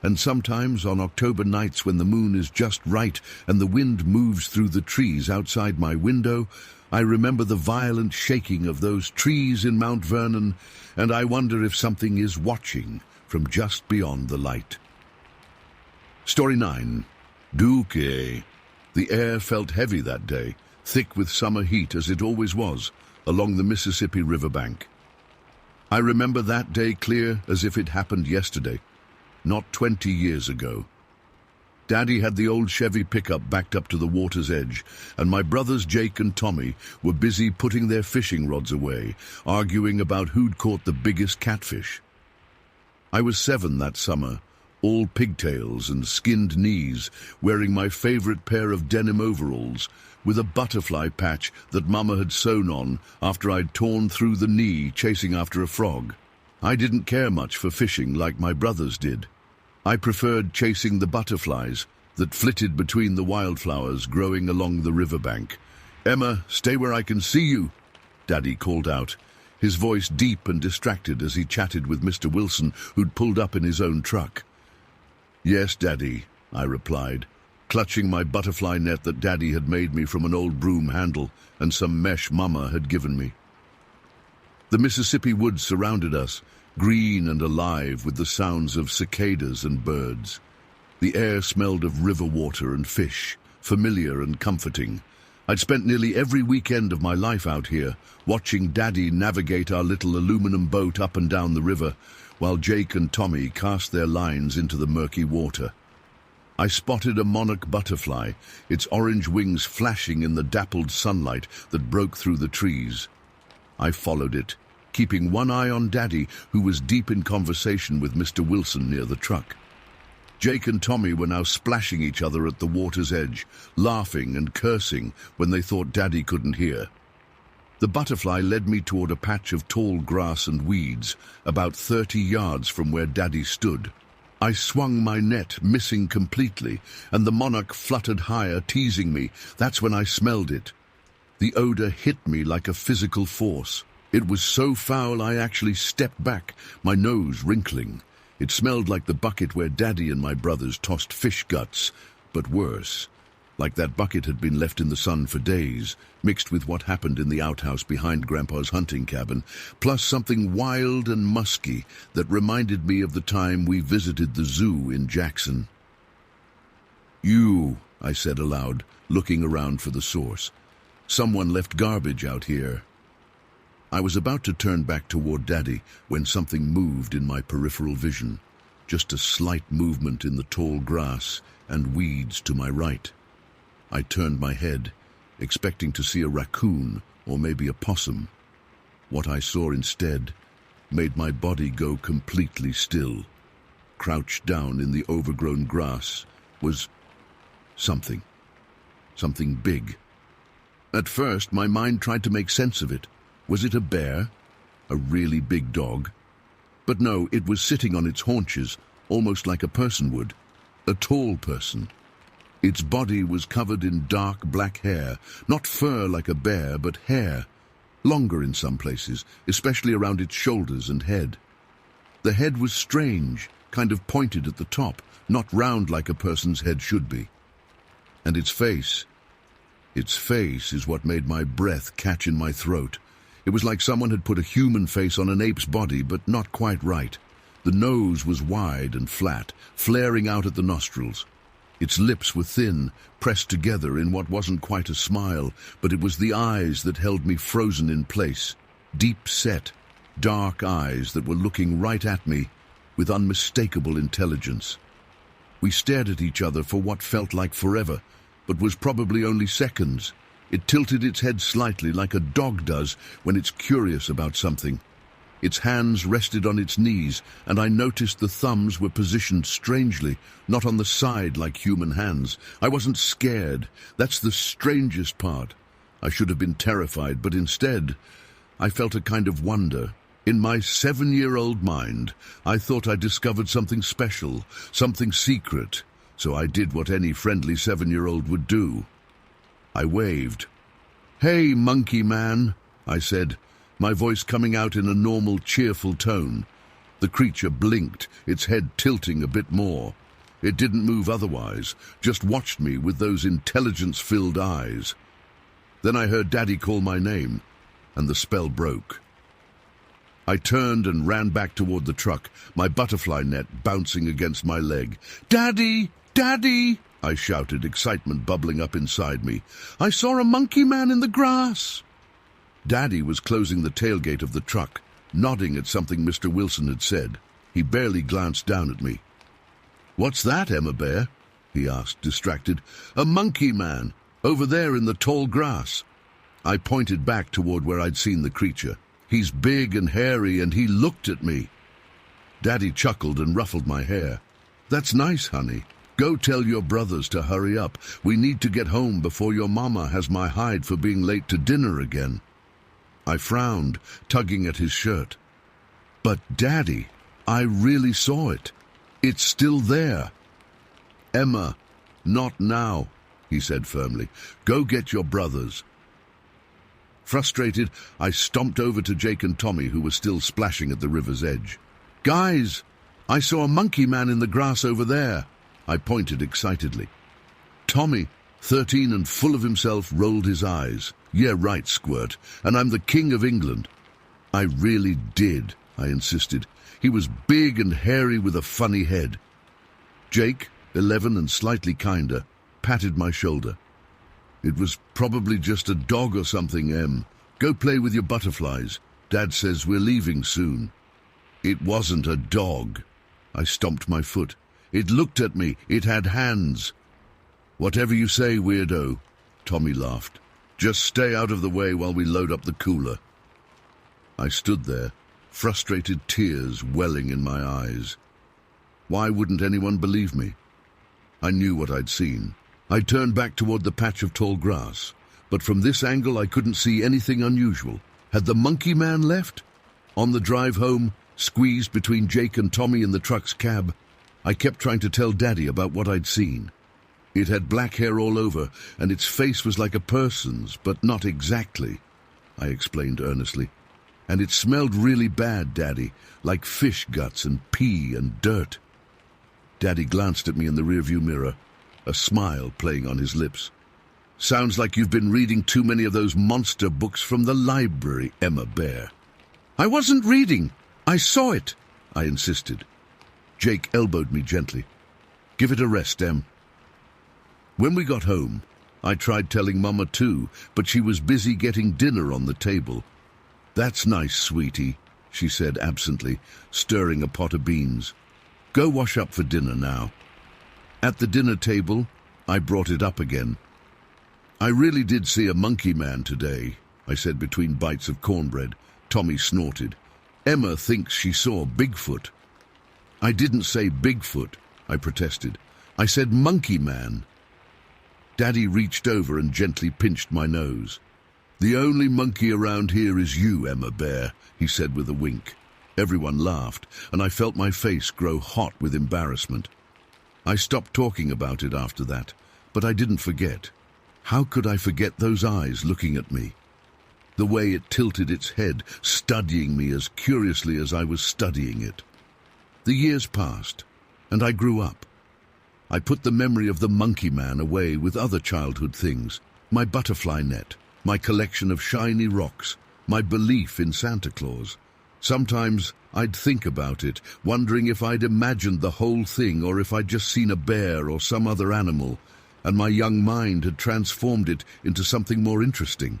Speaker 1: and sometimes on October nights when the moon is just right and the wind moves through the trees outside my window, I remember the violent shaking of those trees in Mount Vernon, and I wonder if something is watching from just beyond the light. Story 9. Duque. The air felt heavy that day, thick with summer heat as it always was, along the Mississippi riverbank. I remember that day clear as if it happened yesterday, not 20 years ago. Daddy had the old Chevy pickup backed up to the water's edge, and my brothers Jake and Tommy were busy putting their fishing rods away, arguing about who'd caught the biggest catfish. I was 7 that summer, all pigtails and skinned knees, wearing my favorite pair of denim overalls, with a butterfly patch that Mama had sewn on after I'd torn through the knee chasing after a frog. I didn't care much for fishing like my brothers did. I preferred chasing the butterflies that flitted between the wildflowers growing along the riverbank. "Emma, stay where I can see you," Daddy called out, his voice deep and distracted as he chatted with Mr. Wilson, who'd pulled up in his own truck. "Yes, Daddy," I replied, clutching my butterfly net that Daddy had made me from an old broom handle and some mesh Mama had given me. The Mississippi woods surrounded us, green and alive with the sounds of cicadas and birds. The air smelled of river water and fish, familiar and comforting. I'd spent nearly every weekend of my life out here, watching Daddy navigate our little aluminum boat up and down the river, while Jake and Tommy cast their lines into the murky water. I spotted a monarch butterfly, its orange wings flashing in the dappled sunlight that broke through the trees. I followed it, keeping one eye on Daddy, who was deep in conversation with Mr. Wilson near the truck. Jake and Tommy were now splashing each other at the water's edge, laughing and cursing when they thought Daddy couldn't hear. The butterfly led me toward a patch of tall grass and weeds, about 30 yards from where Daddy stood. I swung my net, missing completely, and the monarch fluttered higher, teasing me. That's when I smelled it. The odor hit me like a physical force. It was so foul I actually stepped back, my nose wrinkling. It smelled like the bucket where Daddy and my brothers tossed fish guts, but worse. Like that bucket had been left in the sun for days, mixed with what happened in the outhouse behind Grandpa's hunting cabin, plus something wild and musky that reminded me of the time we visited the zoo in Jackson. "You," I said aloud, looking around for the source. "Someone left garbage out here." I was about to turn back toward Daddy when something moved in my peripheral vision. Just a slight movement in the tall grass and weeds to my right. I turned my head, expecting to see a raccoon or maybe a possum. What I saw instead made my body go completely still. Crouched down in the overgrown grass was something big. At first, my mind tried to make sense of it. Was it a bear? A really big dog? But no, it was sitting on its haunches, almost like a person would. A tall person. Its body was covered in dark black hair, not fur like a bear, but hair. Longer in some places, especially around its shoulders and head. The head was strange, kind of pointed at the top, not round like a person's head should be. And its face is what made my breath catch in my throat. It was like someone had put a human face on an ape's body, but not quite right. The nose was wide and flat, flaring out at the nostrils. Its lips were thin, pressed together in what wasn't quite a smile, but it was the eyes that held me frozen in place. Deep-set, dark eyes that were looking right at me with unmistakable intelligence. We stared at each other for what felt like forever, but was probably only seconds. It tilted its head slightly like a dog does when it's curious about something. Its hands rested on its knees, and I noticed the thumbs were positioned strangely, not on the side like human hands. I wasn't scared. That's the strangest part. I should have been terrified, but instead, I felt a kind of wonder. In my 7-year-old mind, I thought I discovered something special, something secret, so I did what any friendly 7-year-old would do. I waved. "Hey, monkey man," I said, my voice coming out in a normal, cheerful tone. The creature blinked, its head tilting a bit more. It didn't move otherwise, just watched me with those intelligence-filled eyes. Then I heard Daddy call my name, and the spell broke. I turned and ran back toward the truck, my butterfly net bouncing against my leg. "Daddy! Daddy!" I shouted, excitement bubbling up inside me. "I saw a monkey man in the grass!" Daddy was closing the tailgate of the truck, nodding at something Mr. Wilson had said. He barely glanced down at me. "What's that, Emma Bear?" he asked, distracted. "A monkey man, over there in the tall grass." I pointed back toward where I'd seen the creature. "He's big and hairy, and he looked at me." Daddy chuckled and ruffled my hair. "That's nice, honey. Go tell your brothers to hurry up. We need to get home before your mama has my hide for being late to dinner again." I frowned, tugging at his shirt. "But, Daddy, I really saw it. It's still there." "Emma, not now," he said firmly. "Go get your brothers." Frustrated, I stomped over to Jake and Tommy, who were still splashing at the river's edge. "Guys, I saw a monkey man in the grass over there," I pointed excitedly. Tommy, 13 and full of himself, rolled his eyes. "Yeah, right, Squirt, and I'm the King of England." "I really did," I insisted. "He was big and hairy with a funny head." Jake, 11 and slightly kinder, patted my shoulder. "It was probably just a dog or something, Em. Go play with your butterflies. Dad says we're leaving soon." "It wasn't a dog." I stomped my foot. "It looked at me. It had hands." "Whatever you say, weirdo," Tommy laughed. "Just stay out of the way while we load up the cooler." I stood there, frustrated tears welling in my eyes. Why wouldn't anyone believe me? I knew what I'd seen. I turned back toward the patch of tall grass. But from this angle I couldn't see anything unusual. Had the monkey man left? On the drive home, squeezed between Jake and Tommy in the truck's cab, I kept trying to tell Daddy about what I'd seen. It had black hair all over, and its face was like a person's, but not exactly, I explained earnestly. And it smelled really bad, Daddy, like fish guts and pee and dirt. Daddy glanced at me in the rearview mirror, a smile playing on his lips. Sounds like you've been reading too many of those monster books from the library, Emma Bear. I wasn't reading. I saw it, I insisted. Jake elbowed me gently. Give it a rest, Em. When we got home, I tried telling Mama too, but she was busy getting dinner on the table. That's nice, sweetie, she said absently, stirring a pot of beans. Go wash up for dinner now. At the dinner table, I brought it up again. I really did see a monkey man today, I said between bites of cornbread. Tommy snorted. Emma thinks she saw Bigfoot. I didn't say Bigfoot, I protested. I said monkey man. Daddy reached over and gently pinched my nose. The only monkey around here is you, Emma Bear, he said with a wink. Everyone laughed, and I felt my face grow hot with embarrassment. I stopped talking about it after that, but I didn't forget. How could I forget those eyes looking at me? The way it tilted its head, studying me as curiously as I was studying it. The years passed, and I grew up. I put the memory of the monkey man away with other childhood things. My butterfly net, my collection of shiny rocks, my belief in Santa Claus. Sometimes I'd think about it, wondering if I'd imagined the whole thing or if I'd just seen a bear or some other animal, and my young mind had transformed it into something more interesting.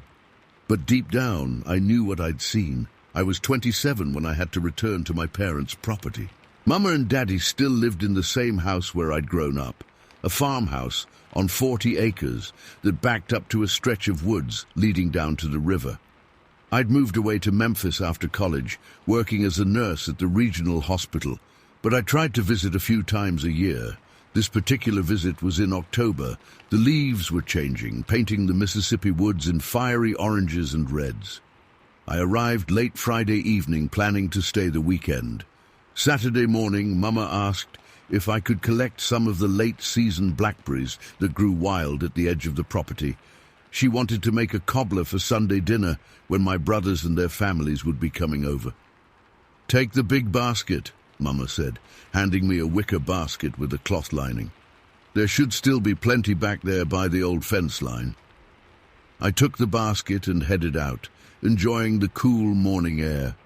Speaker 1: But deep down, I knew what I'd seen. I was 27 when I had to return to my parents' property. Mama and Daddy still lived in the same house where I'd grown up, a farmhouse on 40 acres that backed up to a stretch of woods leading down to the river. I'd moved away to Memphis after college, working as a nurse at the regional hospital, but I tried to visit a few times a year. This particular visit was in October. The leaves were changing, painting the Mississippi woods in fiery oranges and reds. I arrived late Friday evening, planning to stay the weekend. Saturday morning, Mama asked if I could collect some of the late-season blackberries that grew wild at the edge of the property. She wanted to make a cobbler for Sunday dinner when my brothers and their families would be coming over. Take the big basket, Mama said, handing me a wicker basket with a cloth lining. There should still be plenty back there by the old fence line. I took the basket and headed out, enjoying the cool morning air.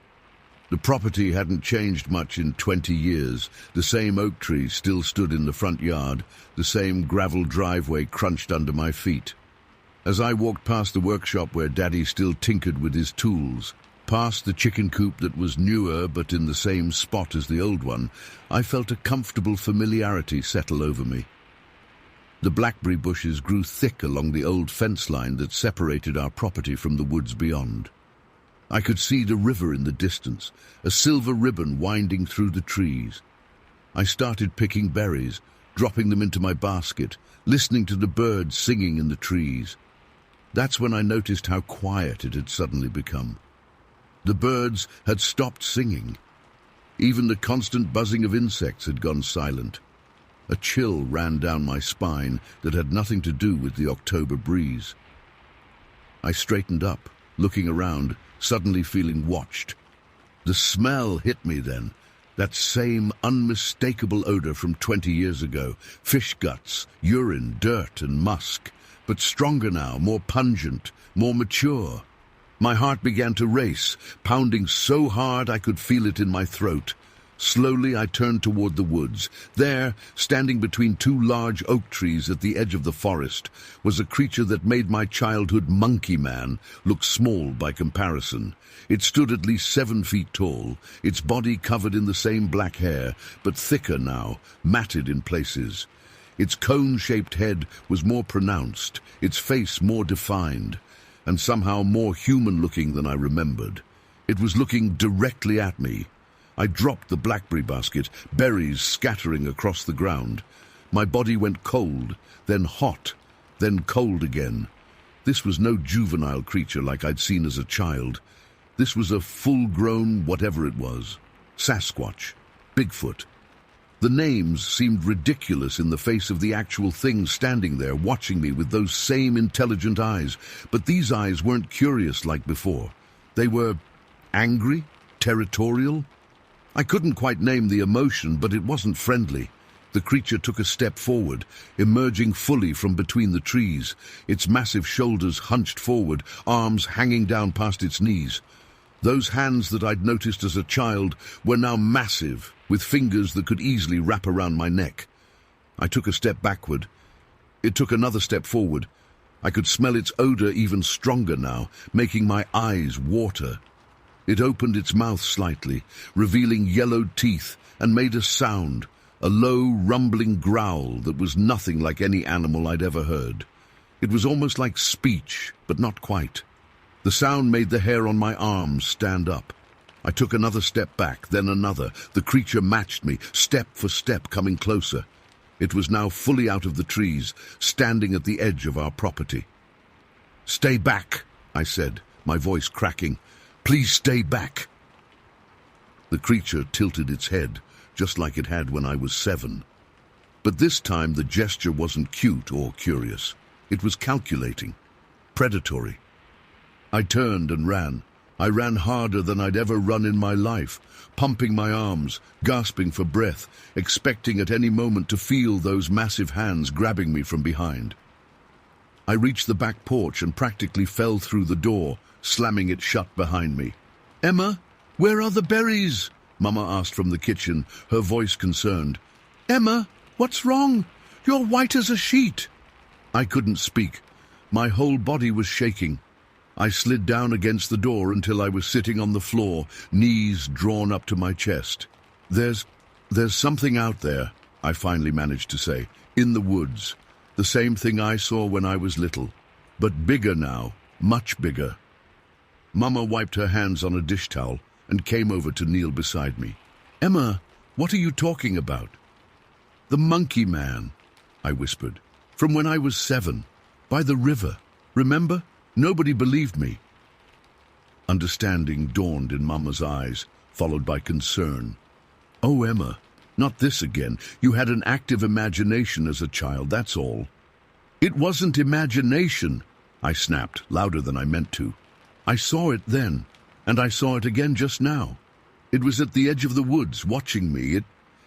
Speaker 1: The property hadn't changed much in 20 years. The same oak tree still stood in the front yard, the same gravel driveway crunched under my feet. As I walked past the workshop where Daddy still tinkered with his tools, past the chicken coop that was newer but in the same spot as the old one, I felt a comfortable familiarity settle over me. The blackberry bushes grew thick along the old fence line that separated our property from the woods beyond. I could see the river in the distance, a silver ribbon winding through the trees. I started picking berries, dropping them into my basket, listening to the birds singing in the trees. That's when I noticed how quiet it had suddenly become. The birds had stopped singing. Even the constant buzzing of insects had gone silent. A chill ran down my spine that had nothing to do with the October breeze. I straightened up, looking around, suddenly feeling watched. The smell hit me then, that same unmistakable odor from 20 years ago, fish guts, urine, dirt and musk, but stronger now, more pungent, more mature. My heart began to race, pounding so hard I could feel it in my throat. Slowly I turned toward the woods. There, standing between two large oak trees at the edge of the forest, was a creature that made my childhood monkey man look small by comparison. It stood at least 7 feet tall, its body covered in the same black hair, but thicker now, matted in places. Its cone-shaped head was more pronounced, its face more defined, and somehow more human-looking than I remembered. It was looking directly at me. I dropped the blackberry basket, berries scattering across the ground. My body went cold, then hot, then cold again. This was no juvenile creature like I'd seen as a child. This was a full-grown whatever it was. Sasquatch. Bigfoot. The names seemed ridiculous in the face of the actual thing standing there watching me with those same intelligent eyes. But these eyes weren't curious like before. They were angry, territorial. I couldn't quite name the emotion, but it wasn't friendly. The creature took a step forward, emerging fully from between the trees, its massive shoulders hunched forward, arms hanging down past its knees. Those hands that I'd noticed as a child were now massive, with fingers that could easily wrap around my neck. I took a step backward. It took another step forward. I could smell its odor even stronger now, making my eyes water. It opened its mouth slightly, revealing yellowed teeth, and made a sound, a low, rumbling growl that was nothing like any animal I'd ever heard. It was almost like speech, but not quite. The sound made the hair on my arms stand up. I took another step back, then another. The creature matched me, step for step, coming closer. It was now fully out of the trees, standing at the edge of our property. "Stay back," I said, my voice cracking. "Please stay back." The creature tilted its head, just like it had when I was 7. But this time the gesture wasn't cute or curious. It was calculating, predatory. I turned and ran. I ran harder than I'd ever run in my life, pumping my arms, gasping for breath, expecting at any moment to feel those massive hands grabbing me from behind. I reached the back porch and practically fell through the door, slamming it shut behind me. "Emma, where are the berries?" Mama asked from the kitchen, her voice concerned. "Emma, what's wrong? You're white as a sheet." I couldn't speak. My whole body was shaking. I slid down against the door until I was sitting on the floor, knees drawn up to my chest. There's something out there," I finally managed to say, "in the woods. The same thing I saw when I was little, but bigger now, much bigger." Mama wiped her hands on a dish towel and came over to kneel beside me. "Emma, what are you talking about?" "The monkey man," I whispered, "from when I was 7, by the river. Remember? Nobody believed me." Understanding dawned in Mama's eyes, followed by concern. "Oh, Emma, not this again. You had an active imagination as a child, that's all." "It wasn't imagination," I snapped, louder than I meant to. "I saw it then, and I saw it again just now. It was at the edge of the woods, watching me.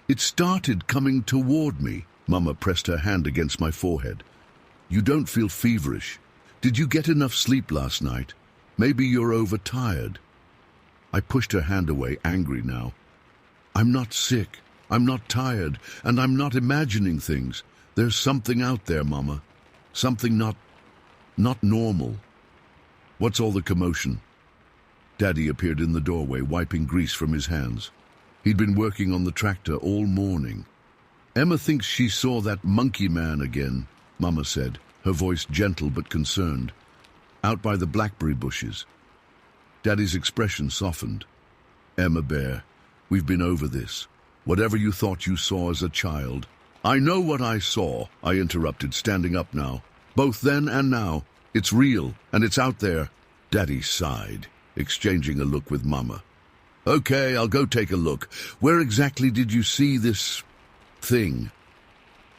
Speaker 1: It started coming toward me." Mama pressed her hand against my forehead. "You don't feel feverish. Did you get enough sleep last night? Maybe you're overtired." I pushed her hand away, angry now. "I'm not sick. I'm not tired, and I'm not imagining things. There's something out there, Mama. Something not normal." "What's all the commotion?" Daddy appeared in the doorway, wiping grease from his hands. He'd been working on the tractor all morning. "Emma thinks she saw that monkey man again," Mama said, her voice gentle but concerned. "Out by the blackberry bushes." Daddy's expression softened. "Emma Bear, we've been over this. Whatever you thought you saw as a child." "I know what I saw," I interrupted, standing up now. "Both then and now. It's real, and it's out there." Daddy sighed, exchanging a look with Mama. "Okay, I'll go take a look. Where exactly did you see this thing?"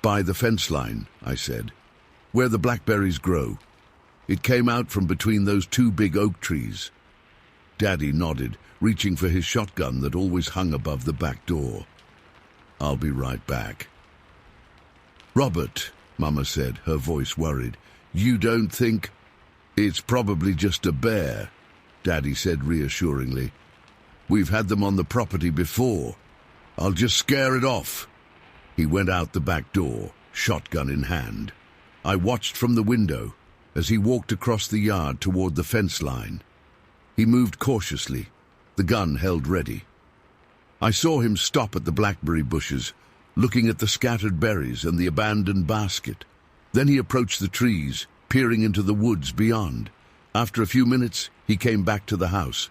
Speaker 1: "By the fence line," I said. "Where the blackberries grow. It came out from between those 2 big oak trees." Daddy nodded, reaching for his shotgun that always hung above the back door. "I'll be right back." "Robert," Mama said, her voice worried, "you don't think—" "It's probably just a bear," Daddy said reassuringly. "We've had them on the property before. I'll just scare it off." He went out the back door, shotgun in hand. I watched from the window as he walked across the yard toward the fence line. He moved cautiously, the gun held ready. I saw him stop at the blackberry bushes, looking at the scattered berries and the abandoned basket. Then he approached the trees, peering into the woods beyond. After a few minutes, he came back to the house.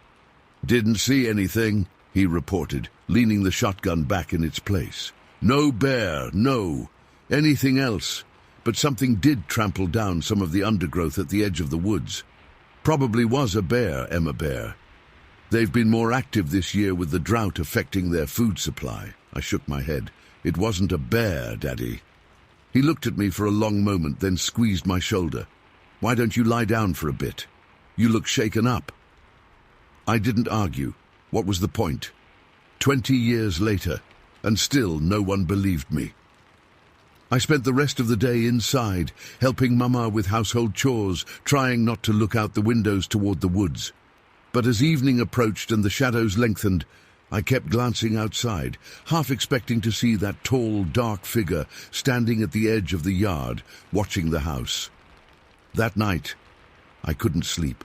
Speaker 1: "Didn't see anything," he reported, leaning the shotgun back in its place. "No bear, no. Anything else? but something did trample down some of the undergrowth at the edge of the woods. Probably was a bear, Emma Bear. They've been more active this year with the drought affecting their food supply. I shook my head. It wasn't a bear, Daddy. He looked at me for a long moment, then squeezed my shoulder. Why don't you lie down for a bit? You look shaken up. I didn't argue. What was the point? 20 years later, and still no one believed me. I spent the rest of the day inside, helping Mama with household chores, trying not to look out the windows toward the woods. But as evening approached and the shadows lengthened, I kept glancing outside, half expecting to see that tall, dark figure standing at the edge of the yard, watching the house. That night, I couldn't sleep.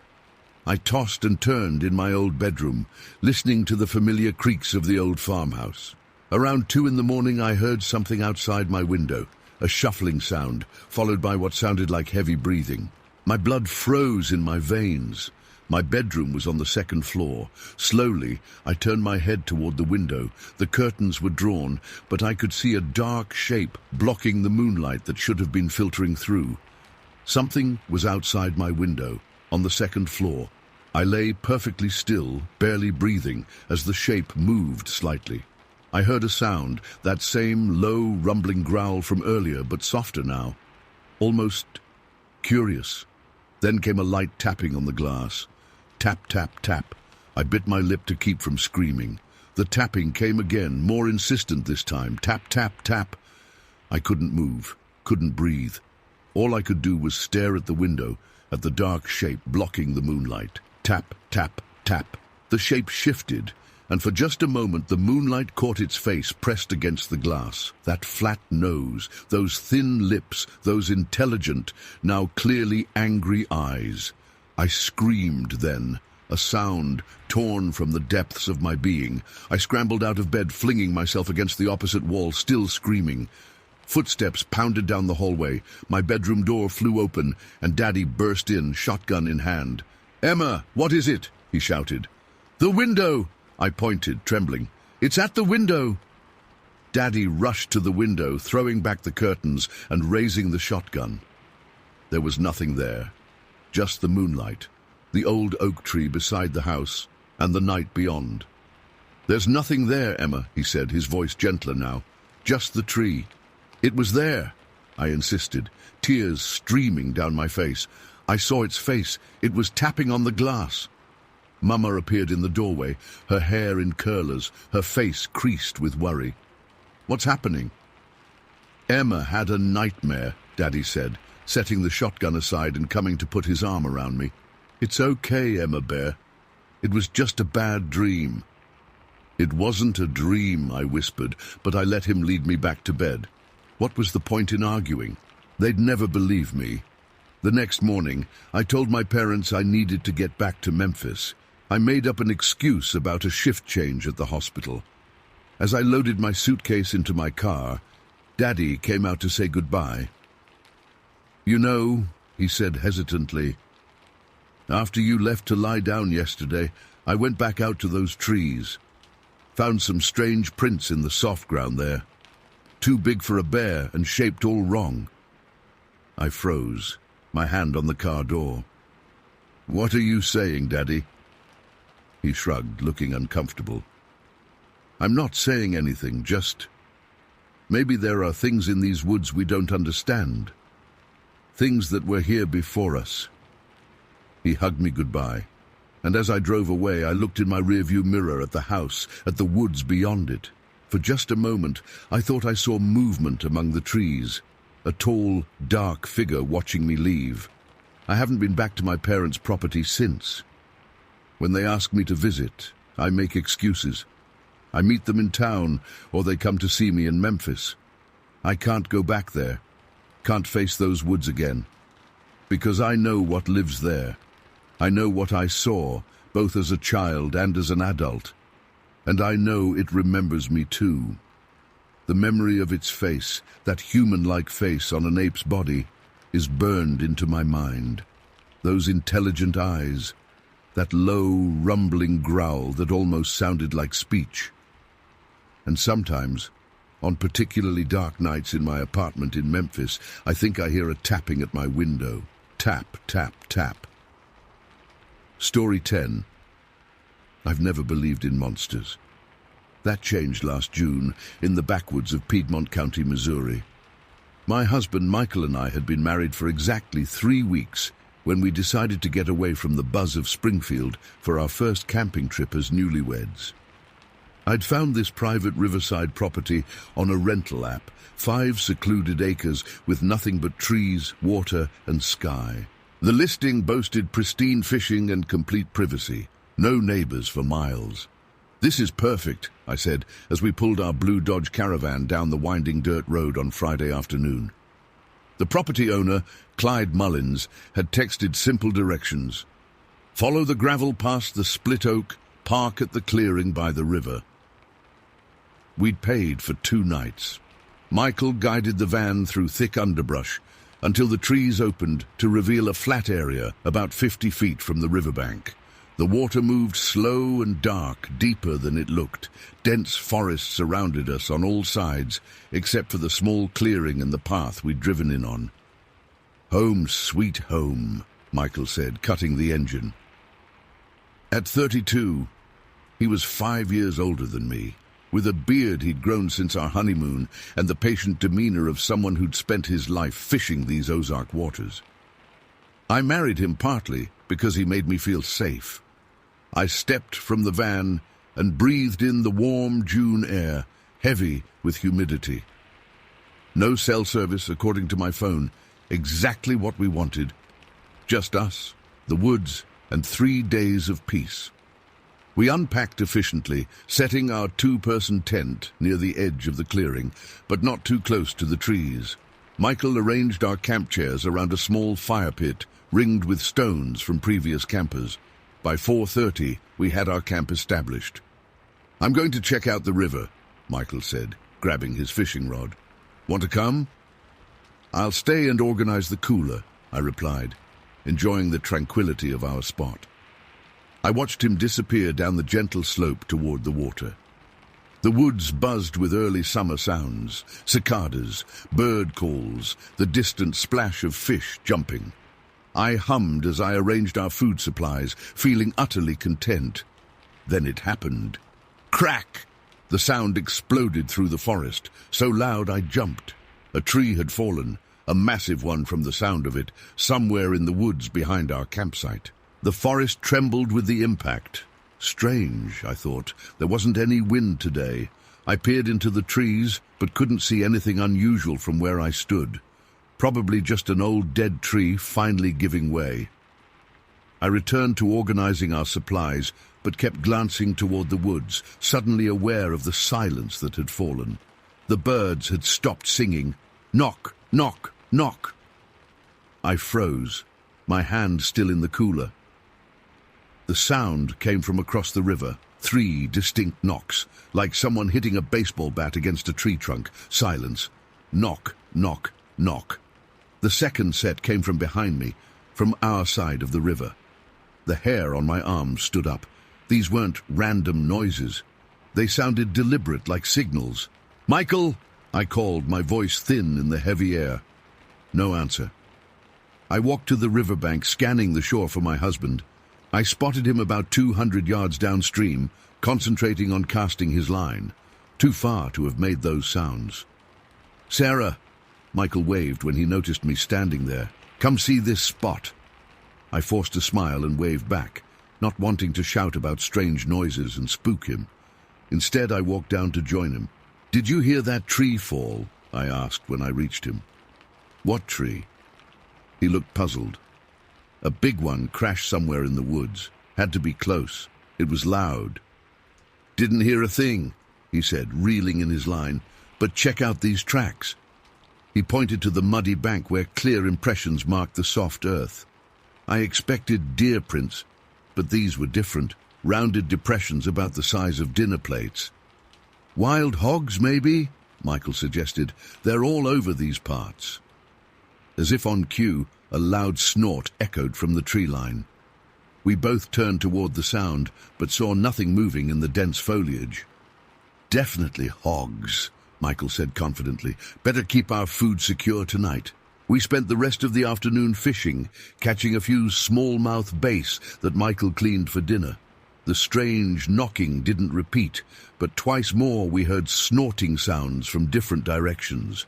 Speaker 1: I tossed and turned in my old bedroom, listening to the familiar creaks of the old farmhouse. Around 2 a.m, I heard something outside my window, a shuffling sound, followed by what sounded like heavy breathing. My blood froze in my veins. My bedroom was on the 2nd floor. Slowly, I turned my head toward the window. The curtains were drawn, but I could see a dark shape blocking the moonlight that should have been filtering through. Something was outside my window, on the 2nd floor. I lay perfectly still, barely breathing, as the shape moved slightly. I heard a sound, that same low, rumbling growl from earlier, but softer now. Almost curious. Then came a light tapping on the glass. Tap, tap, tap. I bit my lip to keep from screaming. The tapping came again, more insistent this time. Tap, tap, tap. I couldn't move, couldn't breathe. All I could do was stare at the window, at the dark shape blocking the moonlight. Tap, tap, tap. The shape shifted, and for just a moment the moonlight caught its face pressed against the glass. That flat nose, those thin lips, those intelligent, now clearly angry eyes. I screamed then, a sound torn from the depths of my being. I scrambled out of bed, flinging myself against the opposite wall, still screaming. Footsteps pounded down the hallway. My bedroom door flew open, and Daddy burst in, shotgun in hand. "Emma, what is it?" he shouted. "The window!" I pointed, trembling. "It's at the window!" Daddy rushed to the window, throwing back the curtains and raising the shotgun. There was nothing there. Just the moonlight, the old oak tree beside the house, and the night beyond. "There's nothing there, Emma," he said, his voice gentler now. "Just the tree." "It was there," I insisted, tears streaming down my face. I saw its face. It was tapping on the glass. Mama appeared in the doorway, her hair in curlers, her face creased with worry. "What's happening?" "Emma had a nightmare," Daddy said, setting the shotgun aside and coming to put his arm around me. "It's okay, Emma Bear. It was just a bad dream." "It wasn't a dream," I whispered, but I let him lead me back to bed. What was the point in arguing? They'd never believe me. The next morning, I told my parents I needed to get back to Memphis. I made up an excuse about a shift change at the hospital. As I loaded my suitcase into my car, Daddy came out to say goodbye. "You know," he said hesitantly, "after you left to lie down yesterday, I went back out to those trees. Found some strange prints in the soft ground there. Too big for a bear and shaped all wrong." I froze, my hand on the car door. "What are you saying, Daddy?" He shrugged, looking uncomfortable. "I'm not saying anything, just maybe there are things in these woods we don't understand. Things that were here before us." He hugged me goodbye, and as I drove away, I looked in my rearview mirror at the house, at the woods beyond it. For just a moment, I thought I saw movement among the trees, a tall, dark figure watching me leave. I haven't been back to my parents' property since. When they ask me to visit, I make excuses. I meet them in town, or they come to see me in Memphis. I can't go back there, can't face those woods again, because I know what lives there. I know what I saw, both as a child and as an adult. And I know it remembers me too. The memory of its face, that human-like face on an ape's body, is burned into my mind. Those intelligent eyes, that low, rumbling growl that almost sounded like speech. And sometimes On particularly dark nights in my apartment in Memphis, I think I hear a tapping at my window. Tap, tap, tap. Story 10. I've never believed in monsters. That changed last June in the backwoods of Piedmont County, Missouri. My husband Michael and I had been married for exactly 3 weeks when we decided to get away from the buzz of Springfield for our first camping trip as newlyweds. I'd found this private riverside property on a rental app, 5 secluded acres with nothing but trees, water and sky. The listing boasted pristine fishing and complete privacy. No neighbors for miles. "This is perfect," I said, as we pulled our blue Dodge Caravan down the winding dirt road on Friday afternoon. The property owner, Clyde Mullins, had texted simple directions. "Follow the gravel past the split oak, park at the clearing by the river." We'd paid for 2 nights. Michael guided the van through thick underbrush until the trees opened to reveal a flat area about 50 feet from the riverbank. The water moved slow and dark, deeper than it looked. Dense forests surrounded us on all sides, except for the small clearing and the path we'd driven in on. "Home, sweet home," Michael said, cutting the engine. At 32, he was 5 years older than me, with a beard he'd grown since our honeymoon and the patient demeanor of someone who'd spent his life fishing these Ozark waters. I married him partly because he made me feel safe. I stepped from the van and breathed in the warm June air, heavy with humidity. No cell service, according to my phone. Exactly what we wanted. Just us, the woods, and 3 days of peace. We unpacked efficiently, setting our 2-person tent near the edge of the clearing, but not too close to the trees. Michael arranged our camp chairs around a small fire pit, ringed with stones from previous campers. By 4:30, we had our camp established. "I'm going to check out the river," Michael said, grabbing his fishing rod. "Want to come?" "I'll stay and organize the cooler," I replied, enjoying the tranquility of our spot. I watched him disappear down the gentle slope toward the water. The woods buzzed with early summer sounds, cicadas, bird calls, the distant splash of fish jumping. I hummed as I arranged our food supplies, feeling utterly content. Then it happened. Crack! The sound exploded through the forest, so loud I jumped. A tree had fallen, a massive one from the sound of it, somewhere in the woods behind our campsite. The forest trembled with the impact. Strange, I thought. There wasn't any wind today. I peered into the trees, but couldn't see anything unusual from where I stood. Probably just an old dead tree finally giving way. I returned to organizing our supplies, but kept glancing toward the woods, suddenly aware of the silence that had fallen. The birds had stopped singing. Knock, knock, knock. I froze, my hand still in the cooler. The sound came from across the river, 3 distinct knocks, like someone hitting a baseball bat against a tree trunk. Silence. Knock, knock, knock. The second set came from behind me, from our side of the river. The hair on my arms stood up. These weren't random noises. They sounded deliberate, like signals. "Michael!" I called, my voice thin in the heavy air. No answer. I walked to the riverbank, scanning the shore for my husband. I spotted him about 200 yards downstream, concentrating on casting his line. Too far to have made those sounds. "Sarah!" Michael waved when he noticed me standing there. "Come see this spot." I forced a smile and waved back, not wanting to shout about strange noises and spook him. Instead, I walked down to join him. "Did you hear that tree fall?" I asked when I reached him. "What tree?" He looked puzzled. "A big one crashed somewhere in the woods. Had to be close. It was loud." "Didn't hear a thing," he said, reeling in his line. "But check out these tracks." He pointed to the muddy bank where clear impressions marked the soft earth. I expected deer prints, but these were different, rounded depressions about the size of dinner plates. "Wild hogs, maybe?" Michael suggested. "They're all over these parts." As if on cue, a loud snort echoed from the tree line. We both turned toward the sound, but saw nothing moving in the dense foliage. "Definitely hogs," Michael said confidently. "Better keep our food secure tonight." We spent the rest of the afternoon fishing, catching a few smallmouth bass that Michael cleaned for dinner. The strange knocking didn't repeat, but twice more we heard snorting sounds from different directions.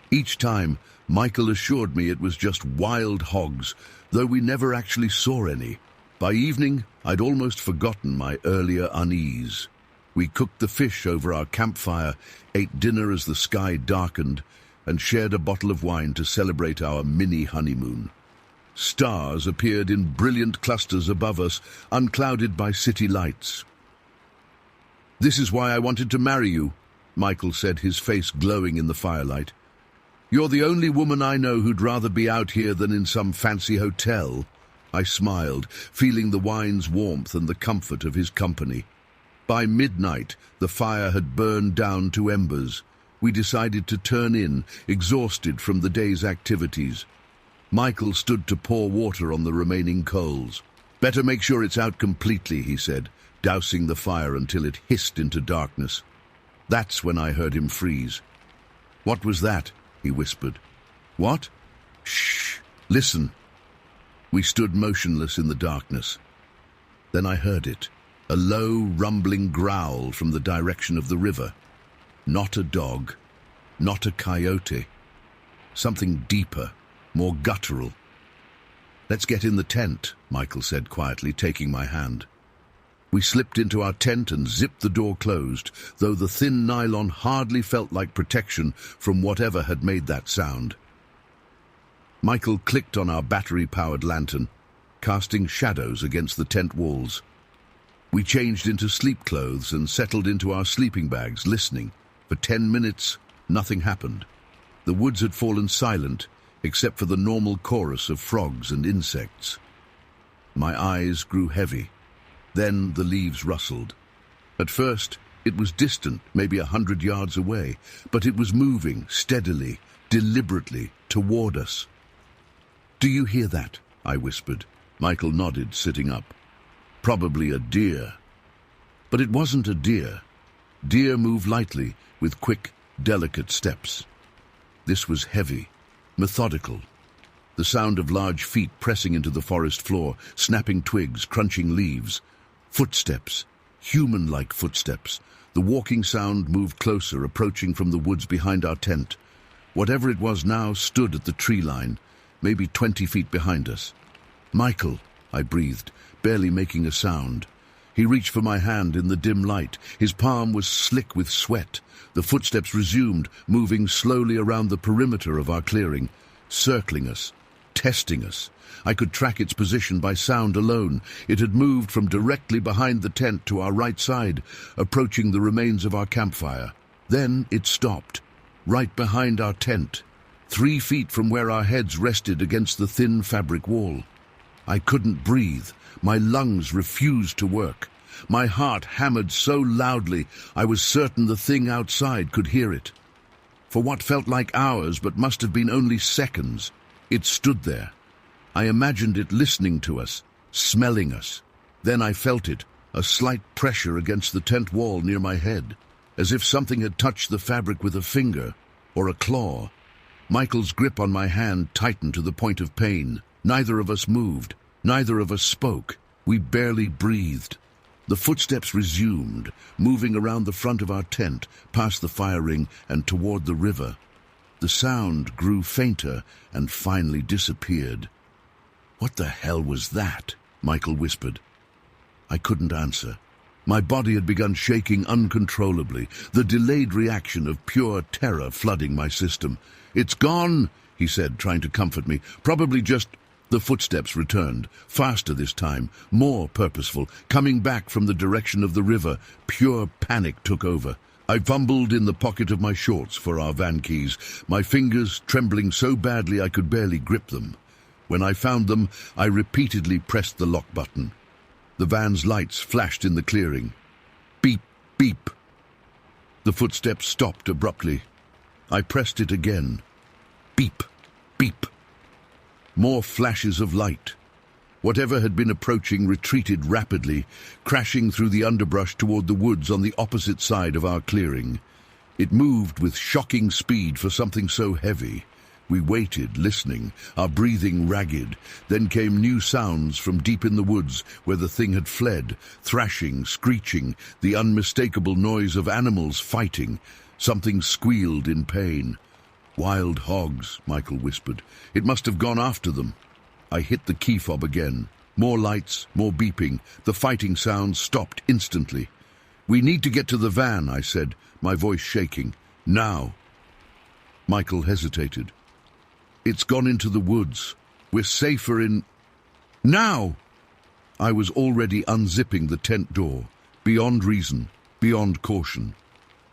Speaker 1: Each time, Michael assured me it was just wild hogs, though we never actually saw any. By evening, I'd almost forgotten my earlier unease. We cooked the fish over our campfire, ate dinner as the sky darkened, and shared a bottle of wine to celebrate our mini honeymoon. Stars appeared in brilliant clusters above us, unclouded by city lights. "This is why I wanted to marry you," Michael said, his face glowing in the firelight. "You're the only woman I know who'd rather be out here than in some fancy hotel." I smiled, feeling the wine's warmth and the comfort of his company. By midnight, the fire had burned down to embers. We decided to turn in, exhausted from the day's activities. Michael stood to pour water on the remaining coals. "Better make sure it's out completely," he said, dousing the fire until it hissed into darkness. That's when I heard him freeze. "What was that?" he whispered. "What?" "Shh! Listen." We stood motionless in the darkness. Then I heard it, a low, rumbling growl from the direction of the river. Not a dog, not a coyote. Something deeper, more guttural. "Let's get in the tent," Michael said quietly, taking my hand. We slipped into our tent and zipped the door closed, though the thin nylon hardly felt like protection from whatever had made that sound. Michael clicked on our battery-powered lantern, casting shadows against the tent walls. We changed into sleep clothes and settled into our sleeping bags, listening. For 10 minutes, nothing happened. The woods had fallen silent, except for the normal chorus of frogs and insects. My eyes grew heavy. Then the leaves rustled. At first, it was distant, maybe 100 yards away, but it was moving steadily, deliberately, toward us. "Do you hear that?" I whispered. Michael nodded, sitting up. "Probably a deer." But it wasn't a deer. Deer move lightly, with quick, delicate steps. This was heavy, methodical. The sound of large feet pressing into the forest floor, snapping twigs, crunching leaves. Footsteps, human-like footsteps. The walking sound moved closer, approaching from the woods behind our tent. Whatever it was now stood at the tree line, maybe 20 feet behind us. "Michael," I breathed, barely making a sound. He reached for my hand in the dim light. His palm was slick with sweat. The footsteps resumed, moving slowly around the perimeter of our clearing, circling us, testing us. I could track its position by sound alone. It had moved from directly behind the tent to our right side, approaching the remains of our campfire. Then it stopped, right behind our tent, 3 feet from where our heads rested against the thin fabric wall. I couldn't breathe. My lungs refused to work. My heart hammered so loudly I was certain the thing outside could hear it. For what felt like hours but must have been only seconds, it stood there. I imagined it listening to us, smelling us. Then I felt it, a slight pressure against the tent wall near my head, as if something had touched the fabric with a finger or a claw. Michael's grip on my hand tightened to the point of pain. Neither of us moved. Neither of us spoke. We barely breathed. The footsteps resumed, moving around the front of our tent, past the fire ring and toward the river. The sound grew fainter and finally disappeared. "What the hell was that?" Michael whispered. I couldn't answer. My body had begun shaking uncontrollably, the delayed reaction of pure terror flooding my system. "It's gone," he said, trying to comfort me. "Probably just—" The footsteps returned, faster this time, more purposeful, coming back from the direction of the river. Pure panic took over. I fumbled in the pocket of my shorts for our van keys, my fingers trembling so badly I could barely grip them. When I found them, I repeatedly pressed the lock button. The van's lights flashed in the clearing. Beep, beep. The footsteps stopped abruptly. I pressed it again. Beep, beep. More flashes of light. Whatever had been approaching retreated rapidly, crashing through the underbrush toward the woods on the opposite side of our clearing. It moved with shocking speed for something so heavy. We waited, listening, our breathing ragged. Then came new sounds from deep in the woods where the thing had fled, thrashing, screeching, the unmistakable noise of animals fighting. Something squealed in pain. "Wild hogs," Michael whispered. "It must have gone after them." I hit the key fob again. More lights, more beeping. The fighting sounds stopped instantly. "We need to get to the van," I said, my voice shaking. "Now." Michael hesitated. "It's gone into the woods. We're safer in... now!" I was already unzipping the tent door, beyond reason, beyond caution.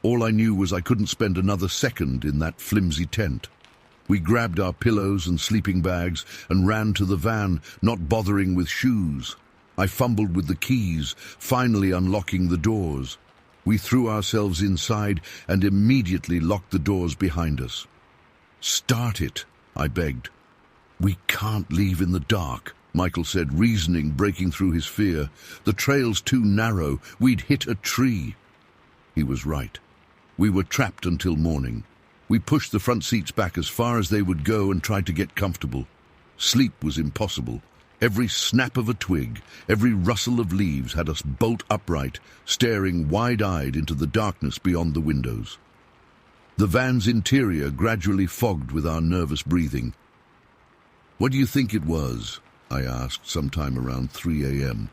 Speaker 1: All I knew was I couldn't spend another second in that flimsy tent. We grabbed our pillows and sleeping bags and ran to the van, not bothering with shoes. I fumbled with the keys, finally unlocking the doors. We threw ourselves inside and immediately locked the doors behind us. "Start it," I begged. "We can't leave in the dark," Michael said, reasoning breaking through his fear. "The trail's too narrow. We'd hit a tree." He was right. We were trapped until morning. We pushed the front seats back as far as they would go and tried to get comfortable. Sleep was impossible. Every snap of a twig, every rustle of leaves had us bolt upright, staring wide-eyed into the darkness beyond the windows. The van's interior gradually fogged with our nervous breathing. "What do you think it was?" I asked sometime around 3 a.m.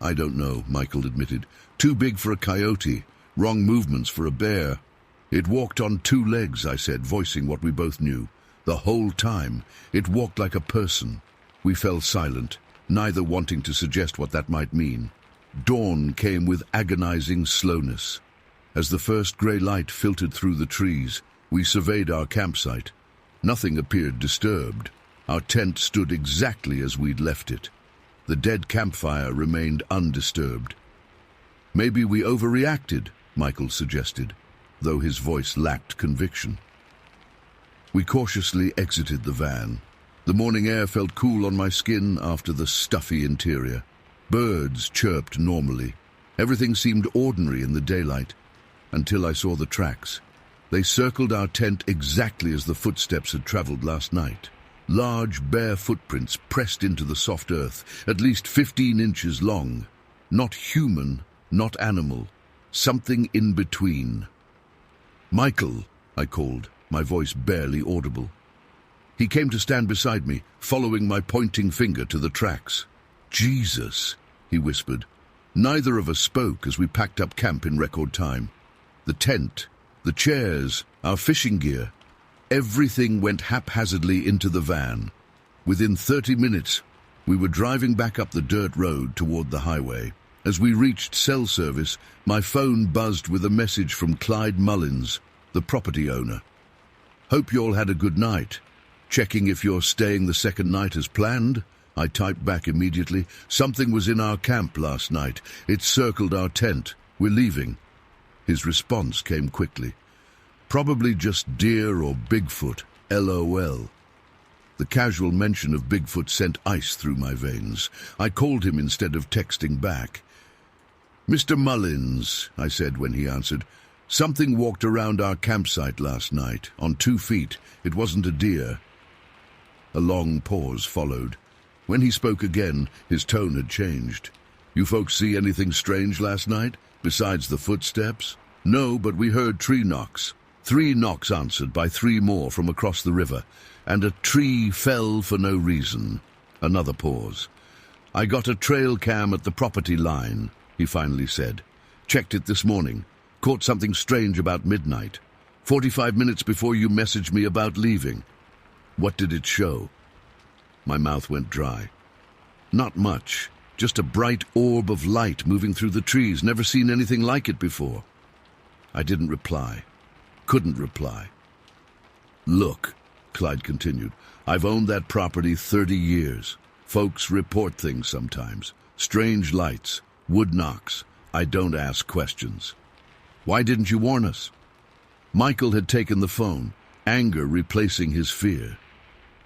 Speaker 1: "I don't know," Michael admitted. "Too big for a coyote, wrong movements for a bear." "It walked on 2 legs," I said, voicing what we both knew. "The whole time, it walked like a person." We fell silent, neither wanting to suggest what that might mean. Dawn came with agonizing slowness. As the first grey light filtered through the trees, we surveyed our campsite. Nothing appeared disturbed. Our tent stood exactly as we'd left it. The dead campfire remained undisturbed. "Maybe we overreacted," Michael suggested, though his voice lacked conviction. We cautiously exited the van. The morning air felt cool on my skin after the stuffy interior. Birds chirped normally. Everything seemed ordinary in the daylight, until I saw the tracks. They circled our tent exactly as the footsteps had traveled last night. Large, bare footprints pressed into the soft earth, at least 15 inches long. Not human, not animal. Something in between. "Michael," I called, my voice barely audible. He came to stand beside me, following my pointing finger to the tracks. "Jesus," he whispered. Neither of us spoke as we packed up camp in record time. The tent, the chairs, our fishing gear, everything went haphazardly into the van. Within 30 minutes, we were driving back up the dirt road toward the highway. As we reached cell service, my phone buzzed with a message from Clyde Mullins, the property owner. "Hope you all had a good night. Checking if you're staying the second night as planned?" I typed back immediately. "Something was in our camp last night. It circled our tent. We're leaving." His response came quickly. "Probably just deer or Bigfoot. LOL." The casual mention of Bigfoot sent ice through my veins. I called him instead of texting back. "Mr. Mullins," I said when he answered, "something walked around our campsite last night, on 2 feet. It wasn't a deer." A long pause followed. When he spoke again, his tone had changed. "You folks see anything strange last night, besides the footsteps?" "No, but we heard tree knocks." 3 knocks answered by 3 more from across the river, and a tree fell for no reason. Another pause. "I got a trail cam at the property line," he finally said. "Checked it this morning. Caught something strange about midnight. 45 minutes before you messaged me about leaving." "What did it show?" My mouth went dry. "Not much. Just a bright orb of light moving through the trees. Never seen anything like it before." I didn't reply. Couldn't reply. "Look," Clyde continued, "I've owned that property 30 years. Folks report things sometimes. Strange lights, wood knocks. I don't ask questions." "Why didn't you warn us?" Michael had taken the phone, anger replacing his fear.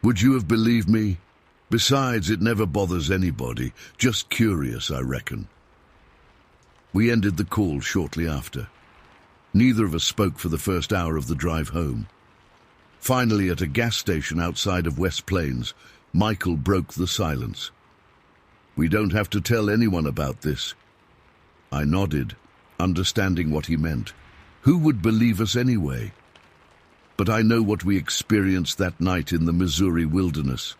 Speaker 1: "Would you have believed me? Besides, it never bothers anybody. Just curious, I reckon." We ended the call shortly after. Neither of us spoke for the first hour of the drive home. Finally, at a gas station outside of West Plains, Michael broke the silence. "We don't have to tell anyone about this." I nodded, understanding what he meant. Who would believe us anyway? But I know what we experienced that night in the Missouri wilderness.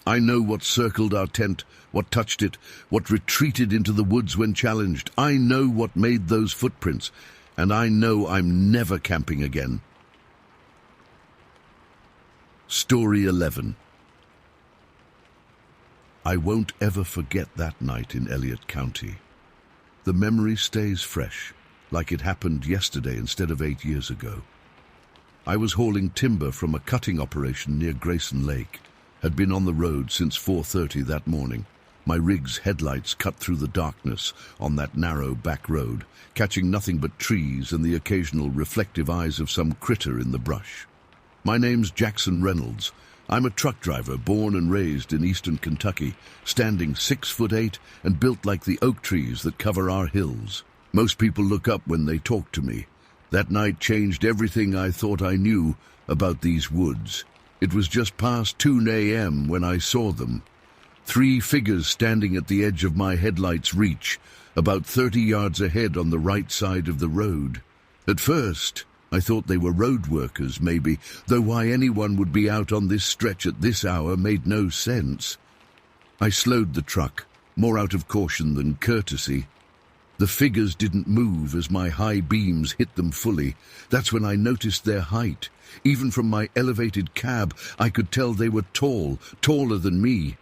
Speaker 1: I know what circled our tent, what touched it, what retreated into the woods when challenged. I know what made those footprints, and I know I'm never camping again. Story 11. I won't ever forget that night in Elliott County. The memory stays fresh, like it happened yesterday instead of 8 years ago. I was hauling timber from a cutting operation near Grayson Lake, had been on the road since 4:30 that morning. My rig's headlights cut through the darkness on that narrow back road, catching nothing but trees and the occasional reflective eyes of some critter in the brush. My name's Jackson Reynolds. I'm a truck driver born and raised in eastern Kentucky, standing 6'8" and built like the oak trees that cover our hills. Most people look up when they talk to me. That night changed everything I thought I knew about these woods. It was just past 2 a.m. when I saw them. 3 figures standing at the edge of my headlight's reach, about 30 yards ahead on the right side of the road. At first, I thought they were road workers, maybe, though why anyone would be out on this stretch at this hour made no sense. I slowed the truck, more out of caution than courtesy. The figures didn't move as my high beams hit them fully. That's when I noticed their height. Even from my elevated cab, I could tell they were tall, taller than me.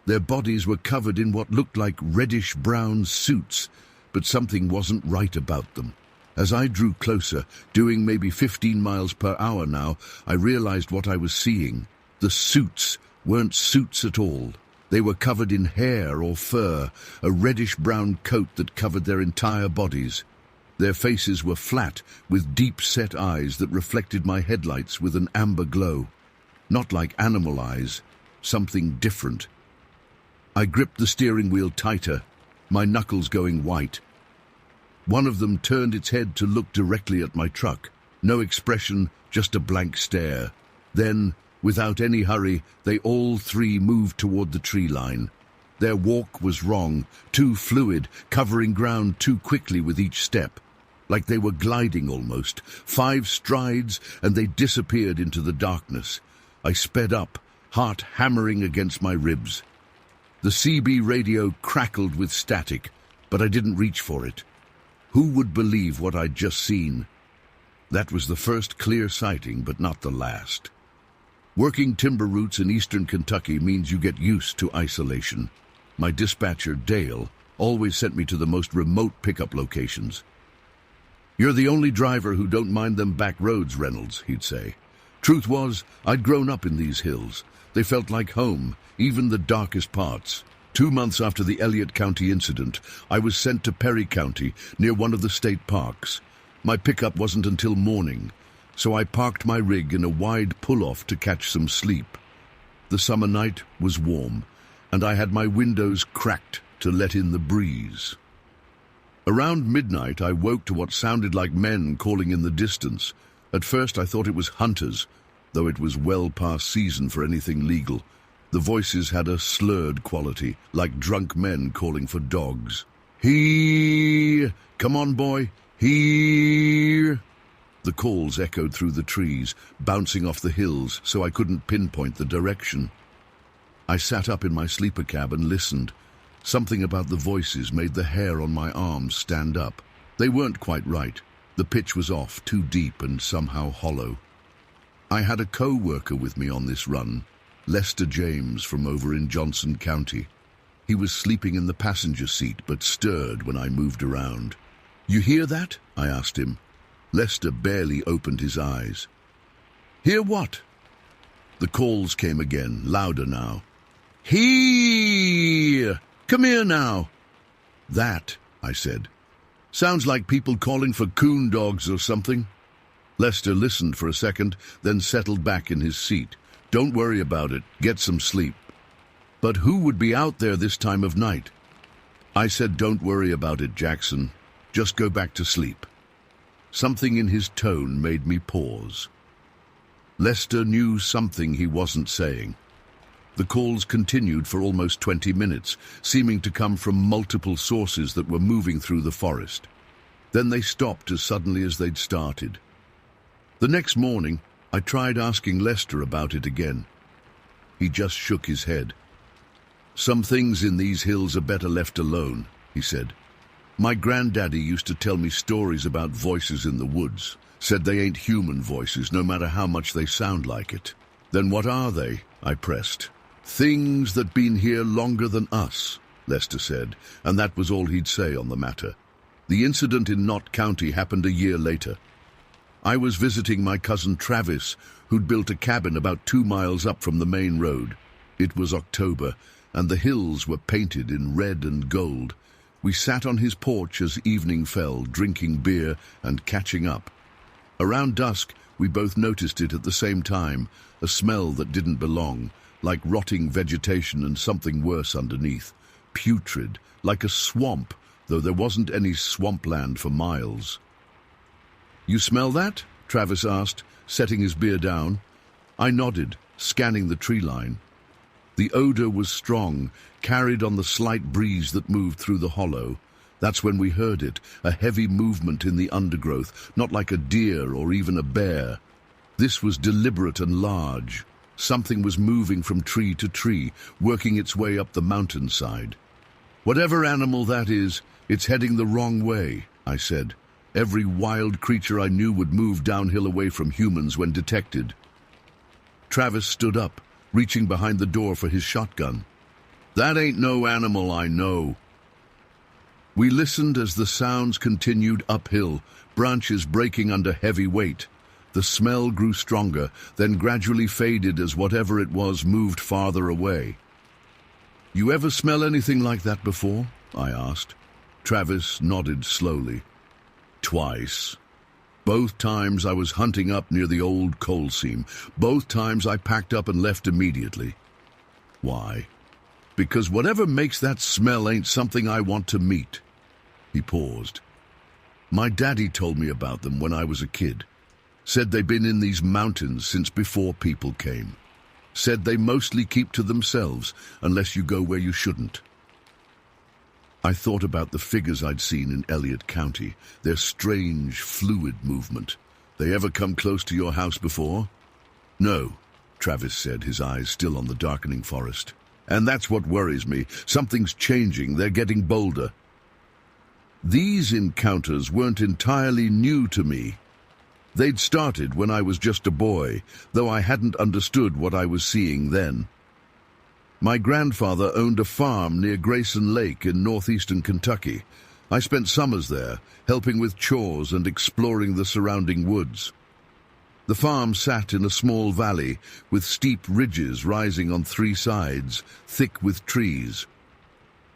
Speaker 1: Their bodies were covered in what looked like reddish-brown suits, but something wasn't right about them. As I drew closer, doing maybe 15 miles per hour now, I realized what I was seeing. The suits weren't suits at all. They were covered in hair or fur, a reddish-brown coat that covered their entire bodies. Their faces were flat, with deep-set eyes that reflected my headlights with an amber glow. Not like animal eyes, something different. I gripped the steering wheel tighter, my knuckles going white. One of them turned its head to look directly at my truck. No expression, just a blank stare. Then, without any hurry, they all 3 moved toward the tree line. Their walk was wrong, too fluid, covering ground too quickly with each step. Like they were gliding almost. 5 strides, and they disappeared into the darkness. I sped up, heart hammering against my ribs. The CB radio crackled with static, but I didn't reach for it. Who would believe what I'd just seen? That was the first clear sighting, but not the last. Working timber routes in eastern Kentucky means you get used to isolation. My dispatcher, Dale, always sent me to the most remote pickup locations. "You're the only driver who don't mind them back roads, Reynolds," he'd say. Truth was, I'd grown up in these hills. They felt like home, even the darkest parts. 2 months after the Elliott County incident, I was sent to Perry County, near one of the state parks. My pickup wasn't until morning, so I parked my rig in a wide pull-off to catch some sleep. The summer night was warm, and I had my windows cracked to let in the breeze. Around midnight, I woke to what sounded like men calling in the distance. At first, I thought it was hunters, though it was well past season for anything legal. The voices had a slurred quality, like drunk men calling for dogs. "Here! Come on, boy! Here!" The calls echoed through the trees, bouncing off the hills, so I couldn't pinpoint the direction. I sat up in my sleeper cab and listened. Something about the voices made the hair on my arms stand up. They weren't quite right. The pitch was off, too deep and somehow hollow. I had a co-worker with me on this run, Lester James from over in Johnson County. He was sleeping in the passenger seat but stirred when I moved around. "You hear that?" I asked him. Lester barely opened his eyes. "Hear what?" The calls came again, louder now. "Here! Come here now!" "That," I said. "Sounds like people calling for coon dogs or something." Lester listened for a second, then settled back in his seat. "Don't worry about it. Get some sleep." "But who would be out there this time of night?" I said, "Don't worry about it, Jackson. Just go back to sleep." Something in his tone made me pause. Lester knew something he wasn't saying. The calls continued for almost 20 minutes, seeming to come from multiple sources that were moving through the forest. Then they stopped as suddenly as they'd started. The next morning, I tried asking Lester about it again. He just shook his head. "Some things in these hills are better left alone," he said. "My granddaddy used to tell me stories about voices in the woods. Said they ain't human voices, no matter how much they sound like it." "Then what are they?" I pressed. "Things that been here longer than us," Lester said, and that was all he'd say on the matter. The incident in Knott County happened a year later. I was visiting my cousin Travis, who'd built a cabin about 2 miles up from the main road. It was October, and the hills were painted in red and gold. We sat on his porch as evening fell, drinking beer and catching up. Around dusk, we both noticed it at the same time, a smell that didn't belong, like rotting vegetation and something worse underneath. Putrid, like a swamp, though there wasn't any swampland for miles. "You smell that?" Travis asked, setting his beer down. I nodded, scanning the tree line. The odor was strong, carried on the slight breeze that moved through the hollow. That's when we heard it, a heavy movement in the undergrowth, not like a deer or even a bear. This was deliberate and large. Something was moving from tree to tree, working its way up the mountainside. "Whatever animal that is, it's heading the wrong way," I said. Every wild creature I knew would move downhill away from humans when detected. Travis stood up, reaching behind the door for his shotgun. "That ain't no animal I know." We listened as the sounds continued uphill, branches breaking under heavy weight. The smell grew stronger, then gradually faded as whatever it was moved farther away. "You ever smell anything like that before?" I asked. Travis nodded slowly. "Twice. Both times I was hunting up near the old coal seam. Both times I packed up and left immediately." "Why?" "Because whatever makes that smell ain't something I want to meet." He paused. "My daddy told me about them when I was a kid. Said they've been in these mountains since before people came. Said they mostly keep to themselves unless you go where you shouldn't." I thought about the figures I'd seen in Elliott County, their strange, fluid movement. "They ever come close to your house before?" "No," Travis said, his eyes still on the darkening forest. "And that's what worries me. Something's changing. They're getting bolder." These encounters weren't entirely new to me. They'd started when I was just a boy, though I hadn't understood what I was seeing then. My grandfather owned a farm near Grayson Lake in northeastern Kentucky. I spent summers there, helping with chores and exploring the surrounding woods. The farm sat in a small valley, with steep ridges rising on 3 sides, thick with trees.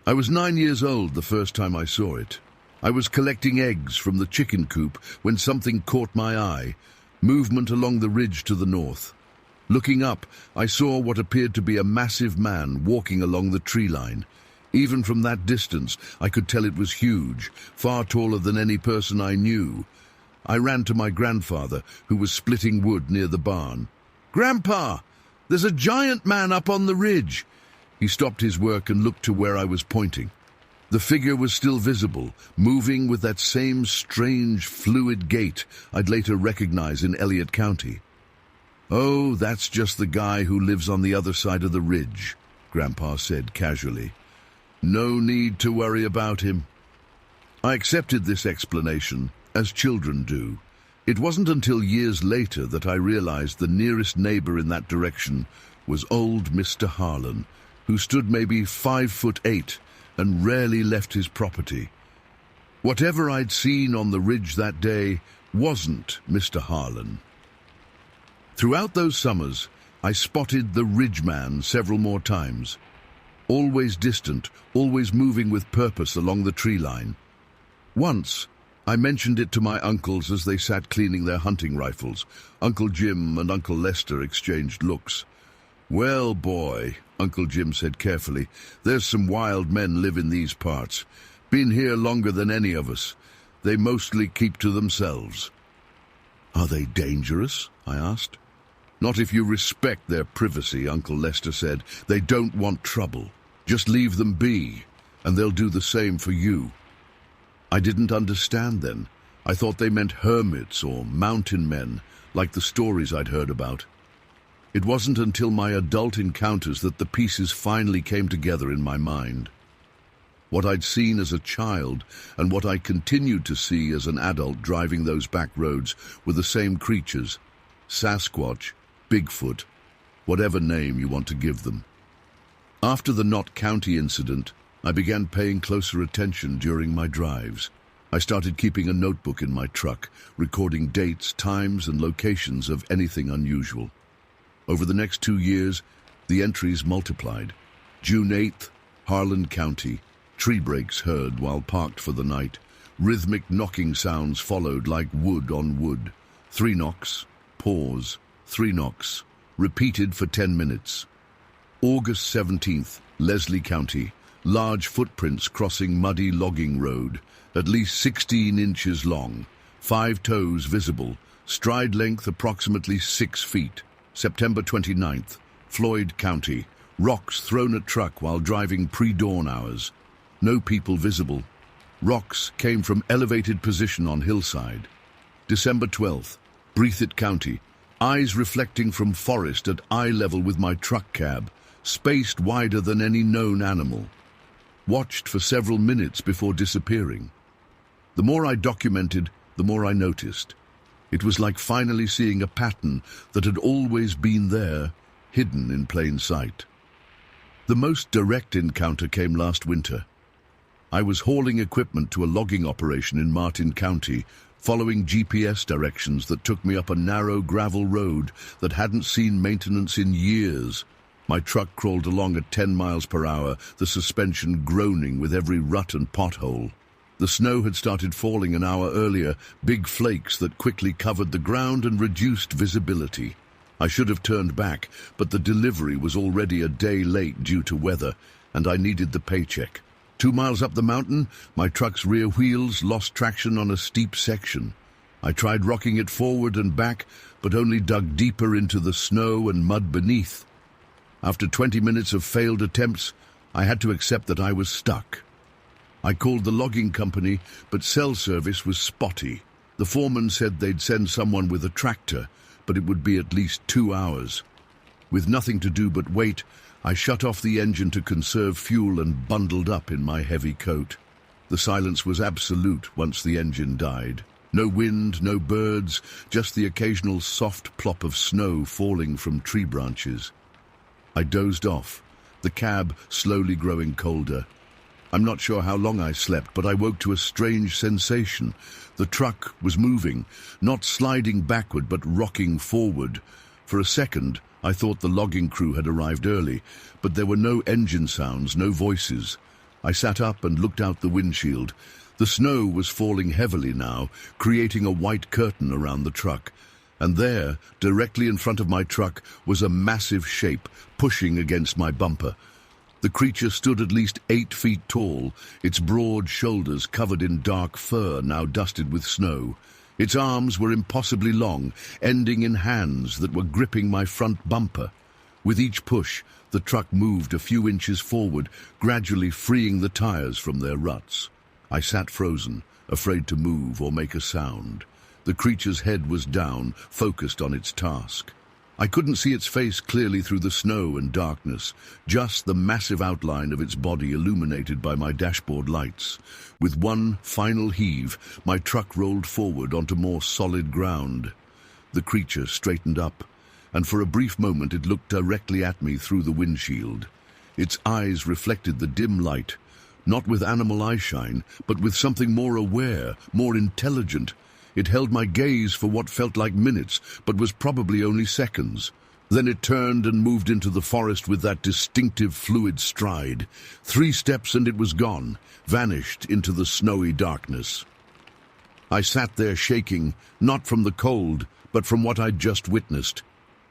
Speaker 1: I was 9 years old the first time I saw it. I was collecting eggs from the chicken coop when something caught my eye, movement along the ridge to the north. Looking up, I saw what appeared to be a massive man walking along the tree line. Even from that distance, I could tell it was huge, far taller than any person I knew. I ran to my grandfather, who was splitting wood near the barn. "Grandpa, there's a giant man up on the ridge." He stopped his work and looked to where I was pointing. The figure was still visible, moving with that same strange, fluid gait I'd later recognize in Elliott County. "Oh, that's just the guy who lives on the other side of the ridge," Grandpa said casually. "No need to worry about him." I accepted this explanation, as children do. It wasn't until years later that I realized the nearest neighbor in that direction was old Mr. Harlan, who stood maybe 5'8" and rarely left his property. Whatever I'd seen on the ridge that day wasn't Mr. Harlan. Throughout those summers, I spotted the Ridgeman several more times. Always distant, always moving with purpose along the tree line. Once, I mentioned it to my uncles as they sat cleaning their hunting rifles. Uncle Jim and Uncle Lester exchanged looks. "Well, boy," Uncle Jim said carefully, "there's some wild men live in these parts. Been here longer than any of us. They mostly keep to themselves." "Are they dangerous?" I asked. "Not if you respect their privacy," Uncle Lester said. "They don't want trouble. Just leave them be, and they'll do the same for you." I didn't understand then. I thought they meant hermits or mountain men, like the stories I'd heard about. It wasn't until my adult encounters that the pieces finally came together in my mind. What I'd seen as a child and what I continued to see as an adult driving those back roads were the same creatures: Sasquatch, Bigfoot, whatever name you want to give them. After the Knott County incident, I began paying closer attention during my drives. I started keeping a notebook in my truck, recording dates, times, and locations of anything unusual. Over the next 2 years, the entries multiplied. June 8th, Harlan County. Tree breaks heard while parked for the night. Rhythmic knocking sounds followed like wood on wood. 3 knocks, pause, 3 knocks, repeated for 10 minutes. August 17th, Leslie County. Large footprints crossing muddy logging road, at least 16 inches long, 5 toes visible, stride length approximately 6 feet. September 29th, Floyd County. Rocks thrown at truck while driving pre-dawn hours. No people visible. Rocks came from elevated position on hillside. December 12th, Breathitt County. Eyes reflecting from forest at eye level with my truck cab, spaced wider than any known animal. Watched for several minutes before disappearing. The more I documented, the more I noticed. It was like finally seeing a pattern that had always been there, hidden in plain sight. The most direct encounter came last winter. I was hauling equipment to a logging operation in Martin County, following GPS directions that took me up a narrow gravel road that hadn't seen maintenance in years. My truck crawled along at 10 miles per hour, the suspension groaning with every rut and pothole. The snow had started falling an hour earlier, big flakes that quickly covered the ground and reduced visibility. I should have turned back, but the delivery was already a day late due to weather, and I needed the paycheck. 2 miles up the mountain, my truck's rear wheels lost traction on a steep section. I tried rocking it forward and back, but only dug deeper into the snow and mud beneath. After 20 minutes of failed attempts, I had to accept that I was stuck. I called the logging company, but cell service was spotty. The foreman said they'd send someone with a tractor, but it would be at least 2 hours. With nothing to do but wait, I shut off the engine to conserve fuel and bundled up in my heavy coat. The silence was absolute once the engine died. No wind, no birds, just the occasional soft plop of snow falling from tree branches. I dozed off, the cab slowly growing colder. I'm not sure how long I slept, but I woke to a strange sensation. The truck was moving, not sliding backward, but rocking forward. For a second, I thought the logging crew had arrived early, but there were no engine sounds, no voices. I sat up and looked out the windshield. The snow was falling heavily now, creating a white curtain around the truck. And there, directly in front of my truck, was a massive shape pushing against my bumper. The creature stood at least 8 feet tall, its broad shoulders covered in dark fur now dusted with snow. Its arms were impossibly long, ending in hands that were gripping my front bumper. With each push, the truck moved a few inches forward, gradually freeing the tires from their ruts. I sat frozen, afraid to move or make a sound. The creature's head was down, focused on its task. I couldn't see its face clearly through the snow and darkness, just the massive outline of its body illuminated by my dashboard lights. With one final heave, my truck rolled forward onto more solid ground. The creature straightened up, and for a brief moment it looked directly at me through the windshield. Its eyes reflected the dim light, not with animal eyeshine, but with something more aware, more intelligent. It held my gaze for what felt like minutes, but was probably only seconds. Then it turned and moved into the forest with that distinctive fluid stride. 3 steps and it was gone, vanished into the snowy darkness. I sat there shaking, not from the cold, but from what I'd just witnessed.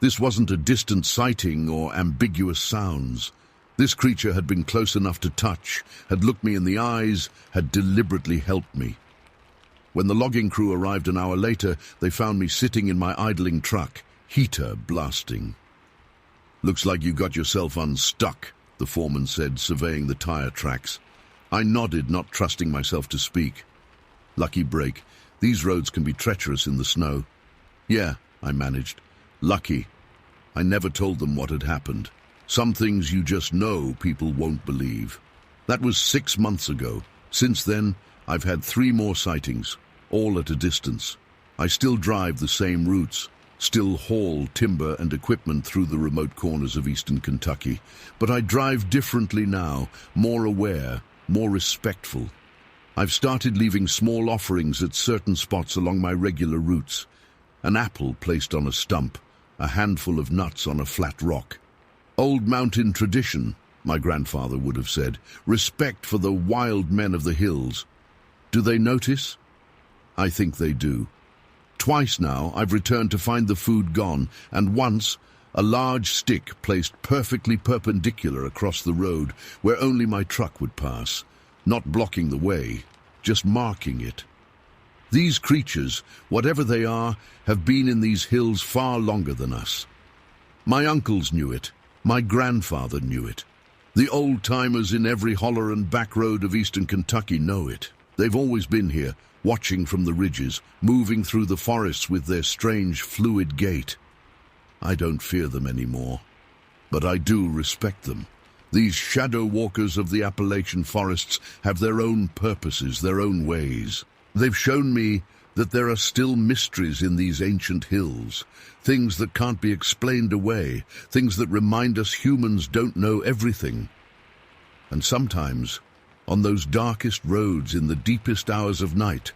Speaker 1: This wasn't a distant sighting or ambiguous sounds. This creature had been close enough to touch, had looked me in the eyes, had deliberately helped me. When the logging crew arrived an hour later, they found me sitting in my idling truck, heater blasting. "Looks like you got yourself unstuck," the foreman said, surveying the tire tracks. I nodded, not trusting myself to speak. "Lucky break. These roads can be treacherous in the snow." "Yeah," I managed. "Lucky." I never told them what had happened. Some things you just know people won't believe. That was 6 months ago. Since then, I've had 3 more sightings, all at a distance. I still drive the same routes, still haul timber and equipment through the remote corners of eastern Kentucky, but I drive differently now, more aware, more respectful. I've started leaving small offerings at certain spots along my regular routes. An apple placed on a stump, a handful of nuts on a flat rock. Old mountain tradition, my grandfather would have said. Respect for the wild men of the hills. Do they notice? I think they do. Twice now I've returned to find the food gone, and once a large stick placed perfectly perpendicular across the road where only my truck would pass, not blocking the way, just marking it. These creatures, whatever they are, have been in these hills far longer than us. My uncles knew it. My grandfather knew it. The old-timers in every holler and back road of eastern Kentucky know it. They've always been here, watching from the ridges, moving through the forests with their strange, fluid gait. I don't fear them anymore, but I do respect them. These shadow walkers of the Appalachian forests have their own purposes, their own ways. They've shown me that there are still mysteries in these ancient hills, things that can't be explained away, things that remind us humans don't know everything. And sometimes, on those darkest roads in the deepest hours of night,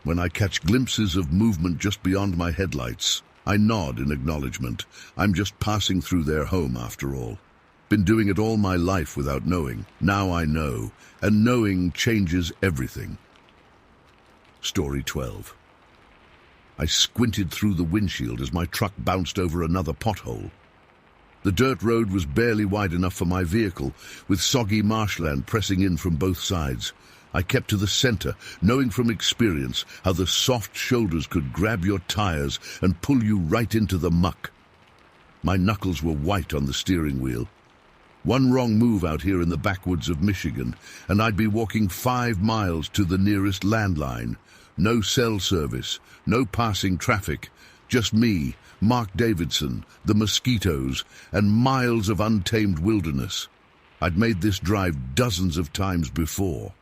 Speaker 1: when I catch glimpses of movement just beyond my headlights, I nod in acknowledgement. I'm just passing through their home after all. Been doing it all my life without knowing. Now I know, and knowing changes everything. Story 12. I squinted through the windshield as my truck bounced over another pothole. The dirt road was barely wide enough for my vehicle, with soggy marshland pressing in from both sides. I kept to the center, knowing from experience how the soft shoulders could grab your tires and pull you right into the muck. My knuckles were white on the steering wheel. One wrong move out here in the backwoods of Michigan, and I'd be walking 5 miles to the nearest landline. No cell service, no passing traffic, just me, Mark Davidson, the mosquitoes, and miles of untamed wilderness. I'd made this drive dozens of times before.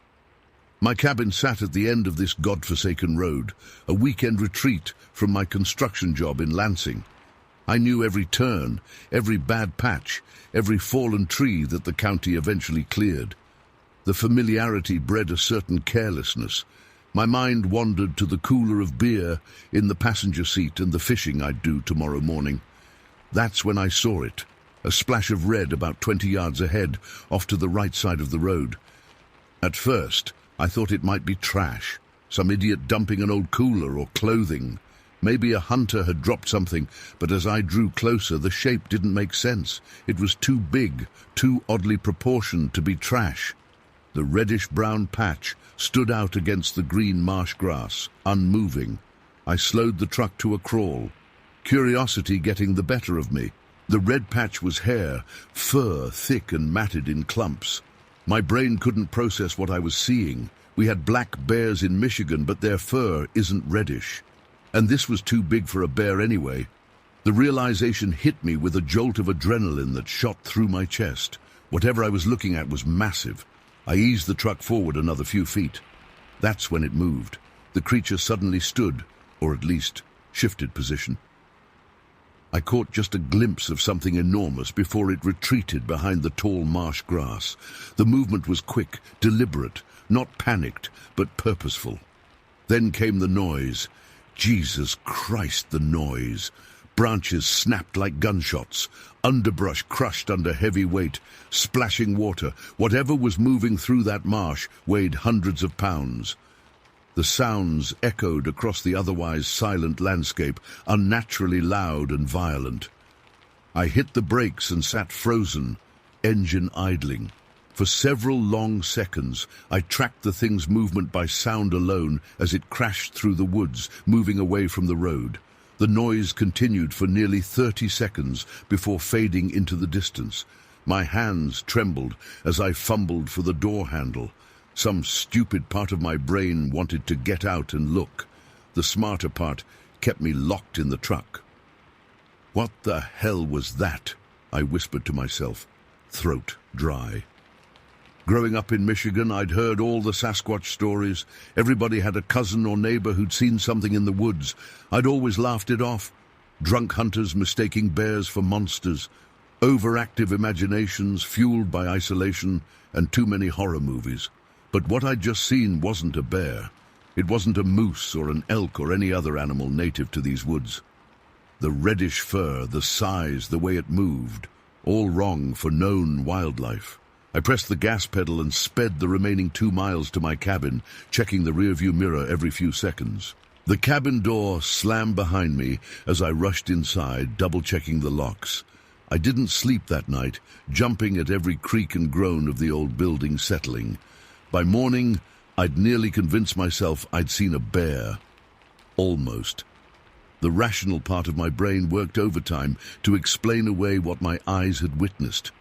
Speaker 1: My cabin sat at the end of this godforsaken road, a weekend retreat from my construction job in Lansing. I knew every turn, every bad patch, every fallen tree that the county eventually cleared. The familiarity bred a certain carelessness. My mind wandered to the cooler of beer in the passenger seat and the fishing I'd do tomorrow morning. That's when I saw it, a splash of red about 20 yards ahead, off to the right side of the road. At first, I thought it might be trash, some idiot dumping an old cooler or clothing. Maybe a hunter had dropped something, but as I drew closer, the shape didn't make sense. It was too big, too oddly proportioned to be trash. The reddish-brown patch stood out against the green marsh grass, unmoving. I slowed the truck to a crawl, curiosity getting the better of me. The red patch was hair, fur thick and matted in clumps. My brain couldn't process what I was seeing. We had black bears in Michigan, but their fur isn't reddish. And this was too big for a bear anyway. The realization hit me with a jolt of adrenaline that shot through my chest. Whatever I was looking at was massive. I eased the truck forward another few feet. That's when it moved. The creature suddenly stood, or at least shifted position. I caught just a glimpse of something enormous before it retreated behind the tall marsh grass. The movement was quick, deliberate, not panicked, but purposeful. Then came the noise. Jesus Christ, the noise. Branches snapped like gunshots, underbrush crushed under heavy weight, splashing water. Whatever was moving through that marsh weighed hundreds of pounds. The sounds echoed across the otherwise silent landscape, unnaturally loud and violent. I hit the brakes and sat frozen, engine idling. For several long seconds, I tracked the thing's movement by sound alone as it crashed through the woods, moving away from the road. The noise continued for nearly 30 seconds before fading into the distance. My hands trembled as I fumbled for the door handle. Some stupid part of my brain wanted to get out and look. The smarter part kept me locked in the truck. "What the hell was that?" I whispered to myself, throat dry. Growing up in Michigan, I'd heard all the Sasquatch stories. Everybody had a cousin or neighbor who'd seen something in the woods. I'd always laughed it off. Drunk hunters mistaking bears for monsters. Overactive imaginations fueled by isolation and too many horror movies. But what I'd just seen wasn't a bear. It wasn't a moose or an elk or any other animal native to these woods. The reddish fur, the size, the way it moved, all wrong for known wildlife. I pressed the gas pedal and sped the remaining 2 miles to my cabin, checking the rearview mirror every few seconds. The cabin door slammed behind me as I rushed inside, double-checking the locks. I didn't sleep that night, jumping at every creak and groan of the old building settling. By morning, I'd nearly convinced myself I'd seen a bear. Almost. The rational part of my brain worked overtime to explain away what my eyes had witnessed.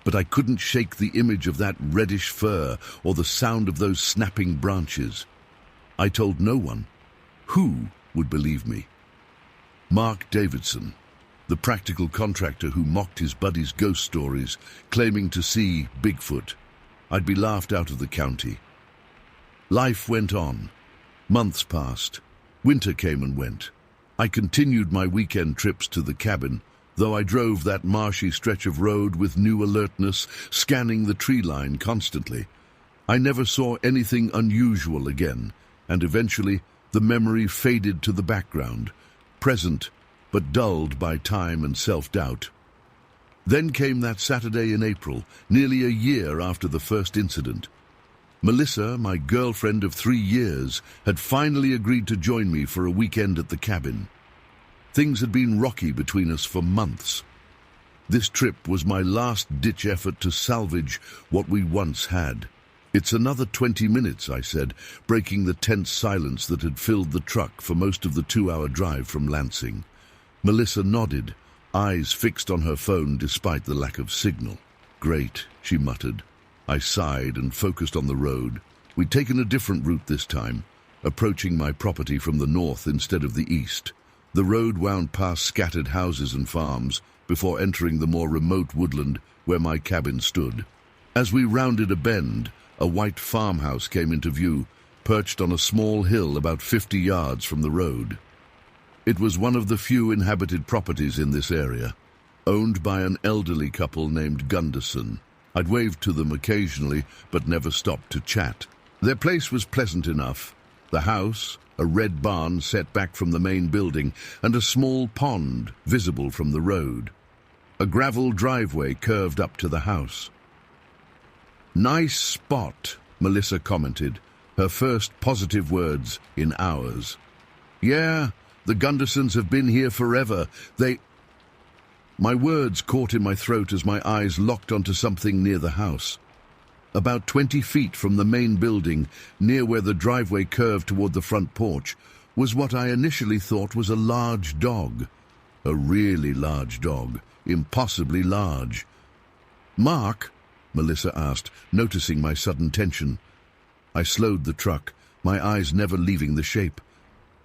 Speaker 1: But I couldn't shake the image of that reddish fur or the sound of those snapping branches. I told no one. Who would believe me? Mark Davidson, the practical contractor who mocked his buddy's ghost stories, claiming to see Bigfoot. I'd be laughed out of the county. Life went on. Months passed. Winter came and went. I continued my weekend trips to the cabin, though I drove that marshy stretch of road with new alertness, scanning the tree line constantly. I never saw anything unusual again, and eventually the memory faded to the background, present but dulled by time and self-doubt. Then came that Saturday in April, nearly a year after the first incident. Melissa, my girlfriend of 3 years, had finally agreed to join me for a weekend at the cabin. Things had been rocky between us for months. This trip was my last-ditch effort to salvage what we once had. "It's another 20 minutes, I said, breaking the tense silence that had filled the truck for most of the 2-hour drive from Lansing. Melissa nodded, eyes fixed on her phone despite the lack of signal. "Great," she muttered. I sighed and focused on the road. We'd taken a different route this time, approaching my property from the north instead of the east. The road wound past scattered houses and farms before entering the more remote woodland where my cabin stood. As we rounded a bend, a white farmhouse came into view, perched on a small hill about 50 yards from the road. It was one of the few inhabited properties in this area, owned by an elderly couple named Gunderson. I'd waved to them occasionally, but never stopped to chat. Their place was pleasant enough. The house, a red barn set back from the main building, and a small pond visible from the road. A gravel driveway curved up to the house. "Nice spot," Melissa commented, her first positive words in hours. "Yeah, the Gundersons have been here forever. My words caught in my throat as my eyes locked onto something near the house. About 20 feet from the main building, near where the driveway curved toward the front porch, was what I initially thought was a large dog. A really large dog, impossibly large. "Mark?" Melissa asked, noticing my sudden tension. I slowed the truck, my eyes never leaving the shape.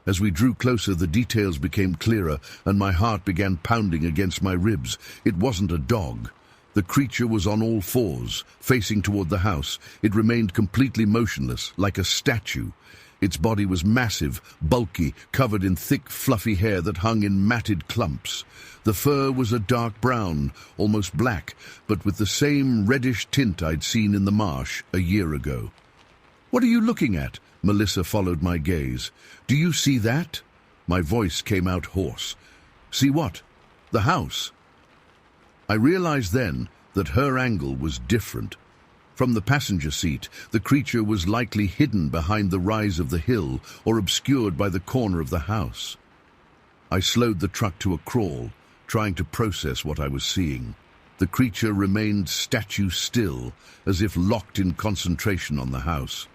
Speaker 1: As we drew closer, the details became clearer, and my heart began pounding against my ribs. It wasn't a dog. The creature was on all fours, facing toward the house. It remained completely motionless, like a statue. Its body was massive, bulky, covered in thick, fluffy hair that hung in matted clumps. The fur was a dark brown, almost black, but with the same reddish tint I'd seen in the marsh a year ago. "What are you looking at?" Melissa followed my gaze. "Do you see that?" My voice came out hoarse. "See what?" "The house." I realized then that her angle was different. From the passenger seat, the creature was likely hidden behind the rise of the hill or obscured by the corner of the house. I slowed the truck to a crawl, trying to process what I was seeing. The creature remained statue still, as if locked in concentration on the house.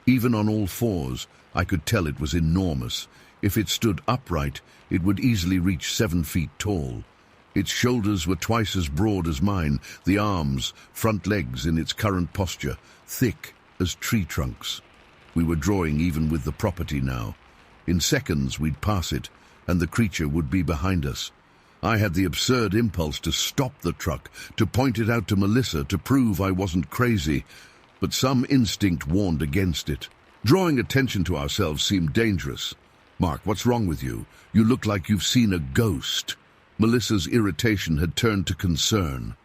Speaker 1: Even on all fours, I could tell it was enormous. If it stood upright, it would easily reach 7 feet tall. Its shoulders were twice as broad as mine, the arms, front legs in its current posture, thick as tree trunks. We were drawing even with the property now. In seconds we'd pass it, and the creature would be behind us. I had the absurd impulse to stop the truck, to point it out to Melissa, to prove I wasn't crazy, but some instinct warned against it. Drawing attention to ourselves seemed dangerous. "Mark, what's wrong with you? You look like you've seen a ghost." Melissa's irritation had turned to concern.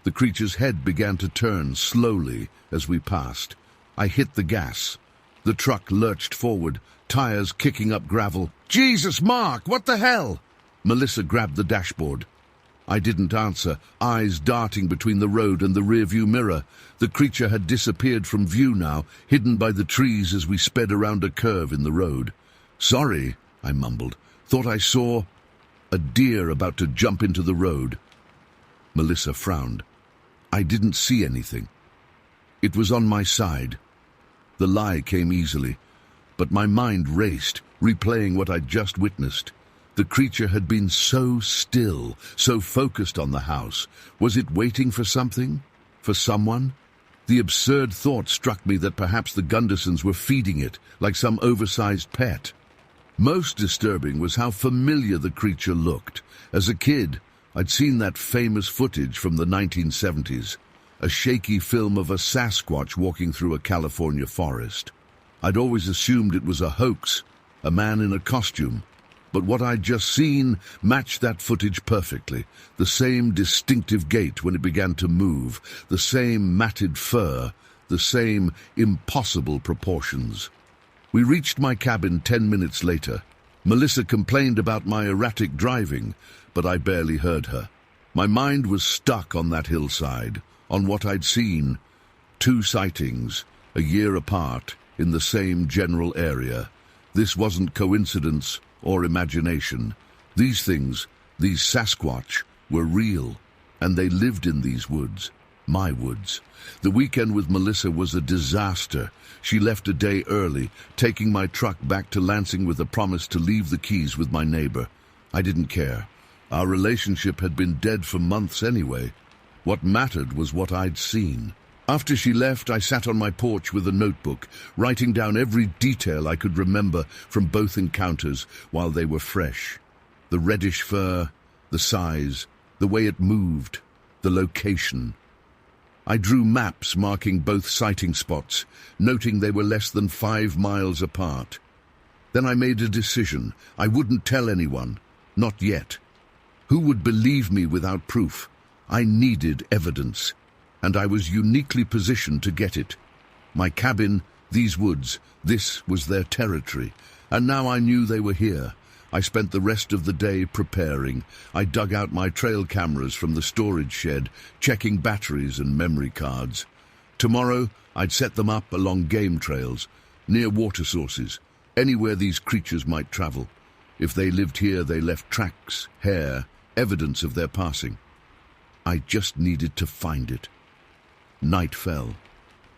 Speaker 1: The creature's head began to turn slowly as we passed. I hit the gas. The truck lurched forward, tires kicking up gravel. "Jesus, Mark, what the hell?" Melissa grabbed the dashboard. I didn't answer, eyes darting between the road and the rearview mirror. The creature had disappeared from view now, hidden by the trees as we sped around a curve in the road. "Sorry," I mumbled. "Thought I saw a deer about to jump into the road." Melissa frowned. "I didn't see anything. It was on my side." The lie came easily, but my mind raced, replaying what I'd just witnessed. The creature had been so still, so focused on the house. Was it waiting for something? For someone? The absurd thought struck me that perhaps the Gundersons were feeding it, like some oversized pet. Most disturbing was how familiar the creature looked. As a kid, I'd seen that famous footage from the 1970s, a shaky film of a Sasquatch walking through a California forest. I'd always assumed it was a hoax, a man in a costume. But what I'd just seen matched that footage perfectly. The same distinctive gait when it began to move, the same matted fur, the same impossible proportions. We reached my cabin 10 minutes later. Melissa complained about my erratic driving, but I barely heard her. My mind was stuck on that hillside, on what I'd seen. 2 sightings, a year apart, in the same general area. This wasn't coincidence or imagination. These things, these Sasquatch, were real, and they lived in these woods, my woods. The weekend with Melissa was a disaster. She left a day early, taking my truck back to Lansing with a promise to leave the keys with my neighbor. I didn't care. Our relationship had been dead for months anyway. What mattered was what I'd seen. After she left, I sat on my porch with a notebook, writing down every detail I could remember from both encounters while they were fresh. The reddish fur, the size, the way it moved, the location. I drew maps marking both sighting spots, noting they were less than 5 miles apart. Then I made a decision. I wouldn't tell anyone. Not yet. Who would believe me without proof? I needed evidence, and I was uniquely positioned to get it. My cabin, these woods, this was their territory, and now I knew they were here. I spent the rest of the day preparing. I dug out my trail cameras from the storage shed, checking batteries and memory cards. Tomorrow, I'd set them up along game trails, near water sources, anywhere these creatures might travel. If they lived here, they left tracks, hair, evidence of their passing. I just needed to find it. Night fell.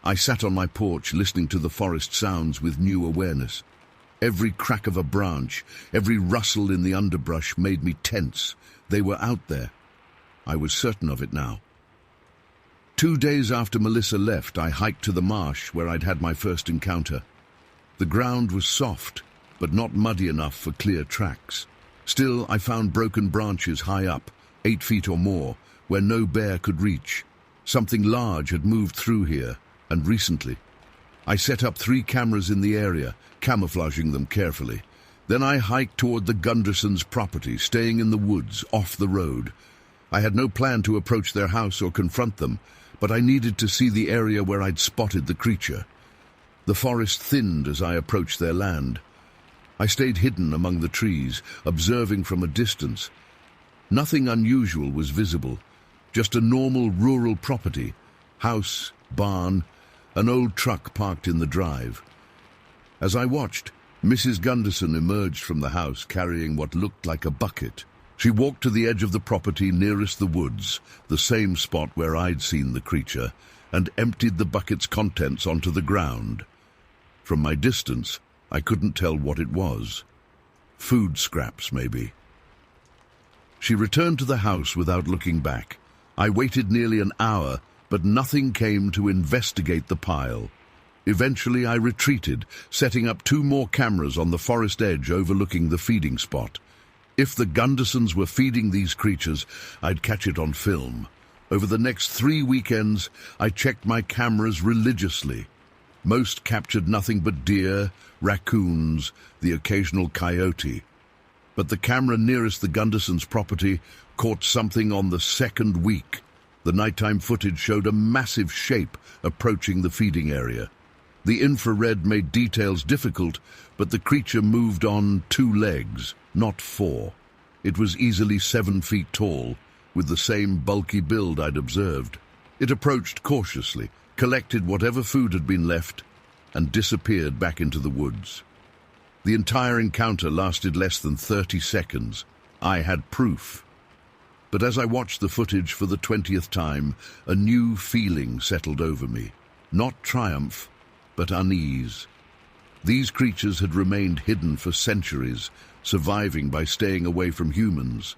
Speaker 1: I sat on my porch listening to the forest sounds with new awareness. Every crack of a branch, every rustle in the underbrush made me tense. They were out there. I was certain of it now. 2 days after Melissa left, I hiked to the marsh where I'd had my first encounter. The ground was soft, but not muddy enough for clear tracks. Still, I found broken branches high up, 8 feet or more, where no bear could reach. Something large had moved through here, and recently. I set up 3 cameras in the area, camouflaging them carefully. Then I hiked toward the Gundersons' property, staying in the woods, off the road. I had no plan to approach their house or confront them, but I needed to see the area where I'd spotted the creature. The forest thinned as I approached their land. I stayed hidden among the trees, observing from a distance. Nothing unusual was visible, just a normal rural property, house, barn, an old truck parked in the drive. As I watched, Mrs. Gunderson emerged from the house carrying what looked like a bucket. She walked to the edge of the property nearest the woods, the same spot where I'd seen the creature, and emptied the bucket's contents onto the ground. From my distance, I couldn't tell what it was. Food scraps, maybe. She returned to the house without looking back. I waited nearly an hour, but nothing came to investigate the pile. Eventually, I retreated, setting up 2 more cameras on the forest edge overlooking the feeding spot. If the Gundersons were feeding these creatures, I'd catch it on film. Over the next 3 weekends, I checked my cameras religiously. Most captured nothing but deer, raccoons, the occasional coyote. But the camera nearest the Gundersons' property caught something on the 2nd week. The nighttime footage showed a massive shape approaching the feeding area. The infrared made details difficult, but the creature moved on 2 legs, not 4. It was easily 7 feet tall, with the same bulky build I'd observed. It approached cautiously, collected whatever food had been left, and disappeared back into the woods. The entire encounter lasted less than 30 seconds. I had proof. But as I watched the footage for the 20th time, a new feeling settled over me. Not triumph, but unease. These creatures had remained hidden for centuries, surviving by staying away from humans.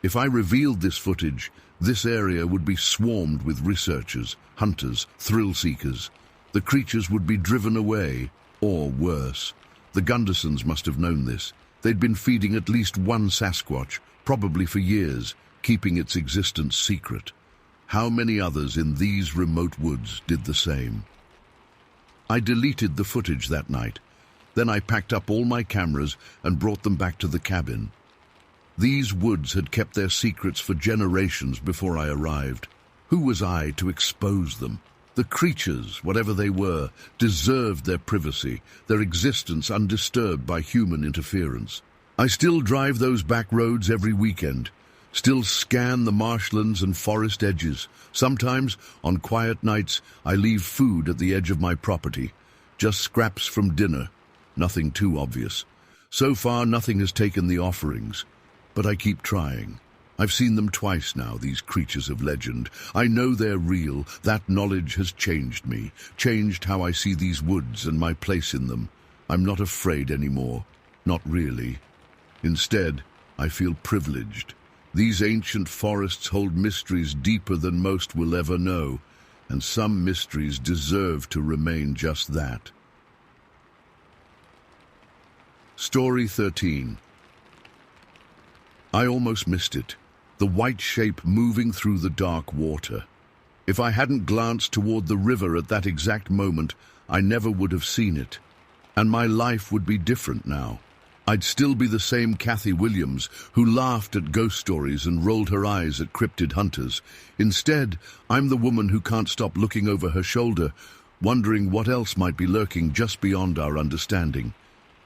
Speaker 1: If I revealed this footage, this area would be swarmed with researchers, hunters, thrill-seekers. The creatures would be driven away, or worse. The Gundersons must have known this. They'd been feeding at least one Sasquatch, probably for years, keeping its existence secret. How many others in these remote woods did the same? I deleted the footage that night. Then I packed up all my cameras and brought them back to the cabin. These woods had kept their secrets for generations before I arrived. Who was I to expose them? The creatures, whatever they were, deserved their privacy, their existence undisturbed by human interference. I still drive those back roads every weekend, still scan the marshlands and forest edges. Sometimes, on quiet nights, I leave food at the edge of my property, just scraps from dinner, nothing too obvious. So far, nothing has taken the offerings, but I keep trying. I've seen them twice now, these creatures of legend. I know they're real. That knowledge has changed me, changed how I see these woods and my place in them. I'm not afraid anymore. Not really. Instead, I feel privileged. These ancient forests hold mysteries deeper than most will ever know, and some mysteries deserve to remain just that. Story 13. I almost missed it. The white shape moving through the dark water. If I hadn't glanced toward the river at that exact moment, I never would have seen it. And my life would be different now. I'd still be the same Kathy Williams who laughed at ghost stories and rolled her eyes at cryptid hunters. Instead, I'm the woman who can't stop looking over her shoulder, wondering what else might be lurking just beyond our understanding.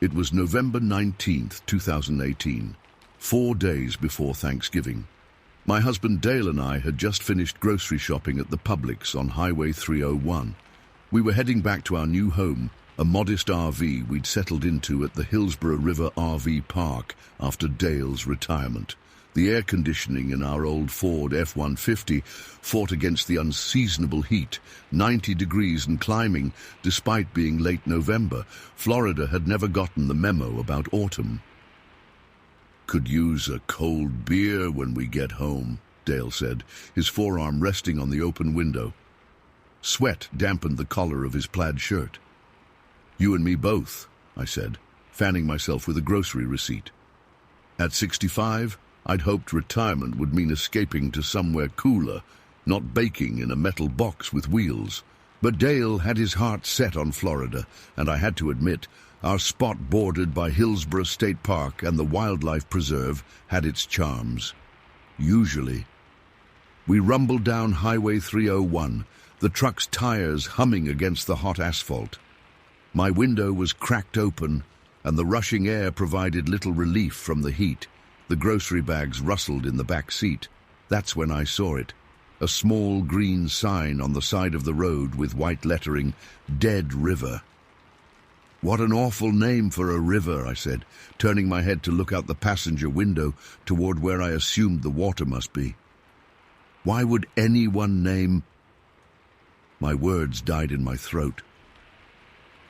Speaker 1: It was November 19th, 2018, 4 days before Thanksgiving. My husband Dale and I had just finished grocery shopping at the Publix on Highway 301. We were heading back to our new home, a modest RV we'd settled into at the Hillsborough River RV Park after Dale's retirement. The air conditioning in our old Ford F-150 fought against the unseasonable heat, 90 degrees and climbing, despite being late November. Florida had never gotten the memo about autumn. "Could use a cold beer when we get home," Dale said, his forearm resting on the open window. Sweat dampened the collar of his plaid shirt. "You and me both," I said, fanning myself with a grocery receipt. At 65, I'd hoped retirement would mean escaping to somewhere cooler, not baking in a metal box with wheels. But Dale had his heart set on Florida, and I had to admit, our spot bordered by Hillsborough State Park and the Wildlife Preserve had its charms. Usually. We rumbled down Highway 301, the truck's tires humming against the hot asphalt. My window was cracked open, and the rushing air provided little relief from the heat. The grocery bags rustled in the back seat. That's when I saw it. A small green sign on the side of the road with white lettering, "Dead River." What an awful name for a river, I said, turning my head to look out the passenger window toward where I assumed the water must be. Why would anyone name... My words died in my throat.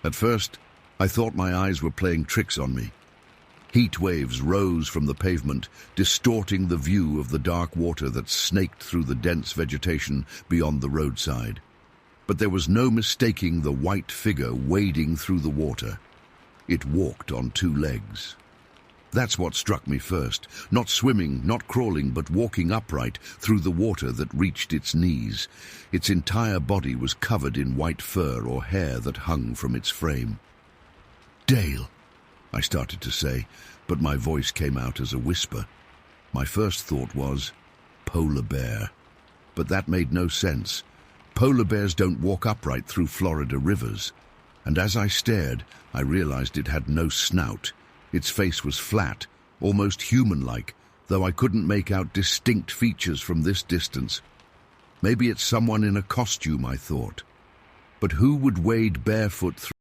Speaker 1: At first, I thought my eyes were playing tricks on me. Heat waves rose from the pavement, distorting the view of the dark water that snaked through the dense vegetation beyond the roadside. But there was no mistaking the white figure wading through the water. It walked on two legs. That's what struck me first. Not swimming, not crawling, but walking upright through the water that reached its knees. Its entire body was covered in white fur or hair that hung from its frame. "Dale," I started to say, but my voice came out as a whisper. My first thought was, polar bear. But that made no sense. Polar bears don't walk upright through Florida rivers. And as I stared, I realized it had no snout. Its face was flat, almost human-like, though I couldn't make out distinct features from this distance. Maybe it's someone in a costume, I thought. But who would wade barefoot through